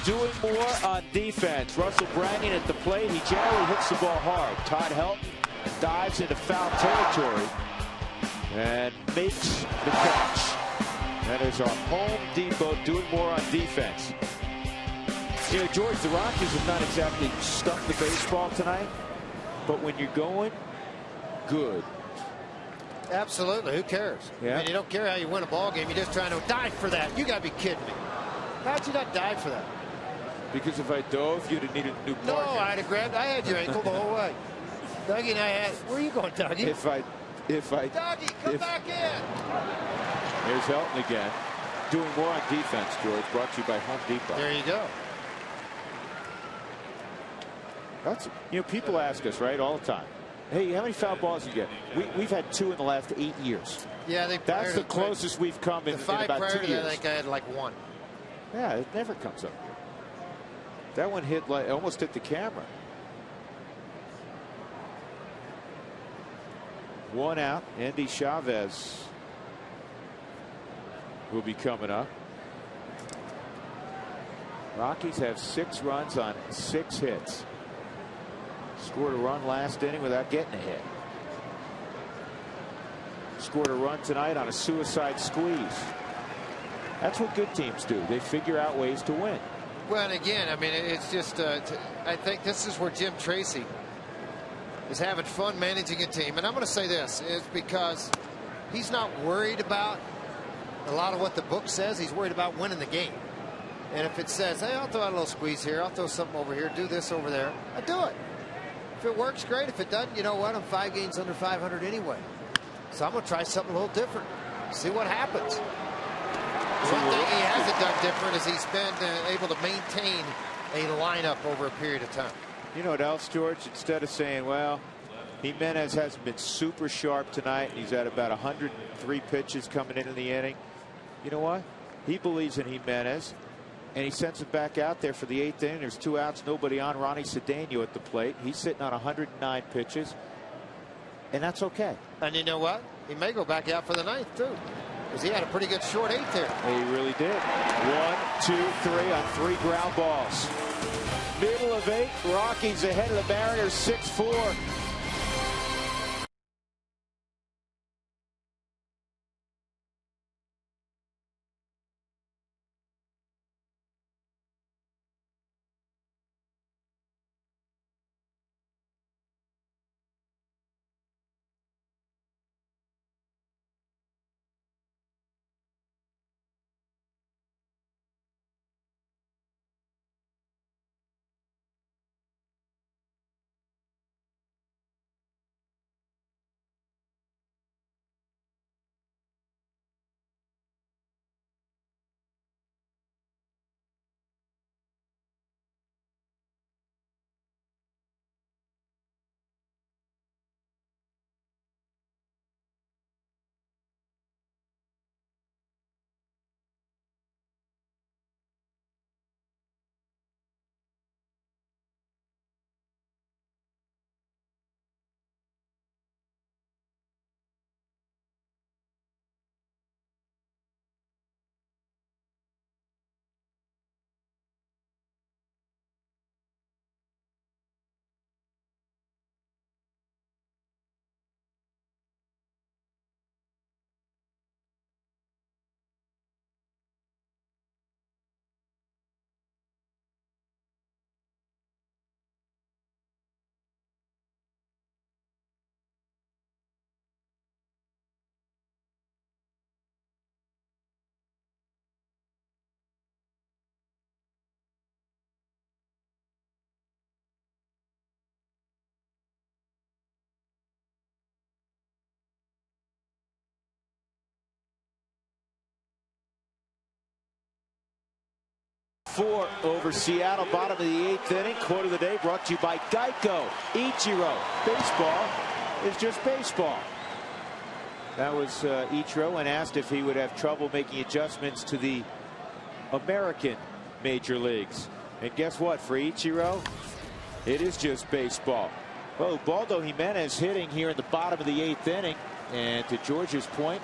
Doing more on defense. Russell Branyan at the plate. He generally hits the ball hard. Todd Helton dives into foul territory and makes the catch. That is our Home Depot doing more on defense. You know, George, the Rockies have not exactly stuffed the baseball tonight, but when you're going good. Absolutely. Who cares? Yeah. I mean, you don't care how you win a ball game. You're just trying to dive for that. You got to be kidding me. How'd you not dive for that? Because if I dove, you'd have needed a new partner. No, I'd have grabbed. I had your ankle the whole way. Dougie and I had. Where are you going, Dougie? If I. Dougie, come back in. Here's Helton again. Doing more on defense, George. Brought to you by Home Depot. There you go. That's, you know, people ask us, right, all the time. Hey, how many foul balls you get? We've had 2 in the last 8 years. Yeah, that's the closest we've come in about 2 years. The 5 prior to that, I think I had like 1. Yeah, it never comes up. That one hit like almost hit the camera. 1 out. Andy Chavez will be coming up. Rockies have 6 runs on 6 hits. Scored a run last inning without getting a hit. Scored a run tonight on a suicide squeeze. That's what good teams do. They figure out ways to win. Well, and again, I mean, it's just, I think this is where Jim Tracy is having fun managing a team. And I'm going to say this is because he's not worried about a lot of what the book says. He's worried about winning the game. And if it says, hey, I'll throw out a little squeeze here, I'll throw something over here, do this over there, I do it. If it works, great. If it doesn't, you know what? I'm 5 games under 500 anyway. So I'm going to try something a little different. See what happens. One thing he hasn't done different is he's been able to maintain a lineup over a period of time. You know what else, George? Instead of saying, well, Jimenez hasn't been super sharp tonight. He's had about 103 pitches coming into the inning. You know what? He believes in Jimenez, and he sends him back out there for the 8th inning. There's 2 outs, nobody on. Ronnie Cedeno at the plate. He's sitting on 109 pitches, and that's okay. And you know what? He may go back out for the 9th, too. Because he had a pretty good short 8th there. He really did. 1, 2, 3 on 3 ground balls. Middle of 8. Rockies ahead of the Mariners 6-4. Four over Seattle, bottom of the 8th inning. Quote of the day brought to you by Geico. Ichiro. Baseball is just baseball. That was Ichiro, when asked if he would have trouble making adjustments to the American major leagues. And guess what? For Ichiro, it is just baseball. Well, Ubaldo Jimenez hitting here in the bottom of the 8th inning. And to George's point,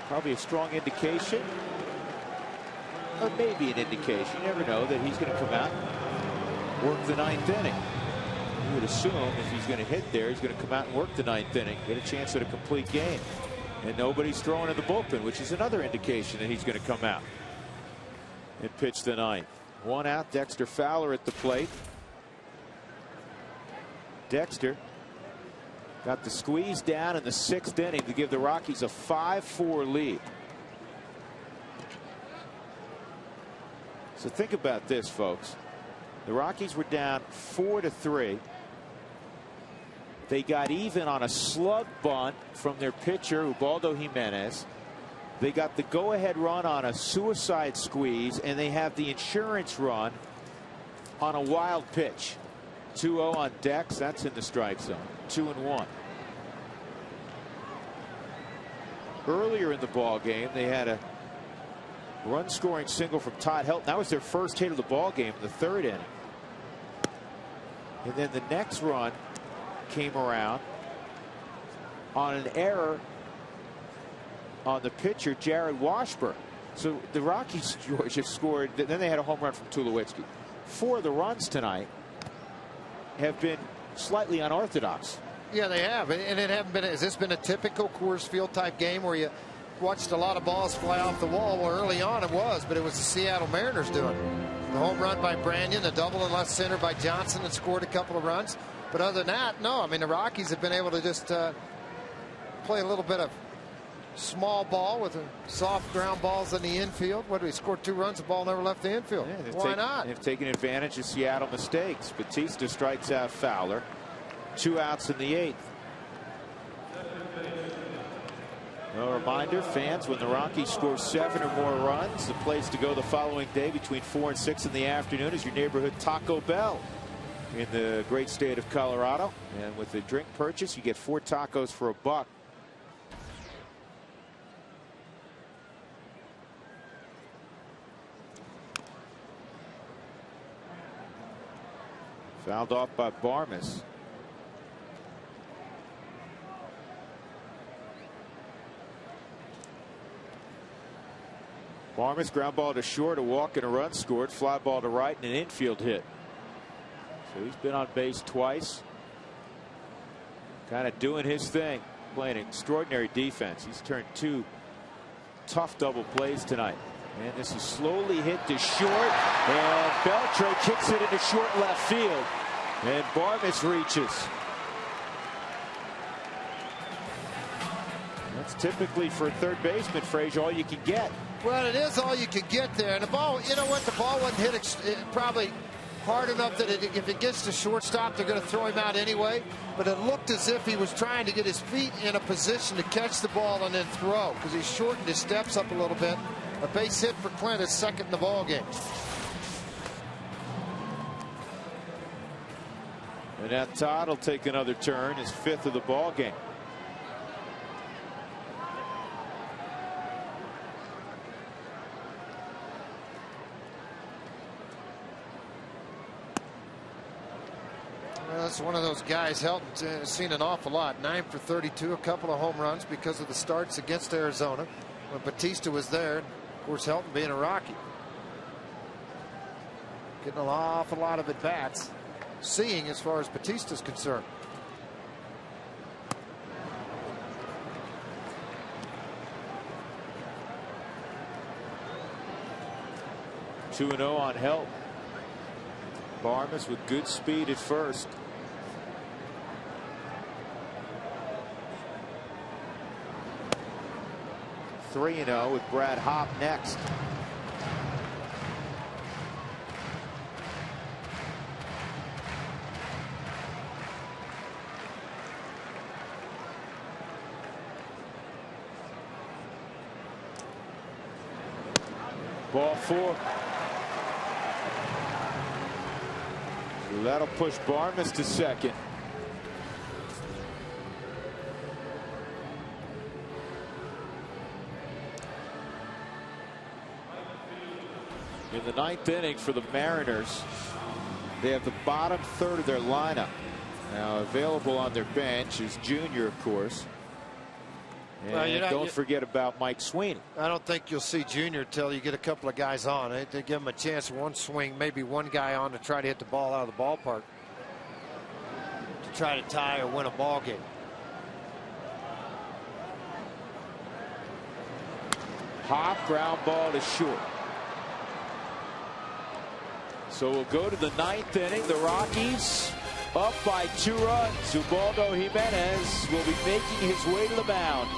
probably a strong indication, or maybe an indication, you never know, that he's going to come out and work the 9th inning. You would assume if he's going to hit there, he's going to come out and work the 9th inning, get a chance at a complete game. And nobody's throwing in the bullpen, which is another indication that he's going to come out and pitch the 9th. 1 out, Dexter Fowler at the plate. Dexter Got the squeeze down in the 6th inning to give the Rockies a 5-4 lead. So think about this, folks. The Rockies were down 4-3. They got even on a slug bunt from their pitcher, Ubaldo Jimenez. They got the go-ahead run on a suicide squeeze, and they have the insurance run on a wild pitch. 2-0 on Dex. That's in the strike zone. 2-1. Earlier in the ball game, they had a run-scoring single from Todd Helton. That was their first hit of the ball game in the 3rd inning. And then the next run came around on an error on the pitcher, Jared Washburn. So the Rockies, George, have scored. Then they had a home run from Tulowitzki. 4 of the runs tonight have been slightly unorthodox. Yeah, they have. And it haven't been. Has this been a typical Coors Field type game where you watched a lot of balls fly off the wall? Well, early on it was, but it was the Seattle Mariners doing it. The home run by Branyan, the double in left center by Johnson, that scored a couple of runs. But other than that, no. I mean, the Rockies have been able to just play a little bit of small ball with soft ground balls in the infield. What did we score? 2 runs, the ball never left the infield. Yeah, why not? They've taken advantage of Seattle mistakes. Batista strikes out Fowler. 2 outs in the 8th. A reminder, fans, when the Rockies score 7 or more runs, the place to go the following day between 4 and 6 in the afternoon is your neighborhood Taco Bell in the great state of Colorado. And with the drink purchase, you get 4 tacos for $1. Fouled off by Barmes. Barmes ground ball to short, a walk and a run scored, fly ball to right and an infield hit. So he's been on base twice. Kind of doing his thing, playing extraordinary defense. He's turned 2 tough double plays tonight. And this is slowly hit to short, and Beltre kicks it into short left field, and Barmes reaches. That's typically for a third baseman, Frazier, all you can get. Well, it is all you can get there. And the ball, you know what, the ball wasn't hit probably hard enough that if it gets to shortstop, they're going to throw him out anyway. But it looked as if he was trying to get his feet in a position to catch the ball and then throw, because he shortened his steps up a little bit. A base hit for Clint, is 2nd in the ball game. And now Todd will take another turn, his 5th of the ball game. Well, that's one of those guys Helton's seen an awful lot. 9 for 32, a couple of home runs because of the starts against Arizona when Batista was there. Of course, Helton being a Rocky. Getting an awful lot of at-bats. Seeing as far as Batista's concerned. Two 2-0 on Helton. Barmes with good speed at first. (3-0) with Brad Hopp next. Ball 4. So that'll push Barmes to second. In the 9th inning for the Mariners, they have the bottom third of their lineup. Now available on their bench is Jr., of course. And well, don't forget about Mike Sweeney. I don't think you'll see Jr. till you get a couple of guys on. They give him a chance, one swing, maybe one guy on to try to hit the ball out of the ballpark to try to tie or win a ball game. Hop, ground ball to short. So we'll go to the 9th inning. The Rockies up by 2 runs. Ubaldo Jimenez will be making his way to the mound.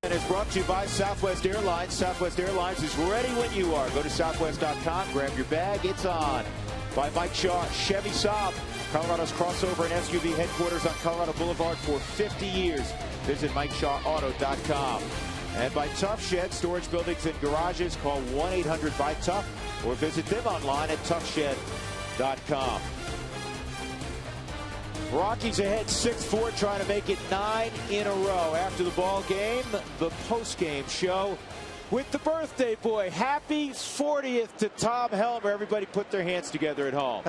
And is brought to you by Southwest Airlines. Southwest Airlines is ready when you are. Go to southwest.com, grab your bag, it's on. By Mike Shaw, Chevy Saab, Colorado's crossover and SUV headquarters on Colorado Boulevard for 50 years. Visit MikeShawAuto.com. And by Tough Shed, storage buildings and garages. Call 1-800-BUY-TOUGH or visit them online at toughshed.com. Rockies ahead 6-4, trying to make it 9 in a row. After the ball game, the post-game show with the birthday boy. Happy 40th to Tom Helmer. Everybody put their hands together at home.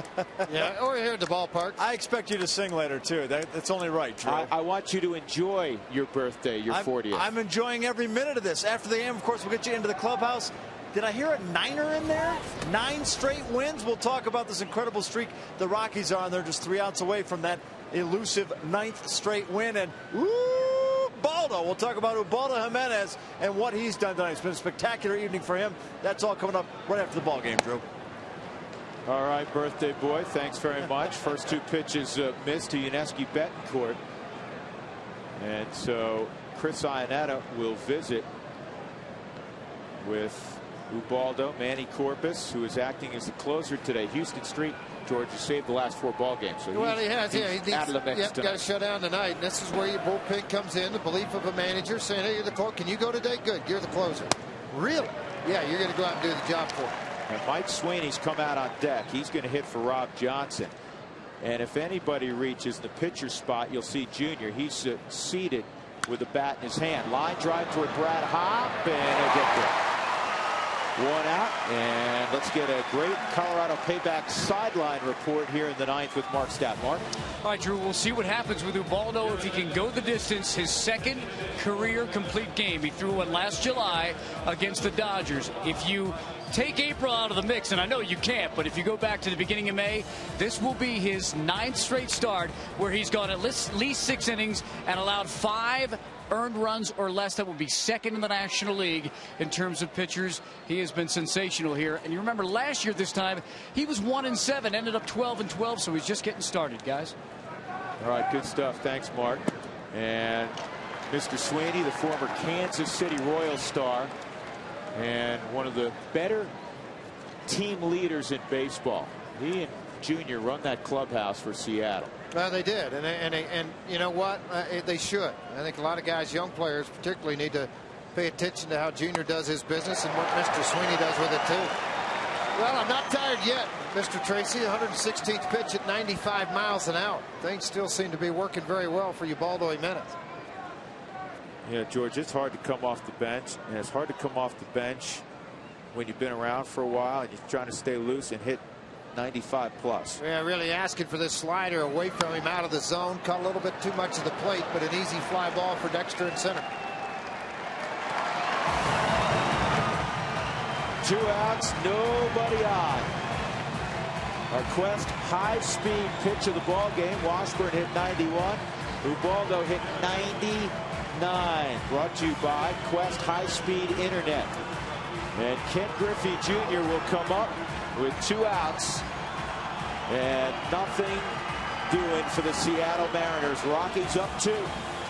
Yeah, or here at the ballpark. I expect you to sing later, too. That's only right, Drew. I want you to enjoy your birthday, your 40th. I'm enjoying every minute of this. After the game, of course, we'll get you into the clubhouse. Did I hear a niner in there? 9 straight wins. We'll talk about this incredible streak the Rockies are on. They're just 3 outs away from that elusive 9th straight win. And Ubaldo. We'll talk about Ubaldo Jimenez and what he's done tonight. It's been a spectacular evening for him. That's all coming up right after the ball game, Drew. All right, birthday boy. Thanks very much. First 2 pitches missed to Yuniesky Betancourt. And so Chris Iannetta will visit with Ubaldo. Manny Corpus, who is acting as the closer today. Houston Street, George, has saved the last 4 ball games. So well, he has. Yeah, he's out of the mix tonight. Got to shut down tonight. And this is where your bullpen comes in. The belief of a manager saying, "Hey, you're the closer. Can you go today? Good. You're the closer." Really? Yeah, you're going to go out and do the job for him. And Mike Sweeney's come out on deck. He's going to hit for Rob Johnson. And if anybody reaches the pitcher spot, you'll see Junior. He's seated with a bat in his hand. Line drive toward Brad Hop, and he'll get there. 1 out, and let's get a great Colorado payback sideline report here in the 9th with Mark Stat. Mark? All right, Drew, we'll see what happens with Ubaldo if he can go the distance. His 2nd career complete game. He threw one last July against the Dodgers. If you take April out of the mix, and I know you can't, but if you go back to the beginning of May, this will be his 9th straight start where he's gone at least 6 innings and allowed 5 earned runs or less. That would be 2nd in the National League in terms of pitchers. He has been sensational here. And you remember last year this time, he was 1-7, ended up 12-12, so he's just getting started, guys. All right, good stuff. Thanks, Mark. And Mr. Sweeney, the former Kansas City Royals star and one of the better team leaders in baseball. He and Junior run that clubhouse for Seattle. Well, they did, and you know what? They should. I think a lot of guys, young players particularly, need to pay attention to how Junior does his business and what Mr. Sweeney does with it too. Well, I'm not tired yet, Mr. Tracy. 116th pitch at 95 miles an hour. Things still seem to be working very well for Ubaldo Jimenez. Yeah, George, it's hard to come off the bench, and it's hard to come off the bench when you've been around for a while and you're trying to stay loose and hit 95 plus. Yeah, really asking for this slider away from him, out of the zone. Caught a little bit too much of the plate, but an easy fly ball for Dexter in center. 2 outs, nobody on. Our Quest high-speed pitch of the ball game. Washburn hit 91. Ubaldo hit 99. Brought to you by Quest high-speed internet. And Ken Griffey Jr. will come up with 2 outs and nothing doing for the Seattle Mariners. Rockies up 2.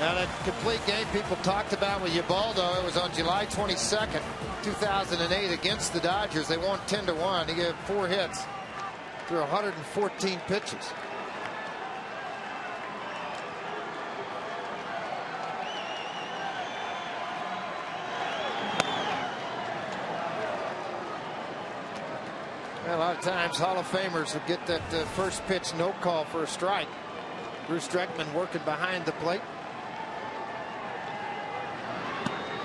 Now that complete game people talked about with Ubaldo, it was on July 22nd, 2008 against the Dodgers. They won 10-1. He gave 4 hits through 114 pitches. A lot of times Hall of Famers would get that first pitch no call for a strike. Bruce Dreckman working behind the plate.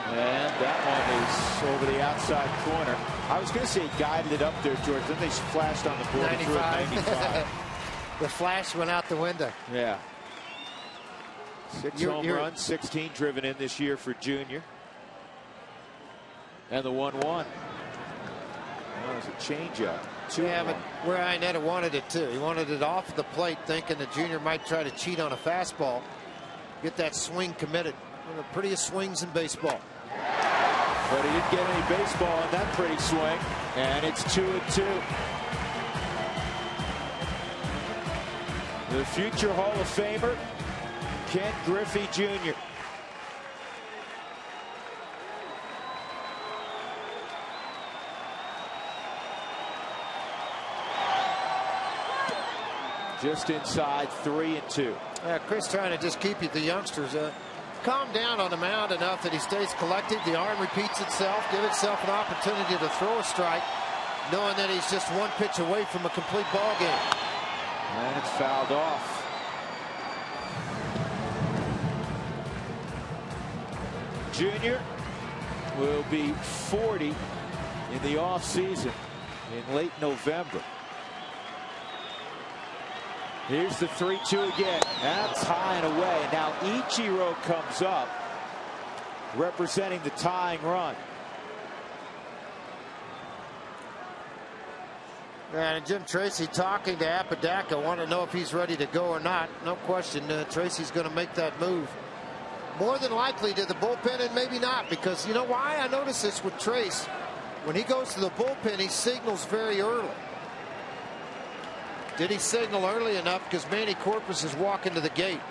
And that one is over the outside corner. I was going to say he guided it up there, George. Then they flashed on the board. 95. The flash went out the window. Yeah. 6 home runs, 16 driven in this year for Junior. And the 1-1. That was a changeup. Yeah, but where Iannetta wanted it too. He wanted it off the plate, thinking that Junior might try to cheat on a fastball, get that swing committed. One of the prettiest swings in baseball. But he didn't get any baseball on that pretty swing, and it's 2-2. The future Hall of Famer, Ken Griffey Jr. Just inside 3-2. Chris trying to just keep the youngsters calm down on the mound enough that he stays collected. The arm repeats itself. Give itself an opportunity to throw a strike, knowing that he's just 1 pitch away from a complete ball game. And it's fouled off. Junior will be 40 in the offseason in late November. Here's the 3-2 again. That's high and away. And now Ichiro comes up, representing the tying run. And Jim Tracy talking to Apodaca, want to know if he's ready to go or not. No question, Tracy's going to make that move. More than likely to the bullpen, and maybe not, because you know why? I notice this with Trace. When he goes to the bullpen, he signals very early. Did he signal early enough? Because Manny Corpus is walking to the gate.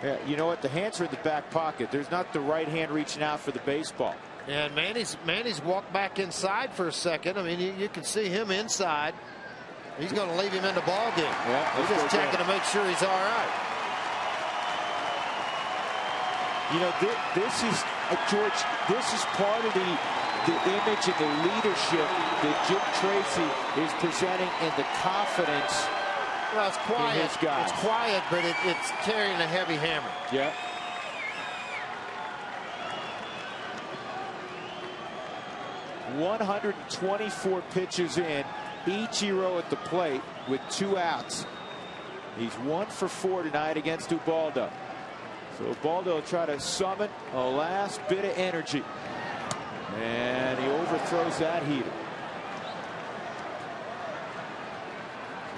Yeah, you know what? The hands are in the back pocket. There's not the right hand reaching out for the baseball. And Manny's walked back inside for a second. I mean, you can see him inside. He's going to leave him in the ball game. Yeah, he's just checking to make sure he's all right. You know, this is George. This is part of the image and the leadership that Jim Tracy is presenting, and the confidence. Well, it's quiet. In his guys. It's quiet, but it's carrying a heavy hammer. Yeah. ...124 pitches in. Ichiro at the plate with 2 outs. He's 1 for 4 tonight against Ubaldo. So Ubaldo will try to summon a last bit of energy. And he overthrows that heater.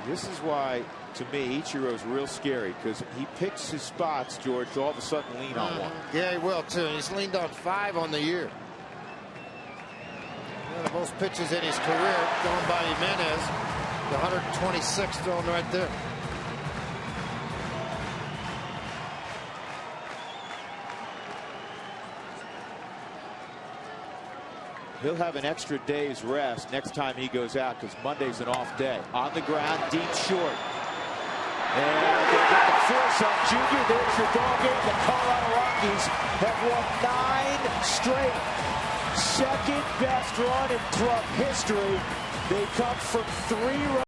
This is why, to me, Ichiro's real scary, because he picks his spots, George, to all of a sudden lean on one. Yeah, he will, too. He's leaned on 5 on the year. One of the most pitches in his career thrown by Jimenez. The 126 thrown right there. He'll have an extra day's rest next time he goes out, because Monday's an off day. On the ground, deep short. And they get the force on Junior. There's your ball game. The Colorado Rockies have won 9 straight. Second best run in club history. They come from 3 runs.